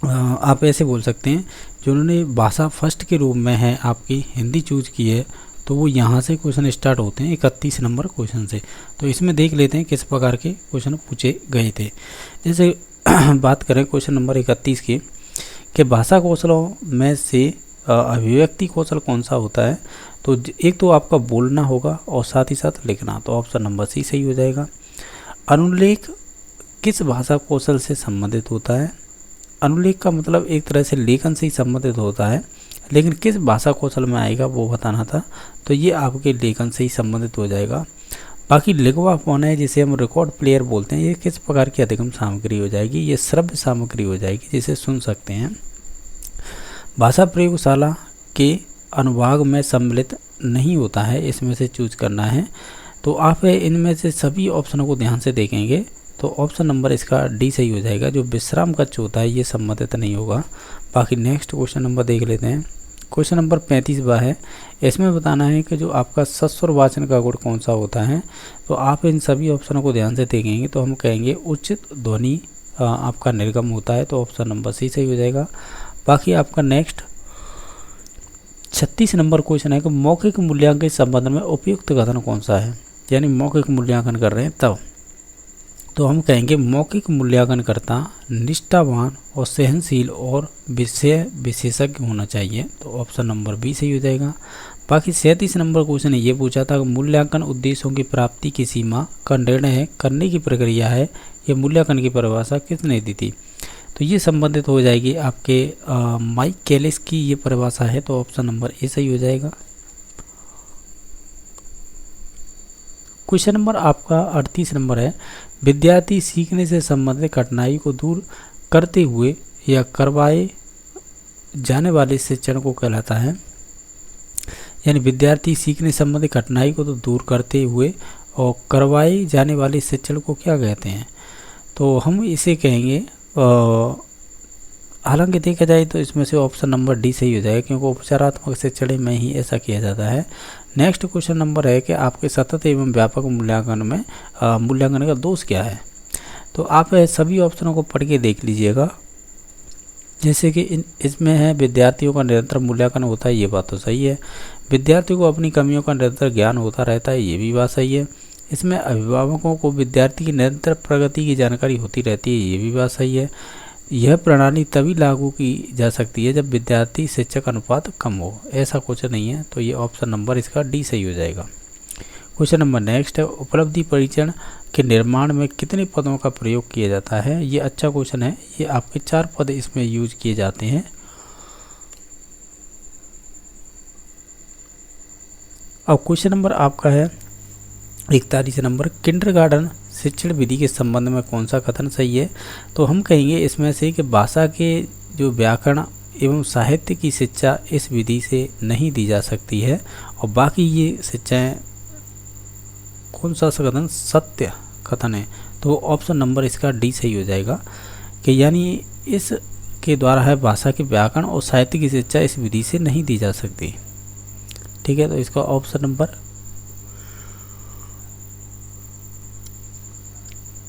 आप ऐसे बोल सकते हैं, जिन्होंने भाषा फर्स्ट के रूप में है आपकी हिंदी चूज की है, तो वो यहाँ से क्वेश्चन स्टार्ट होते हैं 31 नंबर क्वेश्चन से। तो इसमें देख लेते हैं किस प्रकार के क्वेश्चन पूछे गए थे। जैसे बात करें क्वेश्चन नंबर 31 की, कि भाषा कौशलों में से अभिव्यक्ति कौशल कौन सा होता है। तो एक तो आपका बोलना होगा और साथ ही साथ लिखना, तो ऑप्शन नंबर C सही हो जाएगा। अनुलेख किस भाषा कौशल से संबंधित होता है। अनुलेख का मतलब एक तरह से लेखन से ही संबंधित होता है, लेकिन किस भाषा कौशल में आएगा वो बताना था, तो ये आपके लेखन से ही संबंधित हो जाएगा। बाकी लिखवा कौन है, जिसे हम रिकॉर्ड प्लेयर बोलते हैं, ये किस प्रकार की अधिगम सामग्री हो जाएगी, ये श्रव्य सामग्री हो जाएगी जिसे सुन सकते हैं। भाषा प्रयोगशाला के अनुभाग में सम्मिलित नहीं होता है, इसमें से चूज करना है। तो आप इनमें से सभी ऑप्शनों को ध्यान से देखेंगे तो ऑप्शन नंबर इसका D सही हो जाएगा। जो विश्राम कक्ष होता है ये संबंधित नहीं होगा। बाकी नेक्स्ट क्वेश्चन नंबर देख लेते हैं। क्वेश्चन नंबर 35 है, इसमें बताना है कि जो आपका सस्वर वाचन का गुण कौन सा होता है। तो आप इन सभी ऑप्शनों को ध्यान से देखेंगे तो हम कहेंगे उचित ध्वनि आपका निर्गम होता है, तो ऑप्शन नंबर C सही हो जाएगा। बाकी आपका नेक्स्ट 36 नंबर क्वेश्चन है कि मौखिक मूल्यांकन के संबंध में उपयुक्त कथन कौन सा है, यानी मौखिक मूल्यांकन कर रहे हैं तब। तो हम कहेंगे मौखिक मूल्यांकनकर्ता निष्ठावान और सहनशील और विषय विशेषज्ञ होना चाहिए, तो ऑप्शन नंबर B सही हो जाएगा। बाकी 37 नंबर क्वेश्चन ये पूछा था कि मूल्यांकन उद्देश्यों की प्राप्ति की सीमा का निर्णय करने की प्रक्रिया है, ये मूल्यांकन की परिभाषा किसने दी थी। तो ये संबंधित हो जाएगी आपके माइक कैलिस की ये परिभाषा है, तो ऑप्शन नंबर A सही हो जाएगा। क्वेश्चन नंबर आपका 38 नंबर है, विद्यार्थी सीखने से संबंधित कठिनाई को दूर करते हुए या करवाए जाने वाले शिक्षण को कहलाता है। यानी विद्यार्थी सीखने संबंधी कठिनाई को तो दूर करते हुए और करवाए जाने वाले शिक्षण को क्या कहते हैं, तो हम इसे कहेंगे हालांकि देखा जाए तो इसमें से ऑप्शन नंबर D सही हो जाएगा, क्योंकि उपचारात्मक शिक्षण में ही ऐसा किया जाता है। नेक्स्ट क्वेश्चन नंबर है कि आपके सतत एवं व्यापक मूल्यांकन में मूल्यांकन का दोष क्या है। तो आप सभी ऑप्शनों को पढ़ के देख लीजिएगा। जैसे कि इसमें है विद्यार्थियों का निरंतर मूल्यांकन होता है, ये बात तो सही है। विद्यार्थियों को अपनी कमियों का निरंतर ज्ञान होता रहता है, ये भी बात सही है। इसमें अभिभावकों को विद्यार्थी की निरंतर प्रगति की जानकारी होती रहती है, ये भी बात सही है। यह प्रणाली तभी लागू की जा सकती है जब विद्यार्थी शिक्षक अनुपात कम हो, ऐसा कुछ नहीं है, तो ये ऑप्शन नंबर इसका D सही हो जाएगा। क्वेश्चन नंबर नेक्स्ट है, उपलब्धि परीक्षण के निर्माण में कितने पदों का प्रयोग किया जाता है। ये अच्छा क्वेश्चन है, ये आपके 4 पद इसमें यूज किए जाते हैं। अब क्वेश्चन नंबर आपका है 41 नंबर, किंडरगार्टन शिक्षण विधि के संबंध में कौन सा कथन सही है। तो हम कहेंगे इसमें से कि भाषा के जो व्याकरण एवं साहित्य की शिक्षा इस विधि से नहीं दी जा सकती है। और बाकी ये शिक्षाएं कौन सा कथन, सत्य कथन है। तो ऑप्शन नंबर इसका डी सही हो जाएगा कि यानी इस के द्वारा है भाषा के व्याकरण और साहित्य की शिक्षा इस विधि से नहीं दी जा सकती। ठीक है, तो इसका ऑप्शन नंबर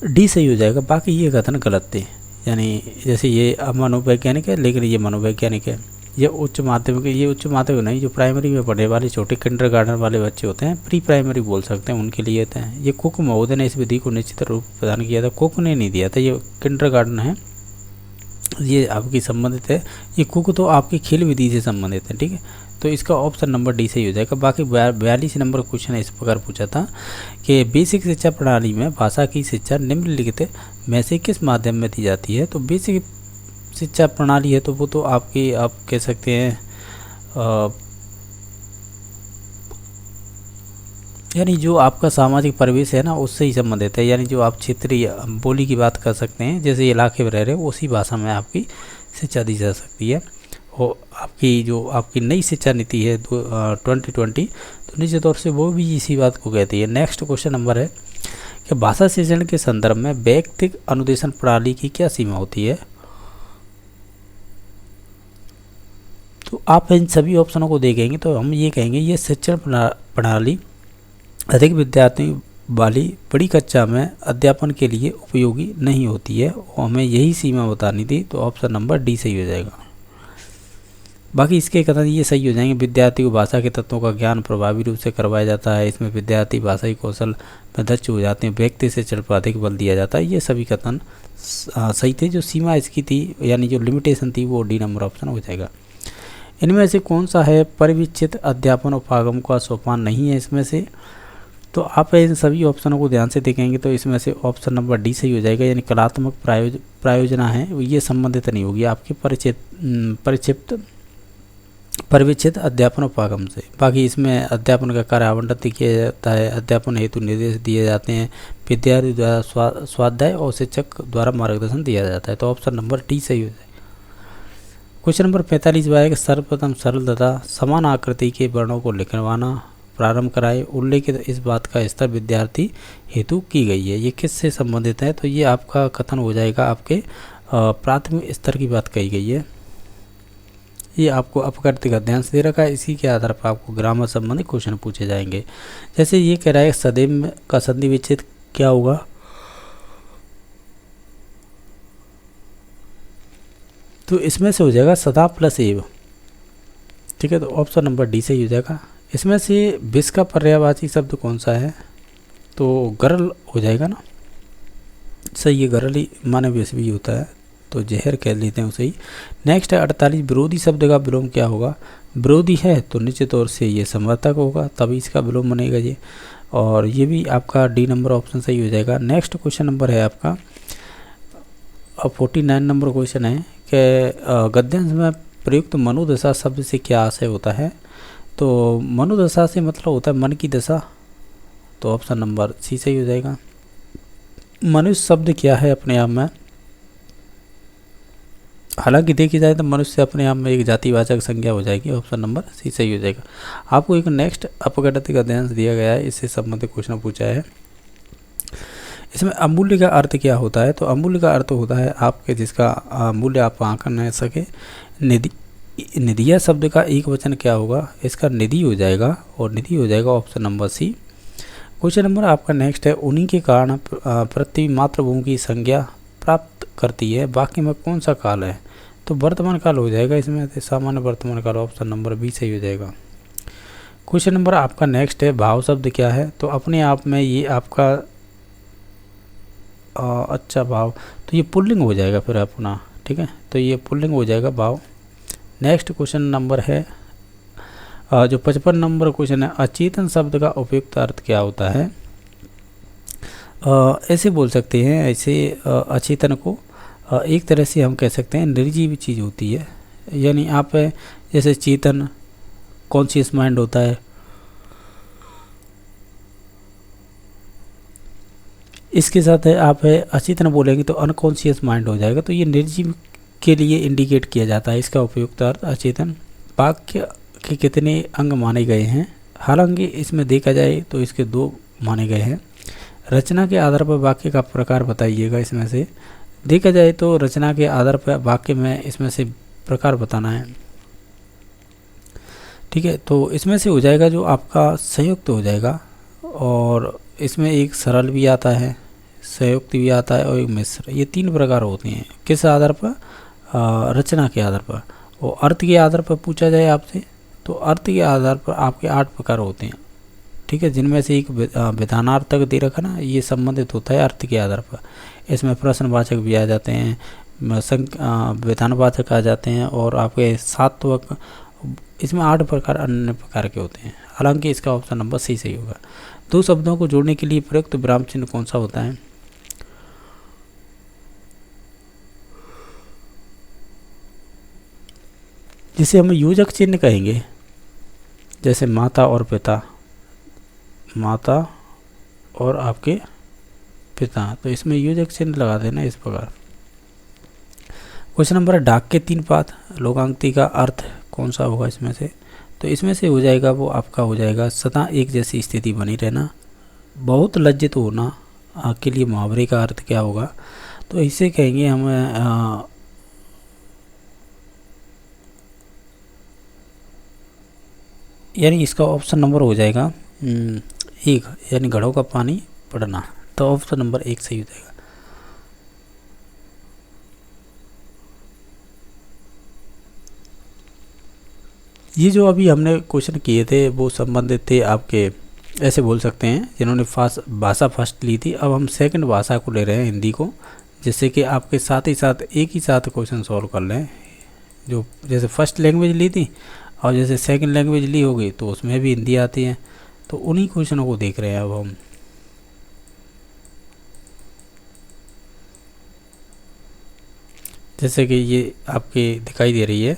डी सही हो जाएगा। बाकी ये कथन गलत थे, यानी जैसे ये मनोवैज्ञानिक है लेकिन ये मनोवैज्ञानिक है, ये उच्च माध्यमिक, ये उच्च माध्यमिक नहीं, जो प्राइमरी में पढ़ने वाले छोटे किंडरगार्टन वाले बच्चे होते हैं, प्री प्राइमरी बोल सकते हैं, उनके लिए होते हैं। ये कुक महोदय ने इस विधि को निश्चित रूप प्रदान किया था, कुक ने नहीं दिया था, ये किंडरगार्टन है, ये आपकी संबंधित है। ये कुक तो आपकी खेल विधि से संबंधित है। ठीक है, तो इसका ऑप्शन नंबर डी सही हो जाएगा। बाकी 42 नंबर क्वेश्चन इस प्रकार पूछा था कि बेसिक शिक्षा प्रणाली में भाषा की शिक्षा निम्नलिखित में से किस माध्यम में दी जाती है। तो बेसिक शिक्षा प्रणाली है तो वो तो आपकी, आप कह सकते हैं यानी जो आपका सामाजिक परिवेश है ना, उससे ही संबंधित है। यानी जो आप क्षेत्रीय बोली की बात कर सकते हैं, जैसे इलाके में रह रहे हो उसी भाषा में आपकी शिक्षा दी जा सकती है। और आपकी जो आपकी नई शिक्षा नीति है 2020, तो निश्चित तौर से वो भी इसी बात को कहती है। नेक्स्ट क्वेश्चन नंबर है कि भाषा शिक्षण के संदर्भ में वैयक्तिक अनुदेशन प्रणाली की क्या सीमा होती है। तो आप इन सभी ऑप्शनों को देखेंगे तो हम ये कहेंगे ये शिक्षण प्रणाली अधिक विद्यार्थियों वाली बड़ी कक्षा में अध्यापन के लिए उपयोगी नहीं होती है, और हमें यही सीमा बतानी थी। तो ऑप्शन नंबर डी सही हो जाएगा। बाकी इसके कथन ये सही हो जाएंगे। विद्यार्थी को भाषा के तत्वों का ज्ञान प्रभावी रूप से करवाया जाता है, इसमें विद्यार्थी भाषाई कौशल में दक्ष हो जाते हैं, व्यक्ति से शिक्षण पर अधिक बल दिया जाता है। ये सभी कथन सही थे। जो सीमा इसकी थी यानी जो लिमिटेशन थी वो डी नंबर ऑप्शन हो जाएगा। इनमें से कौन सा है परिविक्षित अध्यापन और पागम का सोपान नहीं है इसमें से। तो आप इन सभी ऑप्शनों को ध्यान से देखेंगे तो इसमें से ऑप्शन नंबर डी सही हो जाएगा। यानी कलात्मक प्रायोजना है ये संबंधित नहीं होगी आपके परिविक्षित अध्यापन और पागम से। बाकी इसमें अध्यापन का कार्य आवंटित किया जाता है, अध्यापन हेतु निर्देश दिए जाते हैं, विद्यार्थी द्वारा स्वाध्याय और शिक्षक द्वारा मार्गदर्शन दिया जाता है। तो ऑप्शन नंबर डी सही हो जाएगा। क्वेश्चन नंबर 45 है कि सर्वप्रथम सरल तथा समान आकृति के वर्णों को लिखवाना प्रारंभ कराए, उल्लेखित इस बात का स्तर विद्यार्थी हेतु की गई है। ये किससे संबंधित है। तो ये आपका कथन हो जाएगा आपके प्राथमिक स्तर की बात कही गई है। ये आपको अपकृत्य का ध्यान से दे रखा है, इसी के आधार पर आपको ग्रामर संबंधी क्वेश्चन पूछे जाएंगे। जैसे ये कह रहा है सदैव का संधि विच्छेद क्या होगा। तो इसमें से हो जाएगा सदा प्लस एव। ठीक है, तो ऑप्शन नंबर डी से ही हो जाएगा। इसमें से विष का पर्यायवाची शब्द कौन सा है। तो गरल हो जाएगा ना, सही है, गरल ही माने विष भी होता है, तो जहर कह लेते हैं उसे ही। नेक्स्ट है 48 विरोधी शब्द का विलोम क्या होगा। विरोधी है तो निश्चित तौर से ये समर्थक होगा, तभी इसका विलोम बनेगा ये, और ये भी आपका डी नंबर ऑप्शन सही हो जाएगा। नेक्स्ट क्वेश्चन नंबर है आपका 49 नंबर क्वेश्चन है कि गद्यांश में प्रयुक्त मनोदशा शब्द से क्या आशय होता है। तो मनोदशा से मतलब होता है मन की दशा, तो ऑप्शन नंबर सी सही हो जाएगा। मनुष्य शब्द क्या है अपने आप में, हालांकि देखी जाए तो मनुष्य अपने आप में एक जातिवाचक संज्ञा हो जाएगी, ऑप्शन नंबर सी सही हो जाएगा। आपको एक नेक्स्ट अपघटित गद्यांश दिया गया है, इससे संबंधित क्वेश्चन पूछा है। इसमें अमूल्य का अर्थ क्या होता है। तो अमूल्य का अर्थ होता है आपके जिसका मूल्य आप आंक न सके। निधि, निधिया शब्द का एक वचन क्या होगा, इसका निधि हो जाएगा, और निधि हो जाएगा option number C. Question number आपका नेक्स्ट है उन्हीं के कारण पृथ्वी मातृभूमि की संज्ञा प्राप्त करती है, वाक्य में कौन सा काल है। तो वर्तमान काल हो जाएगा इसमें, तो सामान्य वर्तमान काल, ऑप्शन नंबर बी सही हो जाएगा। क्वेश्चन नंबर आपका नेक्स्ट है भाव शब्द क्या है। तो अपने आप में ये आपका अच्छा भाव, तो ये पुल्लिंग हो जाएगा फिर अपना, ठीक है, तो ये पुल्लिंग हो जाएगा भाव। नेक्स्ट क्वेश्चन नंबर है जो 55 नंबर क्वेश्चन है अचेतन शब्द का उपयुक्त अर्थ क्या होता है। ऐसे बोल सकते हैं, ऐसे अचेतन को एक तरह से हम कह सकते हैं निर्जीव चीज़ होती है। यानी आप जैसे चेतन कॉन्शियस माइंड होता है, इसके साथ है आप अचेतन बोलेंगे तो अनकॉन्शियस माइंड हो जाएगा। तो ये निर्जीव के लिए इंडिकेट किया जाता है। इसका उपयुक्त अर्थ अचेतन। वाक्य के कितने अंग माने गए हैं? हालांकि इसमें देखा जाए तो इसके 2 माने गए हैं। रचना के आधार पर वाक्य का प्रकार बताइएगा। इसमें से देखा जाए तो रचना के आधार पर वाक्य में इसमें से प्रकार बताना है। ठीक है, तो इसमें से हो जाएगा जो आपका संयुक्त हो जाएगा, और इसमें एक सरल भी आता है, संयुक्त भी आता है और एक मिश्र। ये 3 प्रकार होते हैं। किस आधार पर? रचना के आधार पर। और अर्थ के आधार पर पूछा जाए आपसे तो अर्थ के आधार पर आपके 8 प्रकार होते हैं। ठीक है, जिनमें से एक विधानार्थक दे रखा ना, ये संबंधित होता है अर्थ के आधार पर। इसमें प्रश्नवाचक भी आ जाते हैं, विधानवाचक आ जाते हैं, और आपके सात्वक। इसमें 8 प्रकार अन्य प्रकार के होते हैं। हालांकि इसका ऑप्शन नंबर सी सही होगा। 2 शब्दों को जोड़ने के लिए प्रयुक्त विराम चिन्ह कौन सा होता है? जिसे हम योजक चिन्ह कहेंगे, जैसे माता और पिता, माता और आपके पिता, तो इसमें योजक चिन्ह लगा देना इस प्रकार। क्वेश्चन नंबर डाक के 3 पात लोकांक्ति का अर्थ कौन सा होगा इसमें से? तो इसमें से हो जाएगा वो आपका हो जाएगा सदा एक जैसी स्थिति बनी रहना। बहुत लज्जित होना के लिए मुहावरे का अर्थ क्या होगा? तो इसे कहेंगे हम यानी इसका ऑप्शन नंबर हो जाएगा 1, यानी घड़ों का पानी पड़ना। तो ऑप्शन नंबर 1 सही हो जाएगा। ये जो अभी हमने क्वेश्चन किए थे वो संबंधित थे आपके, ऐसे बोल सकते हैं, जिन्होंने भाषा फर्स्ट ली थी। अब हम सेकंड भाषा को ले रहे हैं, हिंदी को, जिससे कि आपके साथ ही साथ एक ही साथ क्वेश्चन सॉल्व कर लें। जो जैसे फर्स्ट लैंग्वेज ली थी और जैसे सेकंड लैंग्वेज ली होगी तो उसमें भी हिंदी आती है, तो उन्हीं क्वेश्चनों को देख रहे हैं अब हम। जैसे कि ये आपके दिखाई दे रही है,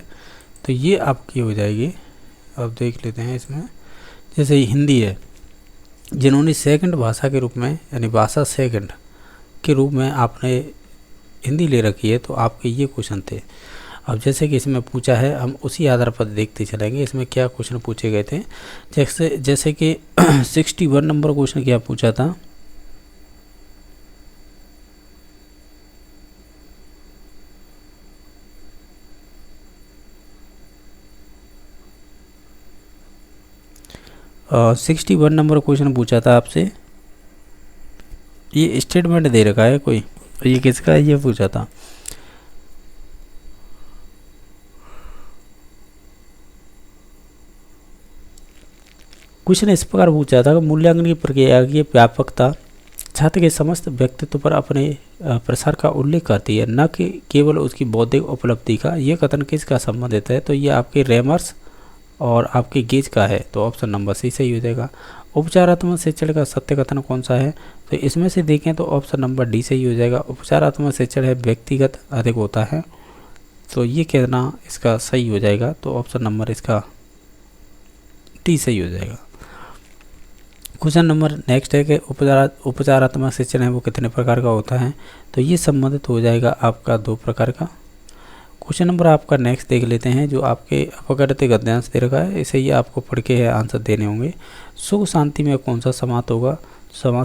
तो ये आपकी हो जाएगी। अब देख लेते हैं इसमें, जैसे हिंदी है, जिन्होंने सेकंड भाषा के रूप में, यानी भाषा सेकंड के रूप में आपने हिंदी ले रखी है, तो आपके ये क्वेश्चन थे। अब जैसे कि इसमें पूछा है, हम उसी आधार पर देखते चलेंगे इसमें क्या क्वेश्चन पूछे गए थे। जैसे कि 61 नंबर क्वेश्चन क्या पूछा था? और 61 नंबर क्वेश्चन पूछा था आपसे। ये स्टेटमेंट दे रखा है कोई, ये किसका है ये पूछा था। क्वेश्चन इस प्रकार पूछा था, मूल्यांकन की प्रक्रिया की व्यापकता छात्र के समस्त व्यक्तित्व पर अपने प्रसार का उल्लेख करती है, न कि केवल उसकी बौद्धिक उपलब्धि का। यह कथन किसका संबंधित है? तो ये आपके रेमर्स और आपके गेज का है, तो ऑप्शन नंबर सी सही हो जाएगा। उपचारात्मक शिक्षण का सत्य कथन कौन सा है? तो इसमें से देखें तो ऑप्शन नंबर डी सही हो जाएगा। उपचारात्मक शिक्षण है व्यक्तिगत अधिक होता है, तो ये कहना इसका सही हो जाएगा, तो ऑप्शन नंबर इसका डी सही हो जाएगा। क्वेश्चन नंबर नेक्स्ट है कि उपचारात्मक शिक्षण है वो कितने प्रकार का होता है? तो ये संबंधित हो जाएगा आपका 2 प्रकार का। क्वेश्चन नंबर आपका नेक्स्ट देख लेते हैं, जो आपके अपकृत्य गद्यांश दे रखा है, इसे ही आपको पढ़ के है आंसर देने होंगे। सुख शांति में कौन सा समास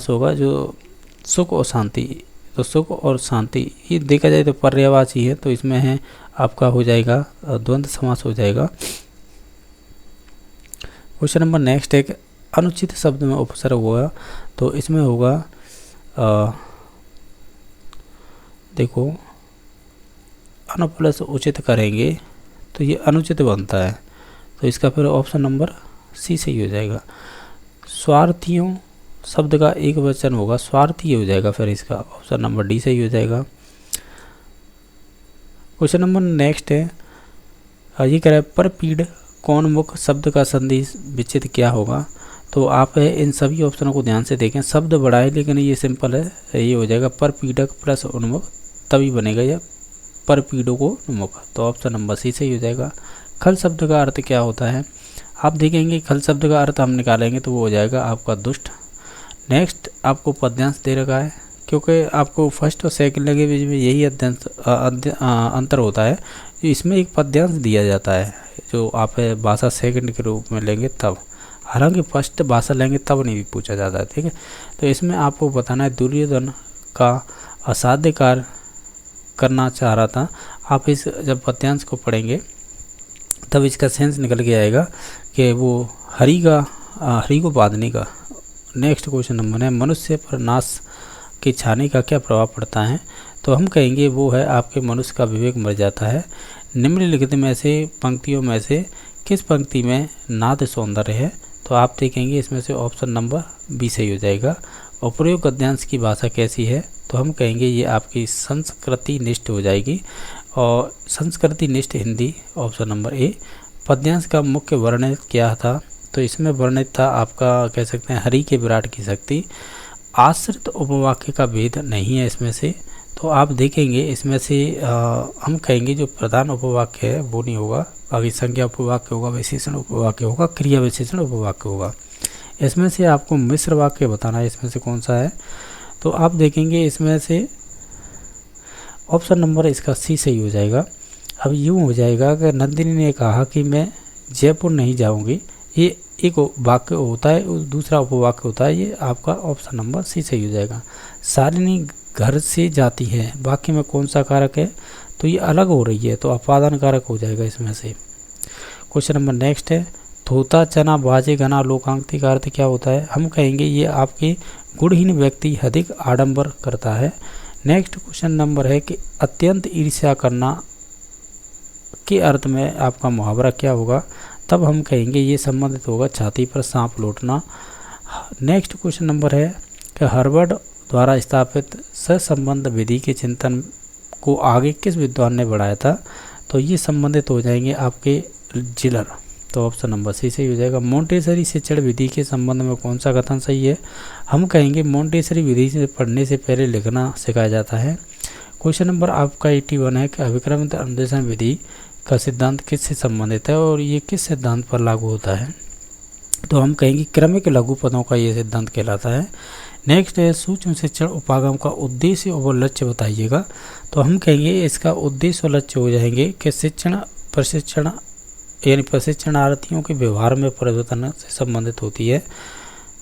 होगा? जो सुख और शांति, तो सुख और शांति ये देखा जाए तो पर्यायवाची है, तो इसमें है आपका हो जाएगा द्वंद्व समास हो जाएगा। क्वेश्चन नंबर नेक्स्ट है, अनुचित शब्द में उपसर्ग होगा, तो इसमें होगा देखो अनु प्लस उचित करेंगे तो ये अनुचित बनता है, तो इसका फिर ऑप्शन नंबर सी सही हो जाएगा। स्वार्थियों शब्द का एक वचन होगा, स्वार्थी हो जाएगा, फिर इसका ऑप्शन नंबर डी सही हो जाएगा। क्वेश्चन नंबर नेक्स्ट है, ये कह रहा है पर पीड़ कौन मुख शब्द का संधि विच्छेद क्या होगा? तो आप इन सभी ऑप्शनों को ध्यान से देखें। शब्द बड़ा है लेकिन ये सिंपल है, ये हो जाएगा पर पीड़क प्लस उन्मुख, तभी बनेगा यह पर पीड़ों को उन्मुख, तो ऑप्शन नंबर सी सही हो जाएगा। खल शब्द का अर्थ क्या होता है? आप देखेंगे खल शब्द का अर्थ हम निकालेंगे तो वो हो जाएगा आपका दुष्ट। नेक्स्ट आपको पद्यांश दे रखा है, क्योंकि आपको फर्स्ट और सेकंड लैंग्वेज में यही अंतर होता है। इसमें एक पद्यांश दिया जाता है, जो आप भाषा सेकंड के रूप में लेंगे तब, हालांकि फर्स्ट भाषा लेंगे तब नहीं पूछा जाता है, ठीक है। तो इसमें आपको बताना है दुर्योधन का असाध्य कार्य करना चाह रहा था। आप इस जब पद्यांश को पढ़ेंगे तब इसका सेंस निकल के आएगा कि वो हरि को बांधने का। नेक्स्ट क्वेश्चन नंबर है मनुष्य पर नाश के छाने का क्या प्रभाव पड़ता है। तो हम कहेंगे वो है आपके मनुष्य का विवेक मर जाता है। निम्नलिखित में से पंक्तियों में से किस पंक्ति में नाद सौंदर्य है। तो आप देखेंगे इसमें से ऑप्शन नंबर बी सही हो जाएगा। अप्रयोग गद्यांश की भाषा कैसी है। तो हम कहेंगे ये आपकी संस्कृति निष्ठ हो जाएगी, और संस्कृति निष्ठ हिंदी ऑप्शन नंबर ए। पद्यांश का मुख्य वर्णित क्या था। तो इसमें वर्णित था आपका कह सकते हैं हरि के विराट की शक्ति। आश्रित उपवाक्य का भेद नहीं है इसमें से। तो आप देखेंगे इसमें से हम कहेंगे जो प्रधान उपवाक्य है वो नहीं होगा, बाकी संज्ञा उपवाक्य होगा, विशेषण उपवाक्य होगा, क्रिया विशेषण उपवाक्य होगा। इसमें से आपको मिश्र वाक्य बताना है इसमें से कौन सा है। तो आप देखेंगे इसमें से ऑप्शन नंबर इसका सी सही हो जाएगा। अब यूँ हो जाएगा कि नंदिनी ने कहा कि मैं जयपुर नहीं जाऊंगी, ये एक वाक्य होता है, दूसरा उपवाक्य होता है, ये आपका ऑप्शन नंबर सी सही हो जाएगा। शालिनी घर से जाती है, वाक्य में कौन सा कारक है। तो ये अलग हो रही है, तो अपादान कारक हो जाएगा इसमें से। क्वेश्चन नंबर नेक्स्ट है धोता चना बाजे घना लोकांकित का अर्थ क्या होता है। हम कहेंगे ये आपके गुणहीन व्यक्ति अधिक आडंबर करता है। नेक्स्ट क्वेश्चन नंबर है कि अत्यंत ईर्ष्या करना के अर्थ में आपका मुहावरा क्या होगा। तब हम कहेंगे ये संबंधित होगा छाती पर सांप लौटना। नेक्स्ट क्वेश्चन नंबर है कि हार्वर्ड द्वारा स्थापित सहसंबंध विधि के चिंतन को आगे किस विद्वान ने बढ़ाया था। तो ये संबंधित हो जाएंगे आपके जिलर। तो ऑप्शन नंबर सी सही हो जाएगा। मोंटेसरी शिक्षण विधि के संबंध में कौन सा कथन सही है। हम कहेंगे मोंटेसरी विधि से पढ़ने से पहले लिखना सिखाया जाता है। क्वेश्चन नंबर आपका 81 है कि अभिक्रमित अनुदेशन विधि का सिद्धांत किससे संबंधित है और ये किस सिद्धांत पर लागू होता है। तो हम कहेंगे क्रमिक लघु पदों का ये सिद्धांत कहलाता है। नेक्स्ट है सूक्ष्म शिक्षण उपागम का उद्देश्य और लक्ष्य बताइएगा। तो हम कहेंगे इसका उद्देश्य और लक्ष्य हो जाएंगे कि शिक्षण प्रशिक्षण यानी प्रशिक्षणार्थियों के व्यवहार में परिवर्तन से संबंधित होती है।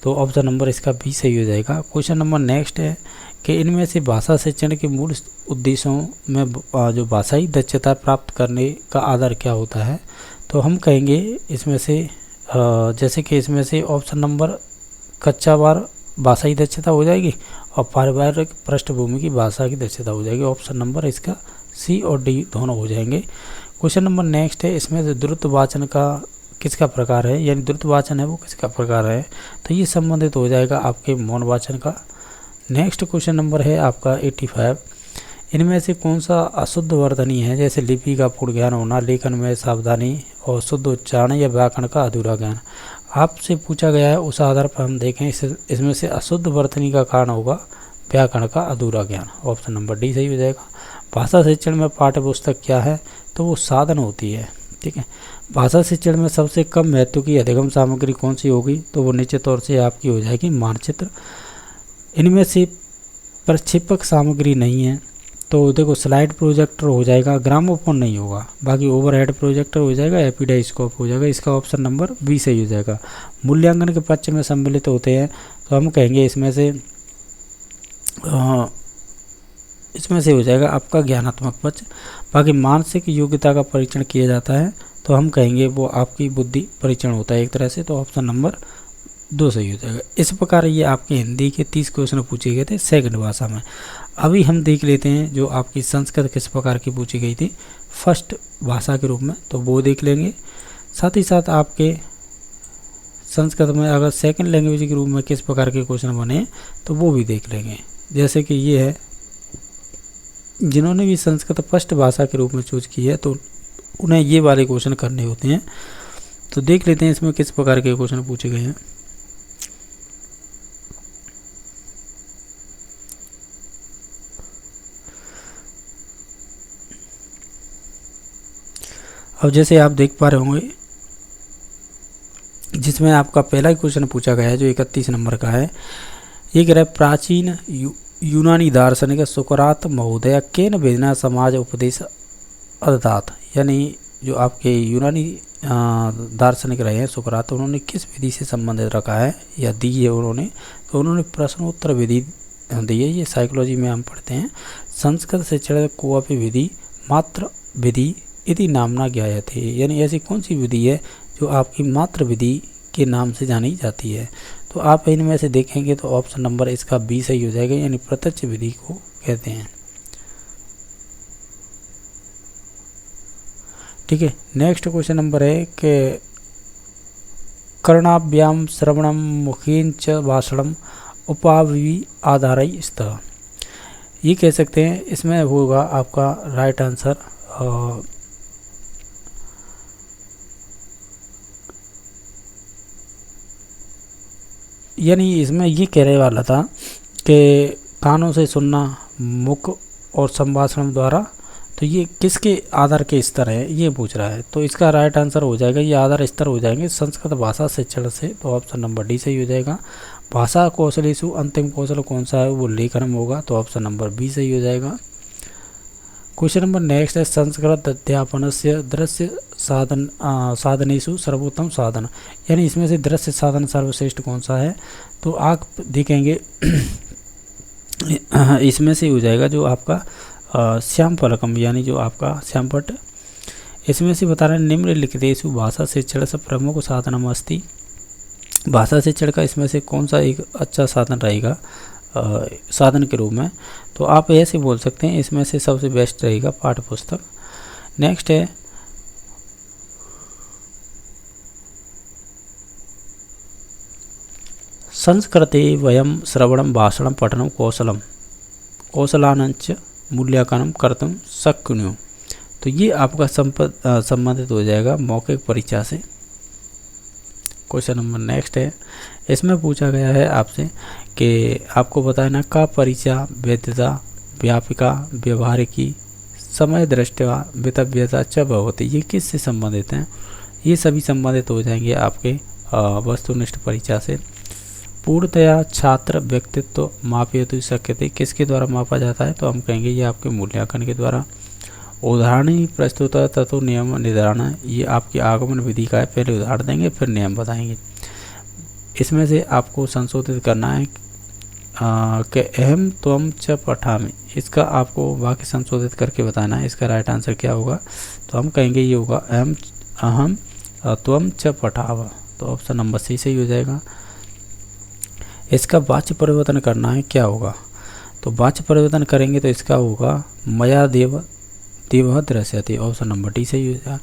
तो ऑप्शन नंबर इसका बी सही हो जाएगा। क्वेश्चन नंबर नेक्स्ट है कि इनमें से भाषा शिक्षण के मूल उद्देश्यों में जो भाषाई दक्षता प्राप्त करने का आधार क्या होता है। तो हम कहेंगे इसमें से जैसे कि इसमें से ऑप्शन नंबर कच्चा वार भाषाई दक्षता हो जाएगी और पारिवारिक पृष्ठभूमि की भाषा की दक्षता हो जाएगी। ऑप्शन नंबर इसका सी और डी दोनों हो जाएंगे। क्वेश्चन नंबर नेक्स्ट है इसमें से द्रुत वाचन का किसका प्रकार है, यानी द्रुत वाचन है वो किसका प्रकार है। तो ये संबंधित हो जाएगा आपके मौन वाचन का। नेक्स्ट क्वेश्चन नंबर है आपका 85, इनमें से कौन सा अशुद्ध वर्तनी है। जैसे लिपि का पूर्ण ज्ञान होना, लेखन में सावधानी और शुद्ध उच्चारण या व्याकरण का अधूरा ज्ञान। आपसे पूछा गया है उस आधार पर हम देखें इसमें से अशुद्ध वर्तनी का कारण होगा व्याकरण का अधूरा ज्ञान। ऑप्शन नंबर डी सही हो जाएगा। भाषा शिक्षण में पाठ्य पुस्तक क्या है। तो वो साधन होती है, ठीक है। भाषा शिक्षण में सबसे कम महत्व की अधिगम सामग्री कौन सी होगी। तो वो निश्चित तौर से आपकी हो जाएगी मानचित्र। इनमें से प्रक्षेपक सामग्री नहीं है। तो देखो स्लाइड प्रोजेक्टर हो जाएगा, ग्रामोफोन नहीं होगा, बाकी ओवरहेड प्रोजेक्टर हो जाएगा, एपिडाइस्कोप हो जाएगा। इसका ऑप्शन नंबर बी सही हो जाएगा। मूल्यांकन के पक्ष में सम्मिलित होते हैं। तो हम कहेंगे इसमें से हो जाएगा आपका ज्ञानात्मक पक्ष। बाकी मानसिक योग्यता का परीक्षण किया जाता है। तो हम कहेंगे वो आपकी बुद्धि परीक्षण होता है एक तरह से। तो ऑप्शन नंबर 2 सही हो जाएगा। इस प्रकार ये आपके हिंदी के 30 क्वेश्चन पूछे गए थे सेकंड भाषा में। अभी हम देख लेते हैं जो आपकी संस्कृत किस प्रकार की पूछी गई थी फर्स्ट भाषा के रूप में, तो वो देख लेंगे। साथ ही साथ आपके संस्कृत में अगर सेकंड लैंग्वेज के रूप में किस प्रकार के क्वेश्चन बने तो वो भी देख लेंगे। जैसे कि ये है, जिन्होंने भी संस्कृत फर्स्ट भाषा के रूप में चूज की है तो उन्हें ये वाले क्वेश्चन करने होते हैं। तो देख लेते हैं इसमें किस प्रकार के क्वेश्चन पूछे गए हैं। अब जैसे आप देख पा रहे होंगे जिसमें आपका पहला क्वेश्चन पूछा गया है जो 31 नंबर का है। ये कह रहा है प्राचीन यूनानी दार्शनिक सुकरात महोदय केन विधिना समाज उपदेश अददात, यानी जो आपके यूनानी दार्शनिक रहे हैं सुकरात, उन्होंने किस विधि से संबंधित रखा है या दी है उन्होंने, तो उन्होंने प्रश्नोत्तर विधि दी है। ये साइकोलॉजी में हम पढ़ते हैं। संस्कृत शिक्षण कोअपि विधि मात्र विधि इति नामना ज्ञायते, यानी ऐसी कौन सी विधि है जो आपकी मात्र विधि के नाम से जानी जाती है। तो आप इनमें से देखेंगे तो ऑप्शन नंबर इसका बी सही हो जाएगा, यानी प्रत्यक्ष विधि को कहते हैं। ठीक है, नेक्स्ट क्वेश्चन नंबर है कि कर्णाभ्याम श्रवणम मुखेन च भाषणम उपावि आधारय स्तः, ये कह सकते हैं। इसमें होगा आपका राइट आंसर यानी इसमें ये कहने वाला था कि कानों से सुनना, मुख और संभाषण द्वारा, तो ये किसके आधार के स्तर है ये पूछ रहा है। तो इसका राइट आंसर हो जाएगा, ये आधार स्तर हो जाएंगे संस्कृत भाषा शिक्षण से, तो ऑप्शन नंबर डी सही हो जाएगा। भाषा कौशलेषु अंतिम कौशल कौन सा है, वो लेखनम होगा, तो ऑप्शन नंबर बी सही हो जाएगा। क्वेश्चन नंबर नेक्स्ट है संस्कृत अध्यापन से दृश्य साधनेषु सर्वोत्तम साधन, यानी इसमें से दृश्य साधन सर्वश्रेष्ठ कौन सा है, तो आप देखेंगे इसमें से हो जाएगा जो आपका श्याम फलकम, यानी जो आपका श्यामपट। इसमें से बता रहे हैं निम्नलिखितेषु भाषा शिक्षण से प्रमुख साधनम अस्ति, भाषा शिक्षण का इसमें से कौन सा एक अच्छा साधन रहेगा साधन के रूप में, तो आप ऐसे बोल सकते हैं इसमें से सबसे बेस्ट रहेगा पाठ्य पुस्तक। नेक्स्ट है संस्कृते वयम श्रवणम भाषणम पठनम कौशलानंच मूल्यांकनम कर्तुम शक्नुः, तो ये आपका संबंधित हो जाएगा मौखिक परीक्षा से। क्वेश्चन नंबर नेक्स्ट है, इसमें पूछा गया है आपसे कि आपको बताना का परीक्षा वैधता व्यापिका व्यवहारिकी समय दृष्टया वितव्यता च भवति, ये किससे संबंधित हैं, ये सभी संबंधित हो जाएंगे आपके वस्तुनिष्ठ परीक्षा से। पूर्णतया छात्र व्यक्तित्व मापयतु शक्यते, किसके द्वारा मापा जाता है, तो हम कहेंगे ये आपके मूल्यांकन के द्वारा। उदाहरण प्रस्तुत तत्व नियम निर्धारण, ये आपकी आगमन विधि का है, पहले उदाहरण देंगे फिर नियम बताएंगे। इसमें से आपको संशोधित करना है कि अहम त्वम च पठामि, इसका आपको वाक्य संशोधित करके बताना है, इसका राइट आंसर क्या होगा, तो हम कहेंगे ये होगा अहम त्वम च पठाव, तो ऑप्शन नंबर सी सही हो जाएगा। इसका वाच्य परिवर्तन करना है, क्या होगा, तो वाच्य परिवर्तन करेंगे तो इसका होगा मया देव दृश्यते, ऑप्शन नंबर डी सही हो जाएगा।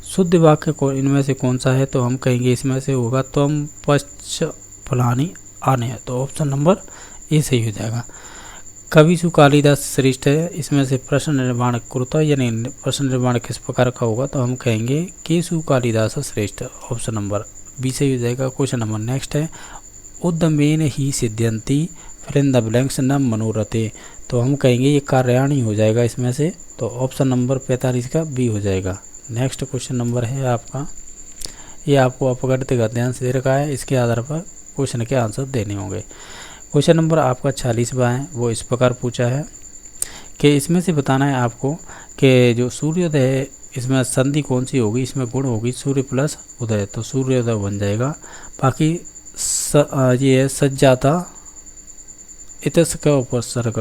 शुद्ध वाक्य को इनमें से कौन सा है, तो हम कहेंगे इसमें से होगा त्वम पश्च फलानी आने, तो ऑप्शन नंबर ए सही हो जाएगा। कविषु कालिदास श्रेष्ठ है, इसमें से प्रश्न निर्माण कृता, यानी प्रश्न निर्माण किस प्रकार का होगा, तो हम कहेंगे केशु कालिदास श्रेष्ठ, ऑप्शन नंबर बी सही हो जाएगा। क्वेश्चन नंबर नेक्स्ट है उद्यमेन ही सिद्ध्यंती फिलिंग द ब्लैंक्स न मनोरथे, तो हम कहेंगे ये कार्याणी हो जाएगा इसमें से, तो ऑप्शन नंबर 45 का बी हो जाएगा। नेक्स्ट क्वेश्चन नंबर है आपका, ये आपको अपगढ़ गद्यांश दे रखा है, इसके आधार पर क्वेश्चन के आंसर देने होंगे। क्वेश्चन नंबर आपका 46वां है, वो इस प्रकार पूछा है कि इसमें से बताना है आपको कि जो सूर्योदय है इसमें संधि कौन सी होगी, इसमें गुण होगी सूर्य प्लस उदय, तो सूर्योदय बन जाएगा। बाकी ये सज्जाता इतस का उपसर्ग,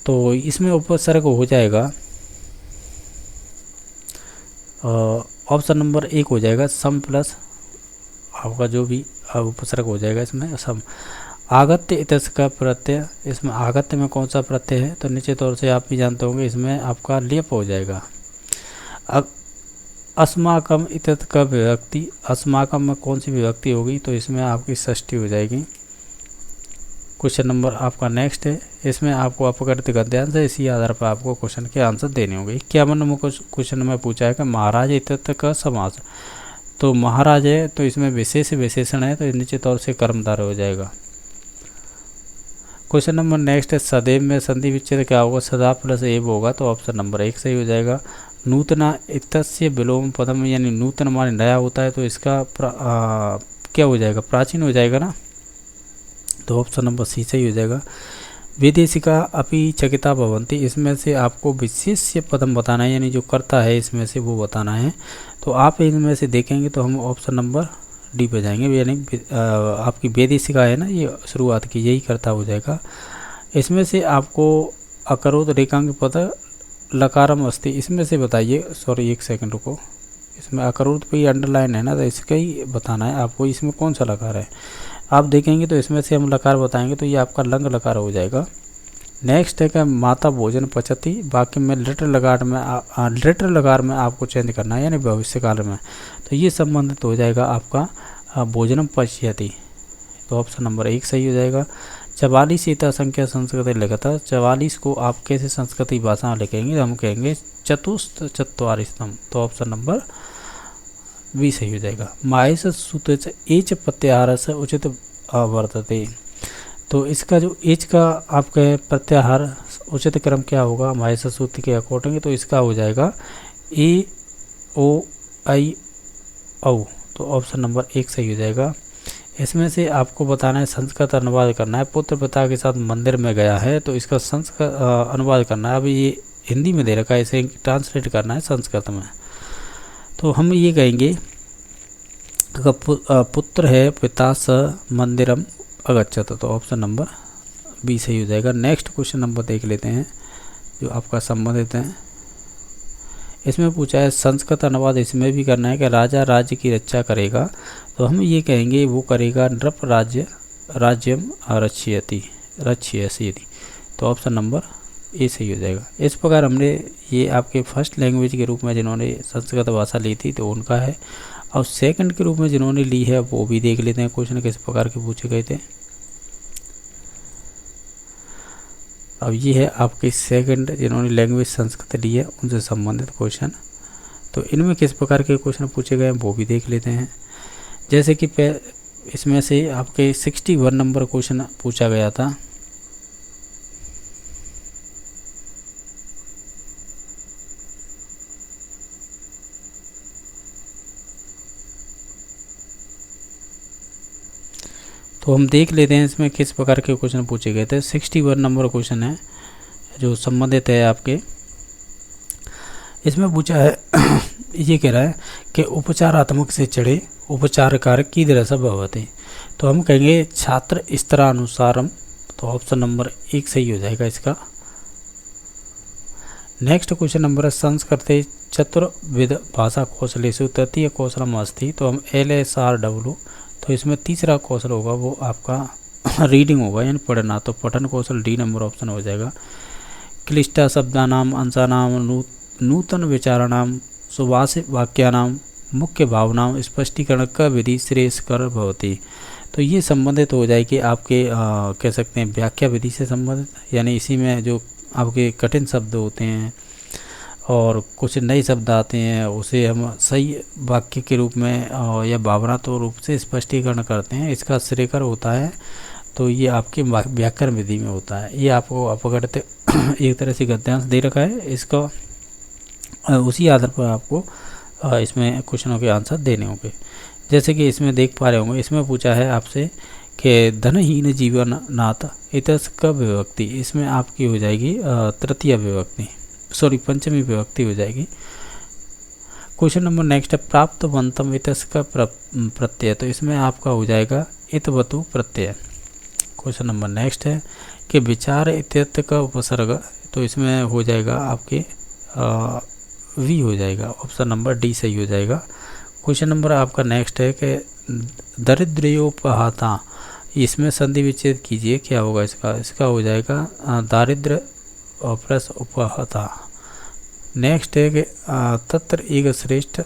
तो इसमें उपसर्ग हो जाएगा ऑप्शन नंबर 1 हो जाएगा सम प्लस आपका जो भी उपसर्ग हो जाएगा इसमें सम। आगत्य इतस का प्रत्यय, इसमें आगत्य में कौन सा प्रत्यय है, तो निश्चित तौर से आप भी जानते होंगे इसमें आपका लेप हो जाएगा। अब अस्माकम इतत का विभक्ति, अस्माकम में कौन सी विभक्ति होगी, तो इसमें आपकी षष्ठी हो जाएगी। क्वेश्चन नंबर आपका नेक्स्ट है, इसमें आपको अपकृत गद्यांश है, इसी आधार पर आपको क्वेश्चन के आंसर देने होंगे। 51 नंबर क्वेश्चन में पूछा है कि महाराज इतत का समास, तो महाराज है तो इसमें विशेष विशेषण है, तो निश्चित तौर से कर्मधारय हो जाएगा। क्वेश्चन नंबर नेक्स्ट है सदैव में संधि विच्छेद क्या होगा, सदा प्लस एव होगा, तो ऑप्शन नंबर 1 सही हो जाएगा। नूतना इतस्य विलोम पदम, यानी नूतन माने नया होता है, तो इसका क्या हो जाएगा, प्राचीन हो जाएगा ना, तो ऑप्शन नंबर सी सही हो जाएगा। विदेशिका अपि चकिता भवन्ति, इसमें से आपको विशेष्य पदम बताना है, यानी जो करता है इसमें से वो बताना है। तो आप इनमें से देखेंगे तो हम ऑप्शन नंबर डी पे जाएंगे, यानी आपकी विदेशिका है ना, ये शुरुआत की यही करता हो जाएगा। इसमें से आपको अकरोत रेखांक पद लकारम अस्ति, इसमें से बताइए, सॉरी एक सेकंड रुको, इसमें अकरोत पे अंडरलाइन है ना, तो इसका ही बताना है आपको, इसमें कौन सा लकार है। आप देखेंगे तो इसमें से हम लकार बताएंगे तो ये आपका लंग लकार हो जाएगा। नेक्स्ट है कि माता भोजन पचती, बाकी में लिटर लकार में आपको चेंज करना है, यानी भविष्य काल में, तो ये संबंधित हो जाएगा आपका भोजनम पच्यति, तो ऑप्शन नंबर 1 सही हो जाएगा। 44 ईता संख्या संस्कृत लिखता, 44 को आप कैसे संस्कृति भाषा में लिखेंगे, हम कहेंगे चतुस्थ चत्वारिशतम, तो ऑप्शन नंबर बी सही हो जाएगा। माहेश सूत्र एच प्रत्याहार से उचित वर्तते, तो इसका जो एच का आपका प्रत्याहार उचित क्रम क्या होगा माहेश सूत्र के अकॉर्डिंग, तो इसका हो जाएगा ए ओ आई औ, तो ऑप्शन नंबर 1 सही हो जाएगा। इसमें से आपको बताना है संस्कृत अनुवाद करना है। पुत्र पिता के साथ मंदिर में गया है, तो इसका संस्कृत अनुवाद करना है। अभी ये हिंदी में दे रखा है, इसे ट्रांसलेट करना है संस्कृत में। तो हम ये कहेंगे पुत्र है पिता स मंदिरम अगच्छत, तो ऑप्शन नंबर बी सही हो जाएगा। नेक्स्ट क्वेश्चन नंबर देख लेते हैं जो आपका संबंधित है। इसमें पूछा है संस्कृत अनुवाद, इसमें भी करना है कि राजा राज्य की रक्षा करेगा, तो हम ये कहेंगे वो करेगा नृप राज्यम रक्षयति, तो ऑप्शन नंबर ए सही हो जाएगा। इस प्रकार हमने ये आपके फर्स्ट लैंग्वेज के रूप में जिन्होंने संस्कृत भाषा ली थी तो उनका है, और सेकंड के रूप में जिन्होंने ली है वो भी देख लेते हैं क्वेश्चन किस प्रकार के पूछे गए थे। अब ये है आपके सेकंड जिन्होंने लैंग्वेज संस्कृत ली है उनसे संबंधित क्वेश्चन, तो इनमें किस प्रकार के क्वेश्चन पूछे गए वो भी देख लेते हैं। जैसे कि इसमें से आपके 61 नंबर क्वेश्चन पूछा गया था। तो हम देख लेते हैं इसमें किस प्रकार के क्वेश्चन पूछे गए थे। 61 नंबर क्वेश्चन है जो संबंधित है आपके। इसमें पूछा है ये कह रहा है कि उपचारात्मक से चढ़े उपचार कारक की तरह से भवते, तो हम कहेंगे छात्र स्तरानुसारम, तो ऑप्शन नंबर 1 सही हो जाएगा इसका। नेक्स्ट क्वेश्चन नंबर है संस्कृते चतुर्विध भाषा कौशलेषु तृतीय कौशलम अस्ति, तो हम LSRW, तो इसमें तीसरा कौशल होगा वो आपका रीडिंग होगा, यानी पढ़ना, तो पठन कौशल डी नंबर ऑप्शन हो जाएगा। क्लिष्टा शब्दानाम अंशानाम नूतन विचाराणाम सुभाषित वाक्यानाम मुख्य भावनाओं स्पष्टीकरण का विधि श्रेयस्कर भवति, तो ये संबंधित हो जाएगी आपके कह सकते हैं व्याख्या विधि से संबंधित, यानी इसी में जो आपके कठिन शब्द होते हैं और कुछ नए शब्द आते हैं उसे हम सही वाक्य के रूप में या भावनात्मक रूप से स्पष्टीकरण करते हैं, इसका श्रेयकर होता है, तो ये आपके व्याकरण विधि में होता है। ये आपको अपगढ़ एक तरह से गद्यांश दे रखा है, इसका उसी आधार पर आपको इसमें क्वेश्चनों के आंसर देने होंगे। जैसे कि इसमें देख पा रहे होंगे, इसमें पूछा है आपसे कि धनहीन जीवन नाथ इतस का विभक्ति, इसमें आपकी हो जाएगी तृतीय विभक्ति, सॉरी पंचमी विभक्ति हो जाएगी। क्वेश्चन नंबर नेक्स्ट है प्राप्तवंतम इतस का प्रत्यय, तो इसमें आपका हो जाएगा इतवतु प्रत्यय। क्वेश्चन नंबर नेक्स्ट है कि विचार इत्यर्थ का उपसर्ग, तो इसमें हो जाएगा आपके वी हो जाएगा, ऑप्शन नंबर डी सही हो जाएगा। क्वेश्चन नंबर आपका नेक्स्ट है कि दरिद्रयोपहाता, इसमें संधि विच्छेद कीजिए, क्या होगा इसका हो जाएगा दारिद्र और प्लस उपहता। नेक्स्ट है कि तत्र एक श्रेष्ठ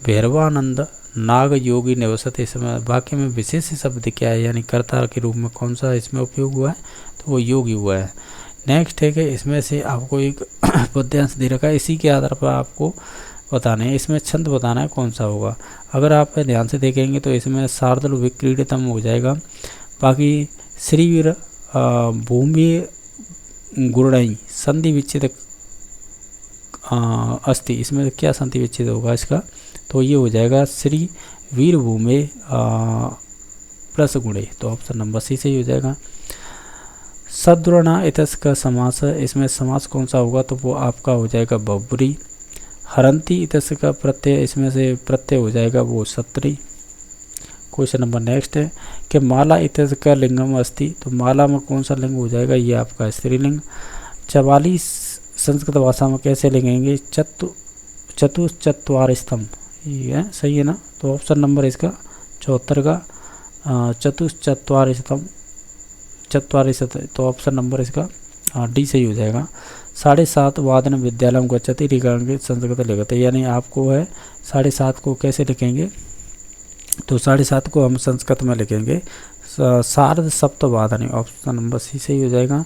भैरवानंद नाग योगी निवसत, इसमें वाक्य में विशेष शब्द क्या है, यानी कर्ता के रूप में कौन सा इसमें उपयोग हुआ है, तो वो योगी हुआ है। नेक्स्ट है कि इसमें से आपको एक पद्यांश दे रखा है, इसी के आधार पर आपको बताना है, इसमें छंद बताना है कौन सा होगा। अगर आप ध्यान से देखेंगे तो इसमें शार्दुल विक्रीडितम हो जाएगा, बाकी श्रीवीर भूमि गुरुड़ई संधि विच्छेद अस्ति, इसमें क्या संधि विच्छेद होगा इसका, तो ये हो जाएगा श्री वीर भूमि प्लस गुणे, तो ऑप्शन नंबर सी सही हो जाएगा। सद्वर्ण इतस का समास है, इसमें समास कौन सा होगा तो वो आपका हो जाएगा बहुब्री। हरंती इतस का प्रत्यय, इसमें से प्रत्यय हो जाएगा वो सत्री। क्वेश्चन नंबर नेक्स्ट है कि माला इतस का लिंगम अस्ति, तो माला में कौन सा लिंग हो जाएगा, ये आपका स्त्रीलिंग। 44 संस्कृत भाषा में कैसे लिखेंगे, चतुश्चत्वारिस्तम, ये है सही है ना, तो ऑप्शन नंबर इसका 74 का चतुश्चत्वारिस्तम, तो ऑप्शन नंबर इसका डी सही हो जाएगा। 7:30 वादन विद्यालय गच्छति लिखेंगे संस्कृत लिखते, यानी आपको है 7:30 को कैसे लिखेंगे, तो 7:30 को हम संस्कृत में लिखेंगे सार्ध सप्तवादने, ऑप्शन नंबर सी सही हो जाएगा।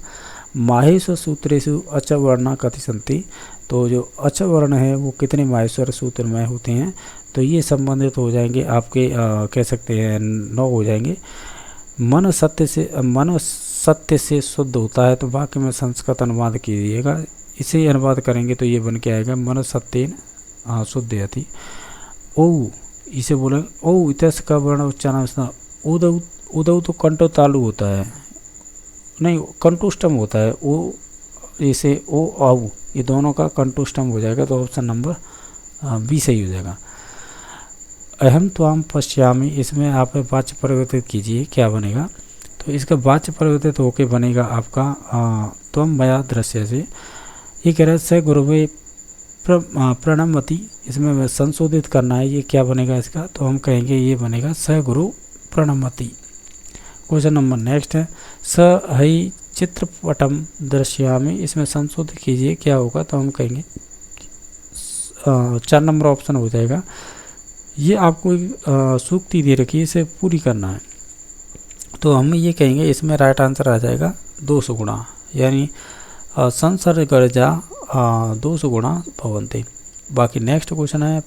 माहेश्वर सूत्रेषु अच वर्णा कति सन्ति, तो जो अच वर्ण है वो कितने माहेश्वर सूत्र में होते हैं, तो ये संबंधित हो जाएंगे आपके कह सकते हैं 9 हो जाएंगे। मन सत्य से शुद्ध होता है, तो वाक्य में संस्कृत अनुवाद कीजिएगा, इसे अनुवाद करेंगे तो ये बन के आएगा मन सत्येन शुद्धयति। ओ इसे बोलेंगे ओ इतस का वर्ण उच्चारण, उदऊ तो कंठो तालु होता है, नहीं कंठोष्टम होता है, ओ इसे ओ आऊ, ये दोनों का कंठोष्टम हो जाएगा, तो ऑप्शन नंबर बी सही हो जाएगा। अहम त्वाम पश्यामि, इसमें आप वाच्य परिवर्तित कीजिए क्या बनेगा, तो इसका वाच्य परिवर्तित होके बनेगा आपका त्वम मया दृश्य से। ये कह रहा है स गुरुवे प्रणमति, इसमें संशोधित करना है, ये क्या बनेगा इसका, तो हम कहेंगे ये बनेगा स गुरु प्रणमति। क्वेश्चन नंबर नेक्स्ट है स हई चित्रपटम दृश्यामि, इसमें संशोधित कीजिए क्या होगा, तो हम कहेंगे 4 नंबर ऑप्शन हो जाएगा। ये आपको सूक्ति दे रखी है, इसे पूरी करना है, तो हम ये कहेंगे इसमें राइट आंसर आ जाएगा 200 गुणा, यानी संसर्गर्जा 200 गुणा भवन्ति। बाकी नेक्स्ट क्वेश्चन है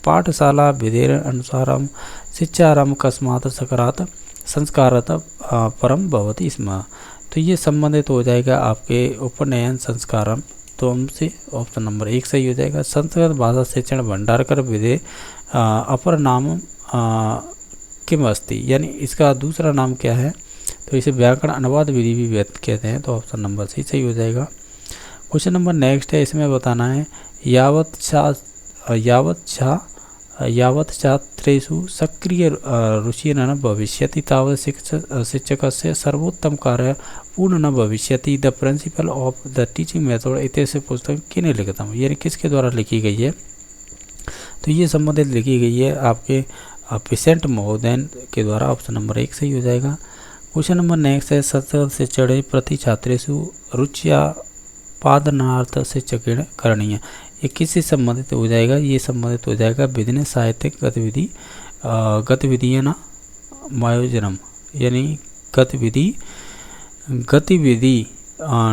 पाठशाला विधेर अनुसारम शिक्षारम कस्मात् सकरात् संस्कारत परम भवति स्म, तो ये संबंधित हो जाएगा आपके उपनयन संस्कारम, तो हमसे ऑप्शन नंबर 1 सही हो जाएगा। संस्कृत भाषा शिक्षण भंडारकर विधे अपर नाम किम अस्ति, यानी इसका दूसरा नाम क्या है, तो इसे व्याकरण अनुवाद विधि भी व्यक्त कहते हैं, तो ऑप्शन नंबर सी सही हो जाएगा। क्वेश्चन नंबर नेक्स्ट है, इसमें बताना है यावत् छात्रेषु सक्रिय रुचि न भविष्यति तावत् शिक्षकस्य सर्वोत्तम कार्य पूर्ण न भविष्यति, the principle of the teaching method इत्यस्य पुस्तक किने लिखितम, यानी किसके द्वारा लिखी गई है, तो ये संबंधित लिखी गई है आपके पेशेंट महोदय के द्वारा, ऑप्शन नंबर 1 सही हो जाएगा। क्वेश्चन नंबर नेक्स्ट है संस्कृत शिक्षण प्रति छात्रेषु रुचिया पादनार्थ शिक्षकेण करणीय, ये किससे संबंधित हो जाएगा, ये संबंधित हो जाएगा बिजनेस साहित्यिक गतिविधियाँ मायोजनम, यानी गतिविधि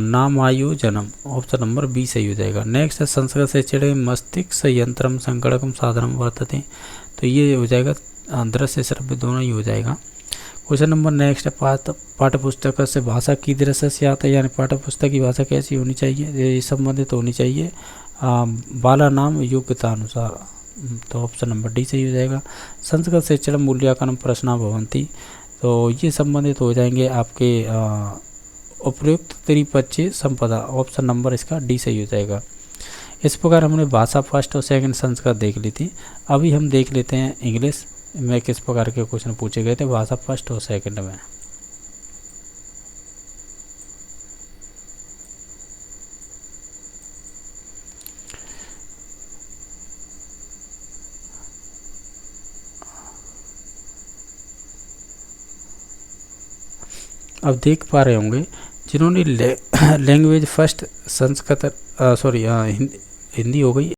नामायोजनम, ऑप्शन नंबर बी सही हो जाएगा। नेक्स्ट है संस्कृत शिक्षण मस्तिष्क यंत्रम संगणकम साधनम वर्तते, तो ये हो जाएगा दृश्य श्रव्य दोनों ही हो जाएगा। क्वेश्चन नंबर नेक्स्ट है पाठ्यपुस्तक से भाषा की दृश्य से आता है, यानी पाठ्यपुस्तक की भाषा कैसी होनी चाहिए, ये संबंधित होनी चाहिए बाला नाम योग्यता अनुसार, तो ऑप्शन नंबर डी सही हो जाएगा। संस्कृत शिक्षण मूल्यांकन प्रश्न भवंती, तो ये संबंधित हो जाएंगे आपके उपयुक्त त्रिपक्षीय संपदा, ऑप्शन नंबर इसका डी सही हो जाएगा। इस प्रकार हमने भाषा फर्स्ट और सेकंड संस्कृत देख ली थी, अभी हम देख लेते हैं इंग्लिश में किस प्रकार के क्वेश्चन पूछे गए थे भाषा फर्स्ट और सेकंड में। अब देख पा रहे होंगे जिन्होंने लैंग्वेज फर्स्ट संस्कृत हिंदी हो गई,